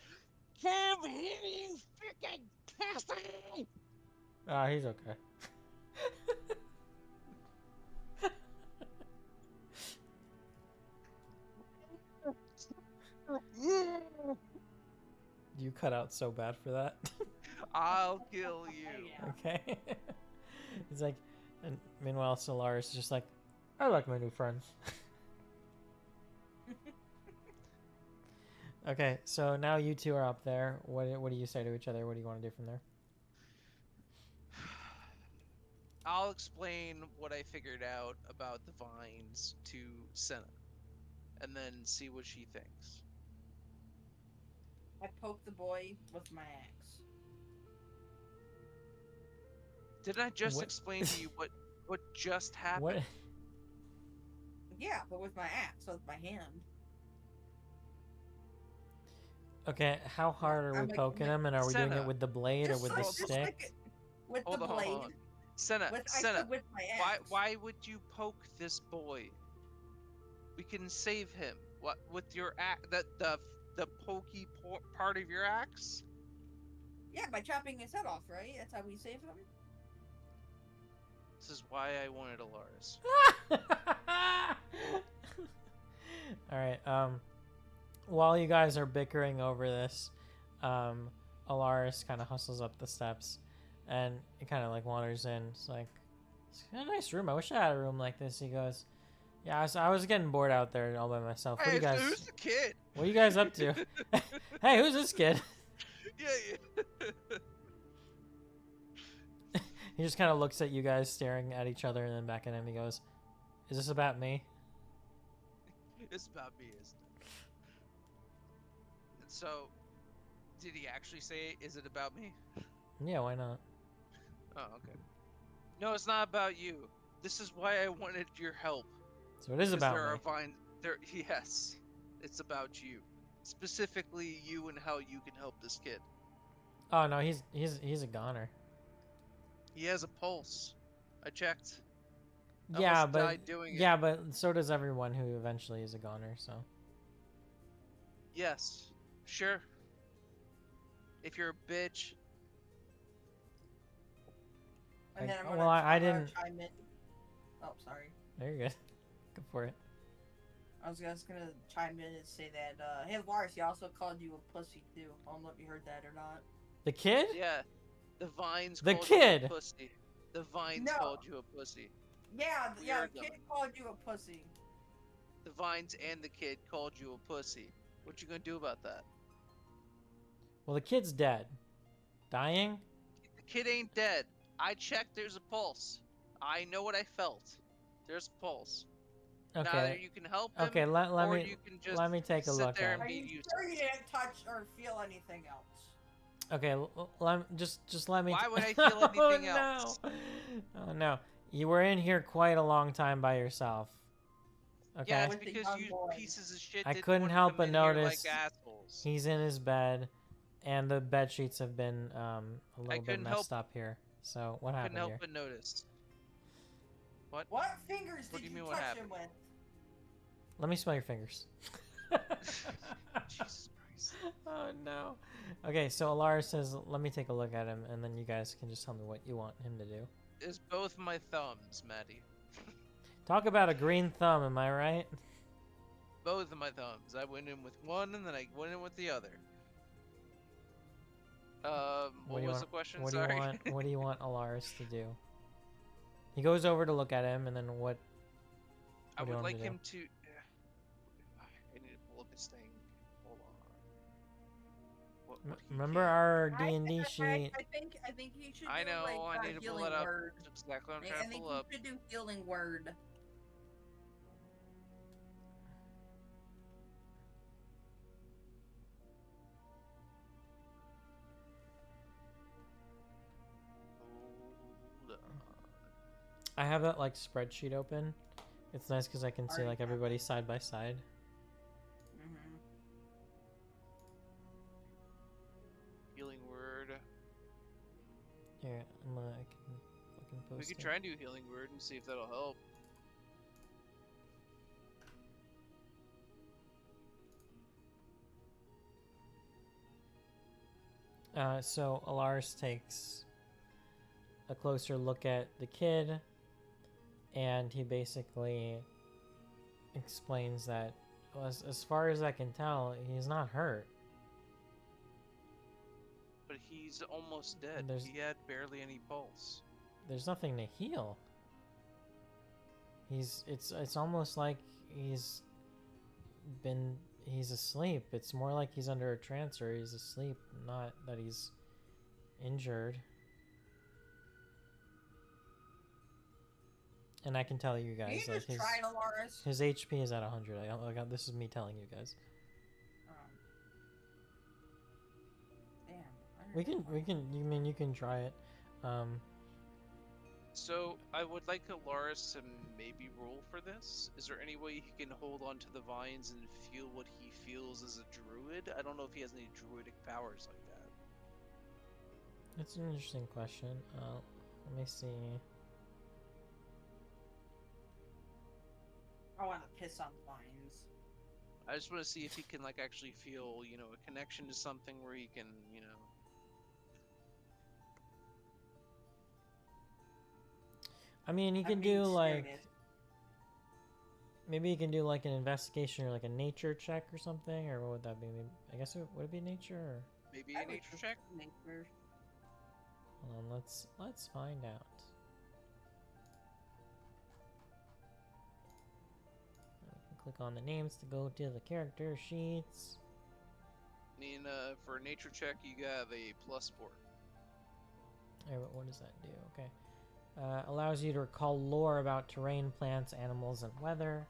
Come here, you freaking bastard! Ah, he's okay. You cut out so bad for that. I'll kill you. Okay. He's like, and meanwhile, Solaris is just like, I like my new friends. Okay, so now you two are up there. What do you say to each other? What do you want to do from there? I'll explain what I figured out about the vines to Senna, and then see what she thinks. I poked the boy with my axe. Didn't I just What? explain to you what just happened? What? Yeah, but with my axe, with my hand. Okay, how hard are we I'm like, poking him, and are we doing it Senna. with the blade or with the just stick? like with Hold the on, hold blade. on. Senna, I Senna, said with my why axe. why would you poke this boy? We can save him. What with your axe? The pokey part of your axe? Yeah, by chopping his head off, right? That's how we save him. This is why I wanted a Lars. All right. While you guys are bickering over this, Alaris kind of hustles up the steps, and he kind of like wanders in. It's like, it's a nice room. I wish I had a room like this. He goes, yeah, I was getting bored out there all by myself. What do you guys? Who's the kid? What are you guys up to? Hey, who's this kid? Yeah. He just kind of looks at you guys, staring at each other, and then back at him. He goes, "Is this about me?" It's about me, isn't it? So, did he actually say, "Is it about me"? Yeah, why not? Oh, okay. No, it's not about you. This is why I wanted your help. So it is Because about there me. are vines. There, yes, it's about you, specifically you and how you can help this kid. Oh no, he's a goner. He has a pulse. I checked. Yeah, almost but died doing it. yeah, but so does everyone who eventually is a goner. So Yes, sure. If you're a bitch, And then I'm well, I I'm gonna didn't. chime in. Oh, sorry. There you go. Go for it. I was just gonna chime in and say that, hey Lars, he also called you a pussy too. I don't know if you heard that or not. The kid? yeah, the vines The called you kid! a pussy. The vines No. called you a pussy. Yeah, We yeah, heard the them. kid called you a pussy. The vines and the kid called you a pussy. What you gonna do about that? Well, the kid's dead. Dying? The kid ain't dead. I checked. There's a pulse. I know what I felt. There's a pulse. Now either Okay. you can help him, Okay, let or me you can just let me take a sit look there at and him. Are be you useless. sure you didn't touch or feel anything else? Okay, just let me. Why would I feel anything oh, else? no. Oh no! You were in here quite a long time by yourself. Okay. Yeah, it's With the because young you boy. pieces of shit I didn't couldn't want to help come but in here like notice assholes. he's in his bed, and the bed sheets have been a little bit couldn't messed help- up here. So what Couldn't happened help here? but notice. What? What fingers What did do you you mean, what touch happened? him with? Let me smell your fingers. Jesus Christ. Oh no. Okay, so Alara says, let me take a look at him, and then you guys can just tell me what you want him to do. It's both my thumbs, Maddie. Talk about a green thumb, am I right? Both of my thumbs. I went in with one and then I went in with the other. What do you was want, the question? What Sorry. do you want? What do you want Alaris to do? He goes over to look at him, and then what? I What do you would want him like to do? him to. I need to pull up his thing. Hold on. What he Remember can- our D&D I sheet? think he should I do know. like I need to pull healing it up. word. That's exactly what I'm I trying to think pull he up. should do healing word. Hold on. I have that like spreadsheet open. It's nice because I can see Alright, like got everybody it. side by side. Mm-hmm. Healing word. Here, I can fucking post We could it. try and do healing word and see if that'll help. So Alaris takes a closer look at the kid, and he basically explains that, well, as far as I can tell, he's not hurt. But he's almost dead. There's- He had barely any pulse. There's nothing to heal. It's almost like he's asleep. It's more like he's under a trance or he's asleep, not that he's injured. And I can tell you Can you guys, like just try it, Alaris? his HP is at 100. This is me telling you guys. Damn. You can try it. So I would like Alaris to maybe roll for this. Is there any way he can hold onto the vines and feel what he feels as a druid? I don't know if he has any druidic powers like that. That's an interesting question. Let me see. I want to piss on vines. I just want to see if he can like actually feel, a connection to something where he can, I mean, he I'm can being do like serious. maybe he can do like an investigation or like a nature check or something, or what would that be? Maybe, I guess would it be nature? Or... maybe I a would nature just check. Nature. Hold on, let's find out. I can click on the names to go to the character sheets. I mean, for a nature check, you have a +4. Alright, what does that do? Okay. Allows you to recall lore about terrain, plants, animals, and weather.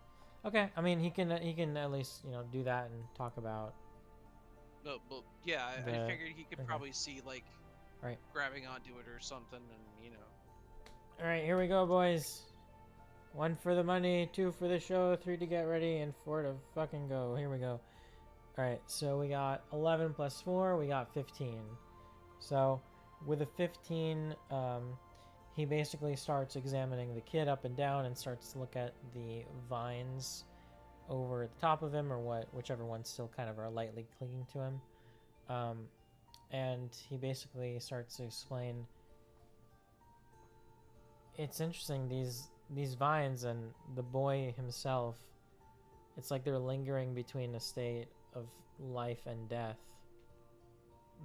Okay, I mean he can at least do that and talk about. No, but yeah, I The- figured he could okay. probably see like Right. grabbing onto it or something, and All right, here we go, boys. 1 for the money, 2 for the show, 3 to get ready, and 4 to fucking go. Here we go. All right, so we got 11 plus 4, we got 15. So with a 15, he basically starts examining the kid up and down and starts to look at the vines over the top of him, or whichever ones still kind of are lightly clinging to him. And he basically starts to explain, it's interesting, these vines and the boy himself, it's like they're lingering between a state of life and death.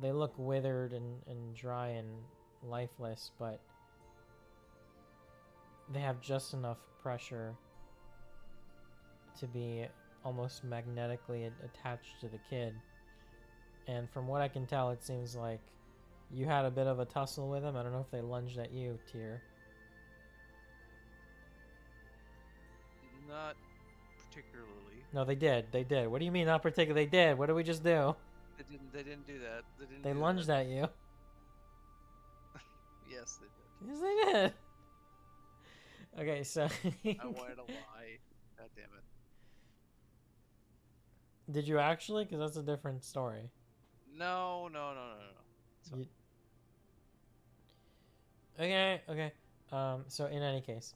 They look withered and dry and lifeless, but they have just enough pressure to be almost magnetically attached to the kid. And from what I can tell, it seems like you had a bit of a tussle with them. I don't know if they lunged at you, Tyr. Not particularly. No, they did. They did. What do you mean not particularly? They did. What did we just do? They didn't. They didn't do that. They lunged at you. Yes, they did. Yes, they did. Okay, so I wanted to lie. God damn it. did you actually? Because that's a different story. No. It's fine. Okay. So in any case,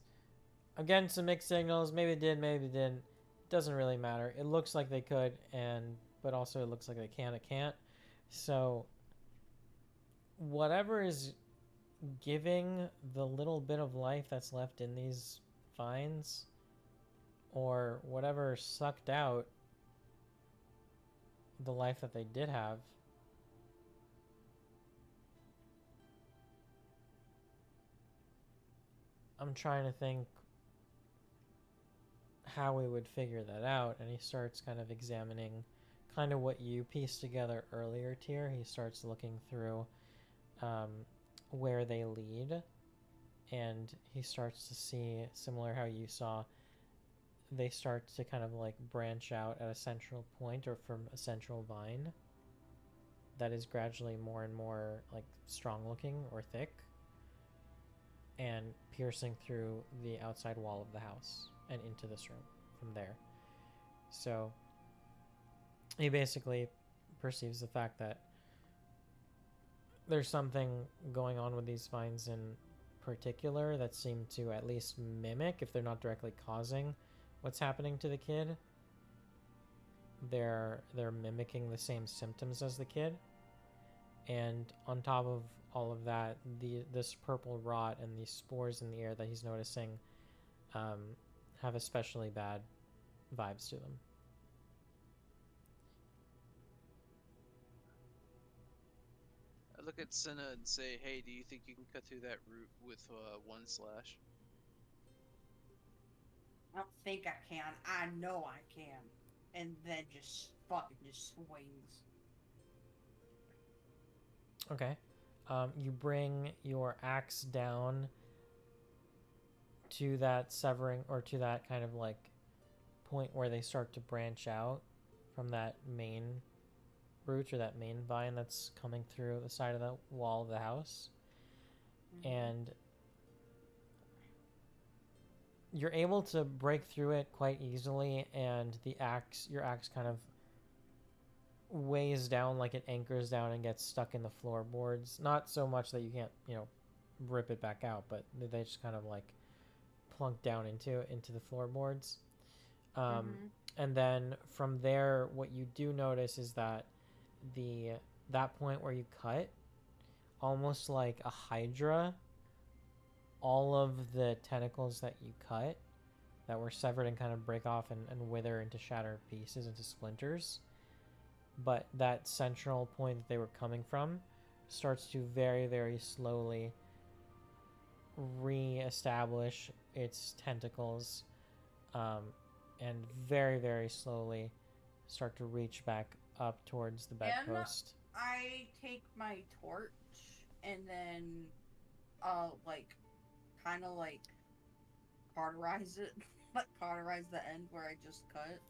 again, some mixed signals. Maybe it did, maybe it didn't. Doesn't really matter. It looks like they could, but also it looks like they can. It can't. So whatever is giving the little bit of life that's left in these vines, or whatever sucked out the life that they did have, I'm trying to think how we would figure that out. And he starts kind of examining kind of what you pieced together earlier, Tyr. He starts looking through where they lead, and he starts to see, similar how you saw, they start to kind of like branch out at a central point, or from a central vine that is gradually more and more like strong looking or thick, and piercing through the outside wall of the house and into this room from there. So he basically perceives the fact that there's something going on with these vines in particular that seem to at least mimic, if they're not directly causing what's happening to the kid, they're mimicking the same symptoms as the kid. And on top of all of that, this purple rot and these spores in the air that he's noticing have especially bad vibes to them. I look at Senna and say, "Hey, do you think you can cut through that root with one slash?" I don't think I can. I know I can. And then just fucking just swings. Okay. You bring your axe down to that severing, or to that kind of like point where they start to branch out from that main root, or that main vine that's coming through the side of the wall of the house. Mm-hmm. And you're able to break through it quite easily, and your axe kind of weighs down, like it anchors down and gets stuck in the floorboards. Not so much that you can't, rip it back out, but they just kind of like plunk down into the floorboards. And then from there, what you do notice is that that point where you cut, almost like a hydra, all of the tentacles that you cut that were severed and kind of break off and wither into shattered pieces, into splinters. But that central point that they were coming from starts to very, very slowly re-establish its tentacles, and very, very slowly start to reach back up towards the bedpost. I take my torch and then, kind of cauterize it, cauterize the end where I just cut.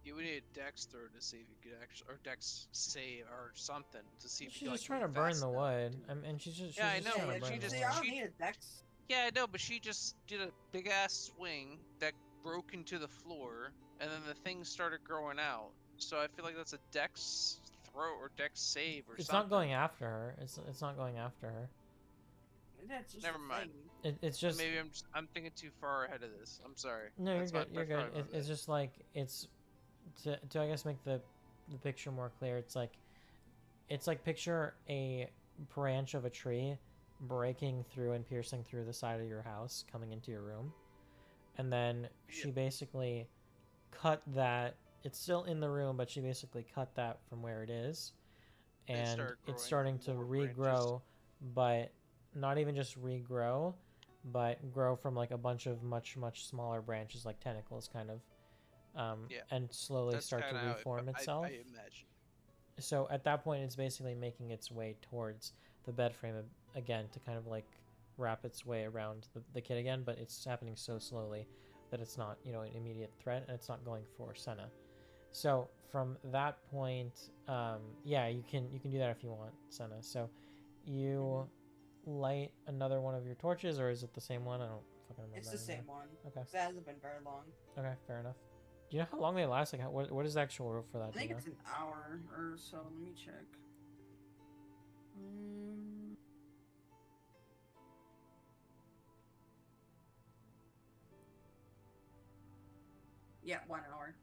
You would need a dex throw to see if you could actually, or dex save or something to see if She's you just could trying to burn the wood. And she's just I know, trying to but burn she the just- wood. I don't need a dex. Yeah, I know, but she just did a big ass swing that broke into the floor, and then the thing started growing out. So I feel like that's a dex throw or dex save or It's something. not going after her. It's not going after her. That's just Never the mind. thing. It's just Maybe I'm thinking too far ahead of this. I'm sorry. no, you're That's good. You're that's good. probably my It's bad. just like it's to I guess make the picture more clear. It's like picture a branch of a tree breaking through and piercing through the side of your house, coming into your room, and then she basically cut that. It's still in the room, but she basically cut that from where it is, They and start it's growing starting to more branches. regrow, but not even just regrow, but grow from like a bunch of much smaller branches, like tentacles, kind of, Yeah, and slowly that's start to kind of how reform itself. I imagine. So at that point, it's basically making its way towards the bed frame again to kind of like wrap its way around the kid again, but it's happening so slowly that it's not, you know, an immediate threat, and it's not going for Senna. So from that point, yeah, you can do that if you want, Senna. So you light another one of your torches, or is it the same one? I don't fucking remember. It's the anymore. same one. Okay. That hasn't been very long. Okay, fair enough. Do you know how long they last? Like, what is the actual rule for that? I think do you know? it's an hour or so. Let me check. Yeah, 1 hour.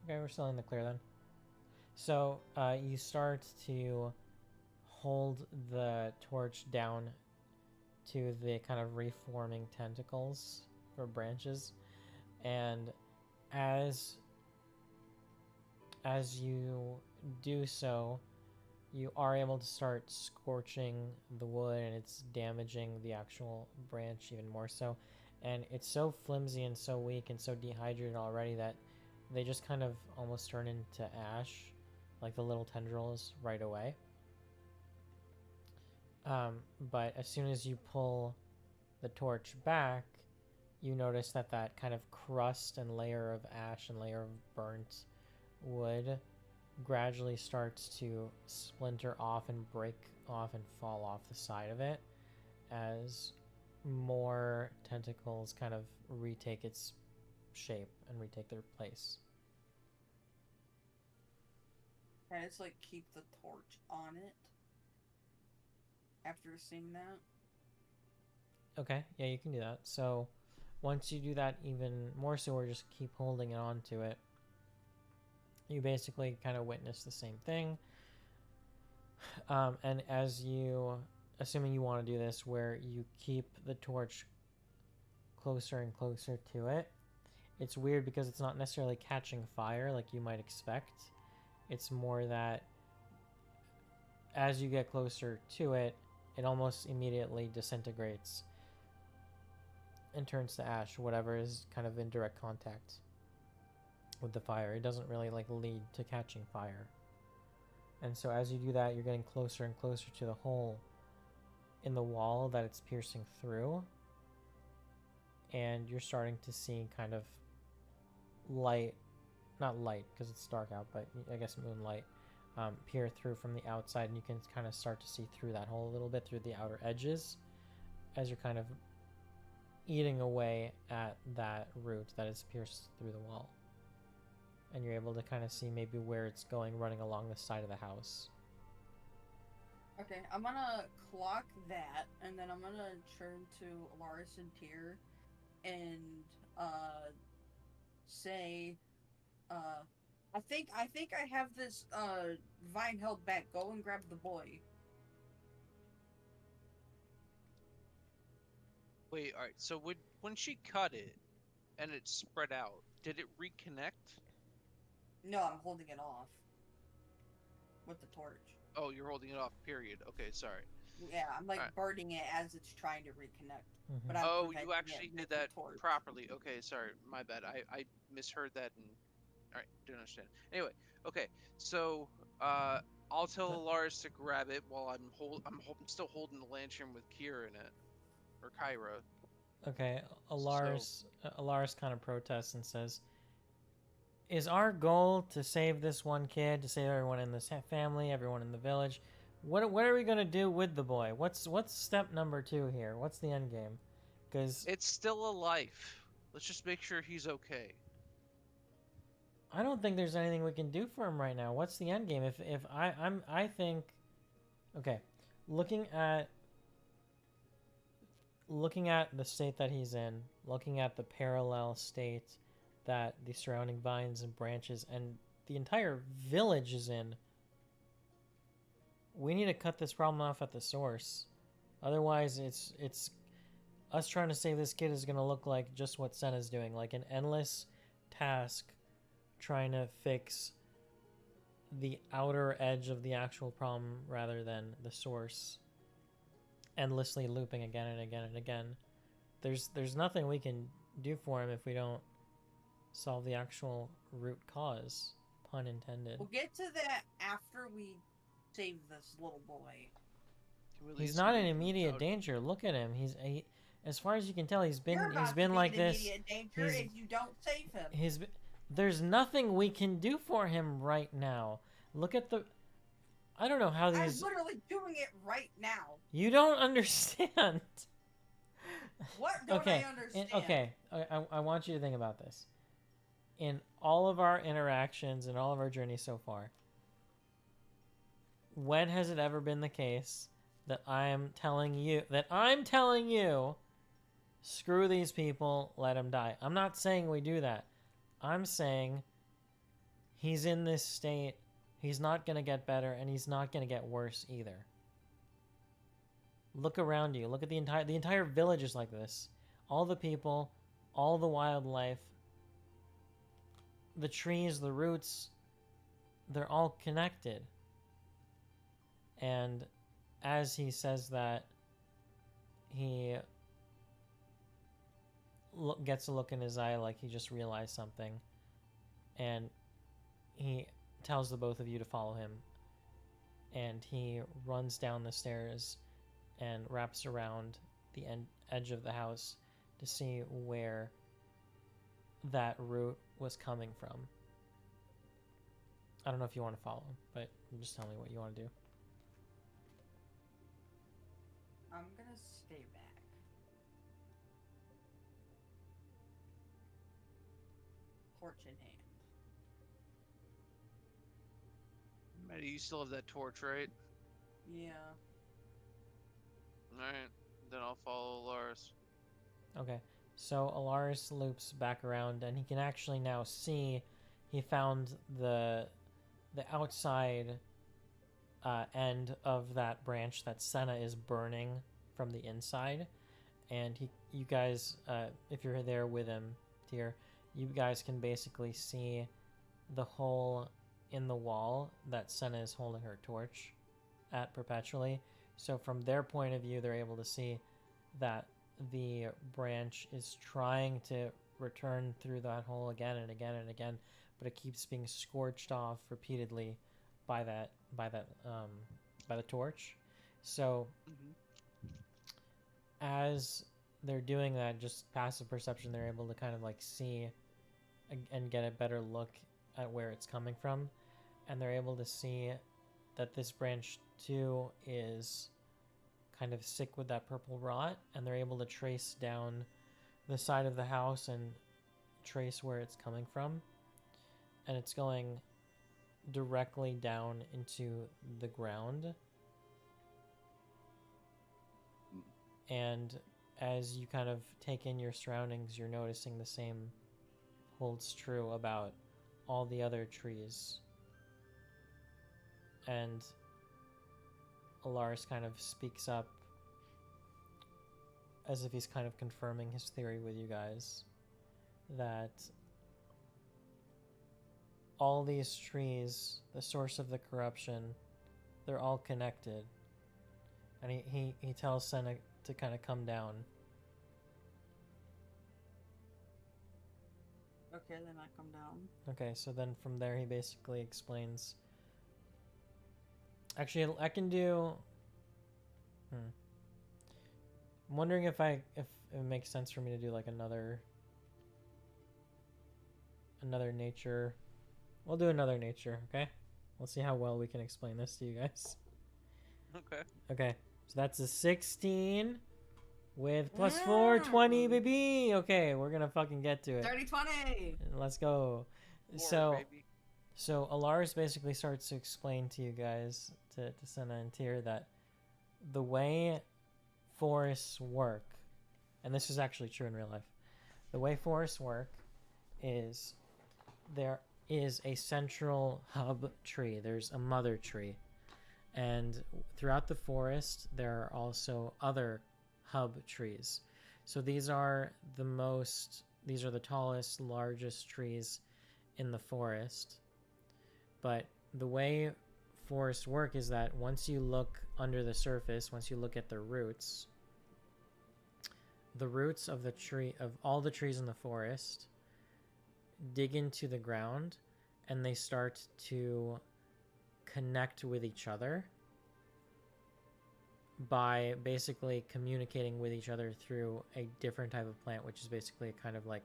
Okay, we're still in the clear then. So you start to hold the torch down to the kind of reforming tentacles for branches, and as you do so, you are able to start scorching the wood, and it's damaging the actual branch even more so. And it's so flimsy and so weak and so dehydrated already that they just kind of almost turn into ash, like the little tendrils, right away. But as soon as you pull the torch back, you notice that that kind of crust and layer of ash and layer of burnt wood gradually starts to splinter off and break off and fall off the side of it as more tentacles kind of retake its shape and retake their place. Can I just like keep the torch on it after seeing that? Okay, yeah, you can do that. So once you do that even more so, or just keep holding it onto it, you basically kind of witness the same thing. And as you, assuming you want to do this, where you keep the torch closer and closer to it, it's weird because it's not necessarily catching fire like you might expect. It's more that as you get closer to it, it almost immediately disintegrates and turns to ash, whatever is kind of in direct contact with the fire. It doesn't really like lead to catching fire. And so as you do that, you're getting closer and closer to the hole in the wall that it's piercing through, and you're starting to see kind of light, not light because it's dark out, but I guess moonlight, peer through from the outside, and you can kind of start to see through that hole a little bit through the outer edges as you're kind of eating away at that root that is pierced through the wall. And you're able to kind of see maybe where it's going, running along the side of the house. Okay, I'm gonna clock that, and then I'm gonna turn to Alaris and Tyr and say, I think I have this vine held back. Go and grab the boy. Wait, all right. So when she cut it and it spread out, did it reconnect? No, I'm holding it off with the torch. Oh, you're holding it off. Period. Okay, sorry. Yeah, I'm like Alright. burning it as it's trying to reconnect. Mm-hmm. But I'm Oh, preventing you it actually with did the that torch. properly. Okay, sorry, my bad. I misheard that and all right, didn't understand. Anyway, okay, so I'll tell Lars to grab it while I'm still holding the lantern with Kira in it, or Kyra. Okay, Alaris kind of protests and says, "Is our goal to save this one kid, to save everyone in this family, everyone in the village? What are we gonna do with the boy? What's step number 2 here? What's the end game? Because It's still a life. Let's just make sure he's okay. I don't think there's anything we can do for him right now. What's the end game? If I think, okay, looking at the state that he's in, looking at the parallel state that the surrounding vines and branches and the entire village is in, we need to cut this problem off at the source. Otherwise, it's us trying to save this kid is going to look like just what Senna's doing, like an endless task trying to fix the outer edge of the actual problem rather than the source, endlessly looping again and again and again. There's nothing we can do for him if we don't solve the actual root cause, pun intended. We'll get to that after we save this little boy. He's not in immediate danger. Look at him. As far as you can tell, he's been like this. Immediate danger if you don't save him. There's nothing we can do for him right now. Look at the. I don't know how these. I'm literally doing it right now. You don't understand. What don't I understand? Okay. I want you to think about this. In all of our interactions and all of our journeys so far, when has it ever been the case that I'm telling you, screw these people, let them die? I'm not saying we do that. I'm saying he's in this state, he's not going to get better, and he's not going to get worse either. Look around you. Look at the entire village is like this. All the people, all the wildlife, the trees, the roots, they're all connected. And as he says that, he gets a look in his eye like he just realized something, and he tells the both of you to follow him, and he runs down the stairs and wraps around the edge of the house to see where that root was coming from. I don't know if you want to follow him, but just tell me what you want to do. I'm gonna stay back. Torch in hand. Maddie, you still have that torch, right? Yeah. Alright, then I'll follow Lars. Okay, so Alaris loops back around, and he can actually now see. He found the outside end of that branch that Senna is burning from the inside, and you guys, if you're there with him, dear, you guys can basically see the hole in the wall that Senna is holding her torch at perpetually. So from their point of view, they're able to see that the branch is trying to return through that hole again and again and again, but it keeps being scorched off repeatedly by the torch. So as they're doing that, just passive perception, they're able to kind of like see and get a better look at where it's coming from, and they're able to see that this branch too is kind of sick with that purple rot, and they're able to trace down the side of the house and trace where it's coming from, and it's going directly down into the ground. And as you kind of take in your surroundings, you're noticing the same holds true about all the other trees. And Alaris kind of speaks up as if he's kind of confirming his theory with you guys, that all these trees, the source of the corruption, they're all connected. And he tells Senna to kind of come down. Okay, then I come down. Okay, so then from there he basically explains. Actually, I can do. I'm wondering if it makes sense for me to do like another nature. We'll do another nature, okay? We'll see how well we can explain this to you guys. Okay. Okay, so that's a 16 with plus 4, 20, baby. Okay, we're gonna fucking get to it. 30-20. Let's go. So, baby. so Alaris basically starts to explain to you guys, to Senna and Tyr, that the way forests work, and this is actually true in real life, the way forests work is there is a central hub tree. There's a mother tree. And throughout the forest, there are also other hub trees. So these are the tallest, largest trees in the forest. But the way forests work is that once you look under the surface, once you look at the roots of the tree, of all the trees in the forest, dig into the ground, and they start to connect with each other by basically communicating with each other through a different type of plant, which is basically a kind of like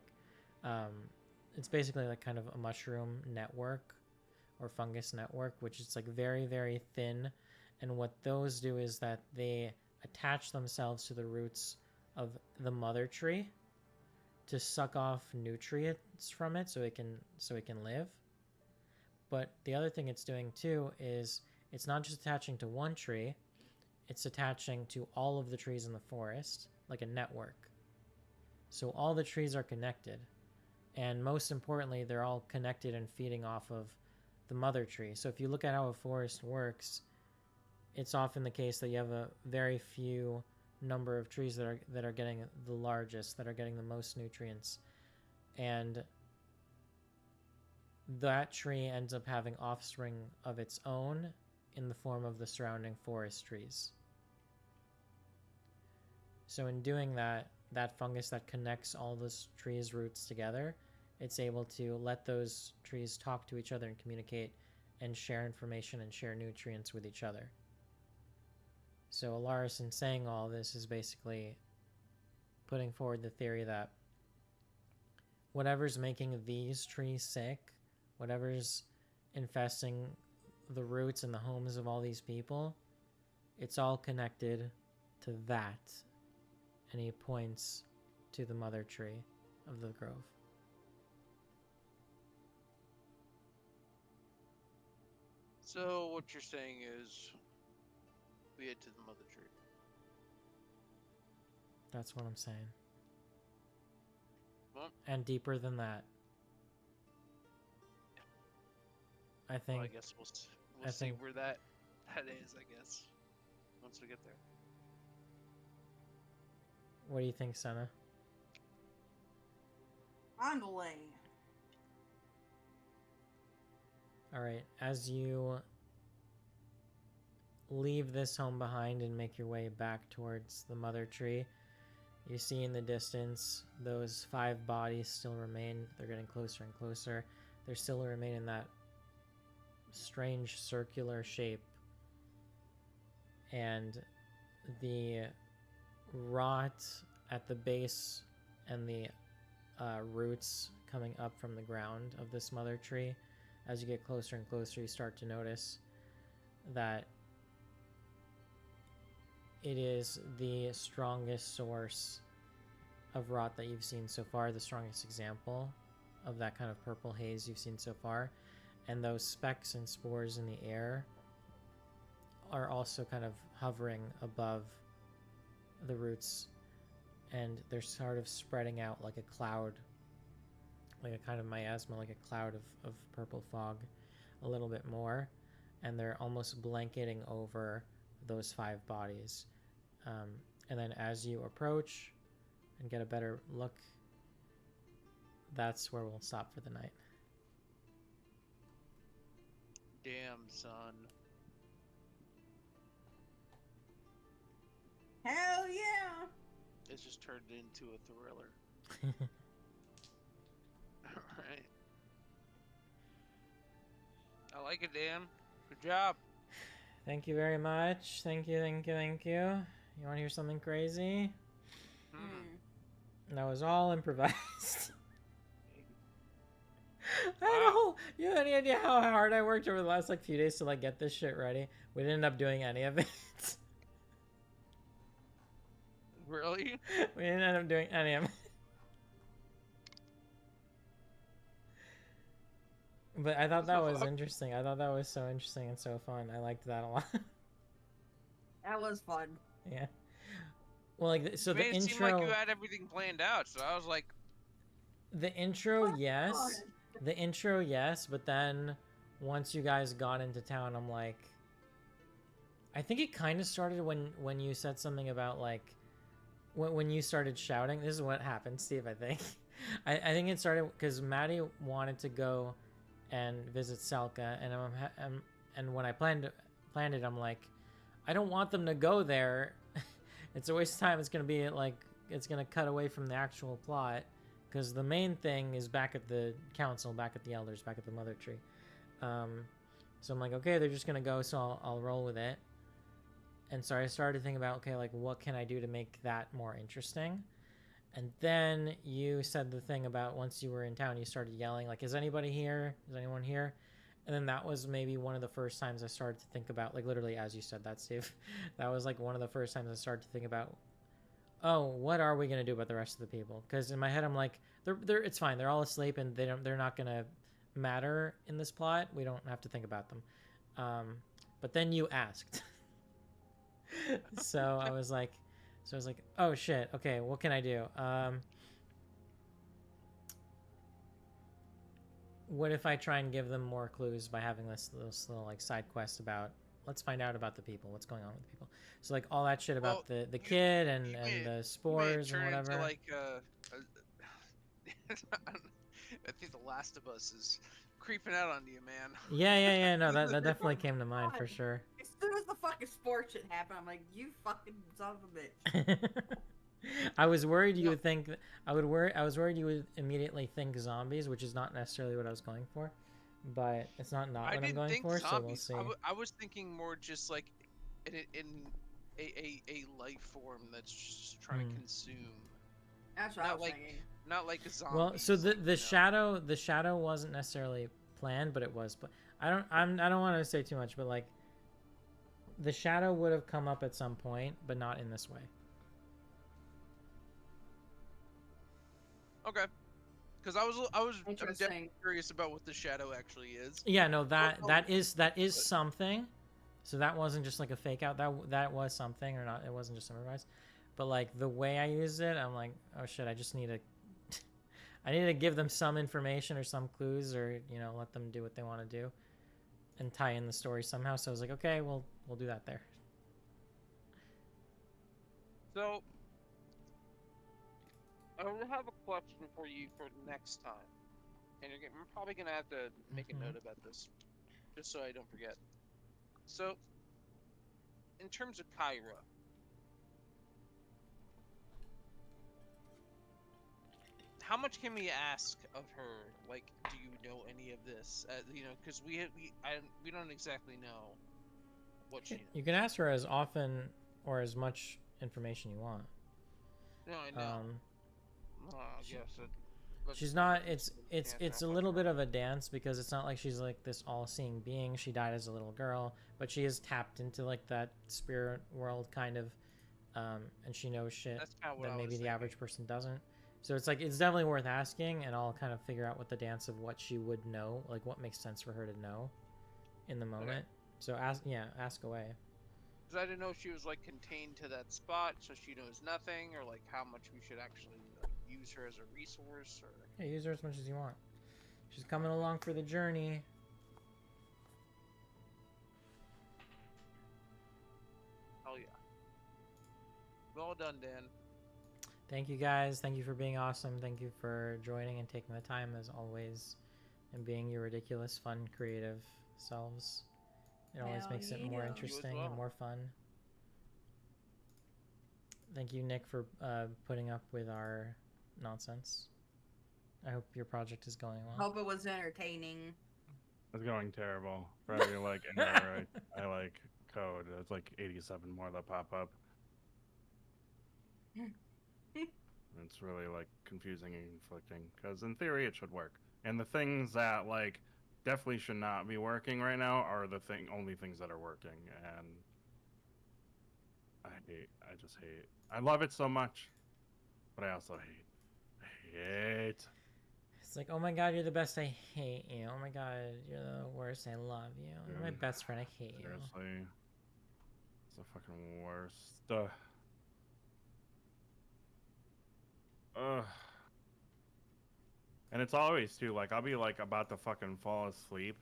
it's basically like kind of a mushroom network or fungus network, which is like very, very thin. And what those do is that they attach themselves to the roots of the mother tree to suck off nutrients from it so it can live. But the other thing it's doing too is it's not just attaching to one tree, it's attaching to all of the trees in the forest, like a network. So all the trees are connected. And most importantly, they're all connected and feeding off of the mother tree. So if you look at how a forest works, it's often the case that you have a very few number of trees that are getting the largest, that are getting the most nutrients. And that tree ends up having offspring of its own in the form of the surrounding forest trees. So in doing that, that fungus that connects all those trees' roots together, it's able to let those trees talk to each other and communicate and share information and share nutrients with each other. So Alaris, in saying all this, is basically putting forward the theory that whatever's making these trees sick, whatever's infesting the roots and the homes of all these people, it's all connected to that. And he points to the mother tree of the grove. So what you're saying is we head to the mother tree. That's what I'm saying. Well, And deeper than that. I think. well, I guess we'll see where that is, I guess, once we get there. What do you think, Senna? On the way. All right, as you leave this home behind and make your way back towards the mother tree, you see in the distance those 5 bodies still remain. They're getting closer and closer. They still remain in that strange circular shape. And the rot at the base and the roots coming up from the ground of this mother tree, as you get closer and closer, you start to notice that it is the strongest source of rot that you've seen so far, the strongest example of that kind of purple haze you've seen so far. And those specks and spores in the air are also kind of hovering above the roots, and they're sort of spreading out like a cloud, like a kind of miasma, like a cloud of purple fog a little bit more, and they're almost blanketing over those 5 bodies. And then as you approach and get a better look, that's where we'll stop for the night. Damn, son. Hell yeah! It's just turned into a thriller. Alright. I like it, Dan. Good job. Thank you very much. Thank you, thank you, thank you. You want to hear something crazy? That was all improvised. I had a whole, you have any idea how hard I worked over the last like few days to like get this shit ready? We didn't end up doing any of it. Really? We didn't end up doing any of it. But I thought What that the was fuck? interesting. I thought that was so interesting and so fun. I liked that a lot. That was fun. Yeah. Well, like so You the made it seem like you intro, had everything planned out, so I was like, the intro, Fun. yes, the intro, yes, but then once you guys got into town, I'm like, I think it kind of started when you said something about like when you started shouting. This is what happened, Steve. I think, I think it started because Maddie wanted to go and visit Selka, and when I planned it, I'm like, I don't want them to go there. It's a waste of time. It's gonna be like it's gonna cut away from the actual plot because the main thing is back at the council, back at the elders, back at the mother tree. Um, so I'm like, okay, they're just gonna go, so I'll roll with it. And so I started thinking about, okay, like what can I do to make that more interesting? And then you said the thing about once you were in town, you started yelling, like, is anybody here? Is anyone here? And then that was maybe one of the first times I started to think about, like, literally as you said that, Steve, that was like one of the first times I started to think about, oh, what are we gonna do about the rest of the people? Because in my head, I'm like, they're it's fine. They're all asleep, and they're not gonna matter in this plot. We don't have to think about them. But then you asked, so I was like, oh shit. Okay, what can I do? What if I try and give them more clues by having this little like side quest about let's find out about the people, what's going on with the people. So like all that shit well, about the you kid you and made the you made it spores and turn into whatever. like I think The Last of Us is creeping out on you, man. Yeah. No, that Oh definitely my came to mind for god. sure. As soon as the fucking sport shit happened, I'm like, you fucking son of a bitch. I was worried you No, would think I was worried you would immediately think zombies, which is not necessarily what I was going for. But it's not I what I'm didn't going think for, so we'll zombies. see. I was thinking more just like in a life form that's just trying to Hmm. consume, That's what I not was like thinking. Well, so zombies, like the shadow wasn't necessarily planned, but it was. But I don't want to say too much, but like the shadow would have come up at some point, but not in this way. okay. Because I'm definitely Interesting. curious about what the shadow actually is. Yeah, no, I was always, that is but something. So that wasn't just like a fake out. That was something, or not. It wasn't just improvised. But like the way I used it, I'm like, oh shit, I just need to. I need to give them some information or some clues, or let them do what they want to do, and tie in the story somehow. So I was like, okay, we'll do that there. so I will have a question for you for next time, and I'm probably gonna have to make a Hmm. note about this just so I don't forget. So in terms of Kyra, how much can we ask of her? Like, do you know any of this? Because we don't exactly know what she You can knows. ask her as often or as much information you want. No, I know. Um, I she, guess that's she's one of not. the reasons we can't It's have a much little of her. bit of a dance because it's not like she's like this all-seeing being. She died as a little girl, but she is tapped into like that spirit world kind of, and she knows shit That's kind of what that I was maybe the thinking. average person doesn't. So it's like it's definitely worth asking, and I'll kind of figure out what the dance of what she would know, like what makes sense for her to know in the Okay. moment. So ask away. Because I didn't know if she was like contained to that spot, so she knows nothing, or like how much we should actually like use her as a resource, or Yeah, use her as much as you want. She's coming along for the journey. hell yeah. Well done, Dan. Thank you guys. Thank you for being awesome. Thank you for joining and taking the time as always and being your ridiculous, fun, creative selves. It always Hell makes it more yeah. You as interesting and well. more fun. Thank you, Nick, for putting up with our nonsense. I hope your project is going well. Hope it was entertaining. It's going terrible. For every like error I like code, it's like 87 more that pop up. It's really like confusing and conflicting because in theory it should work. And the things that like definitely should not be working right now are the only things that are working. And I just hate. I love it so much, but I also hate. I hate. like, oh my god, you're the best. I hate you. Oh my god, you're the worst. I love you. You're my Dude, best friend. I hate you. seriously, it's the fucking worst. Ugh. And it's always too like I'll be like about to fucking fall asleep,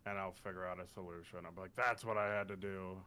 and I'll figure out a solution. I'll be like, that's what I had to do.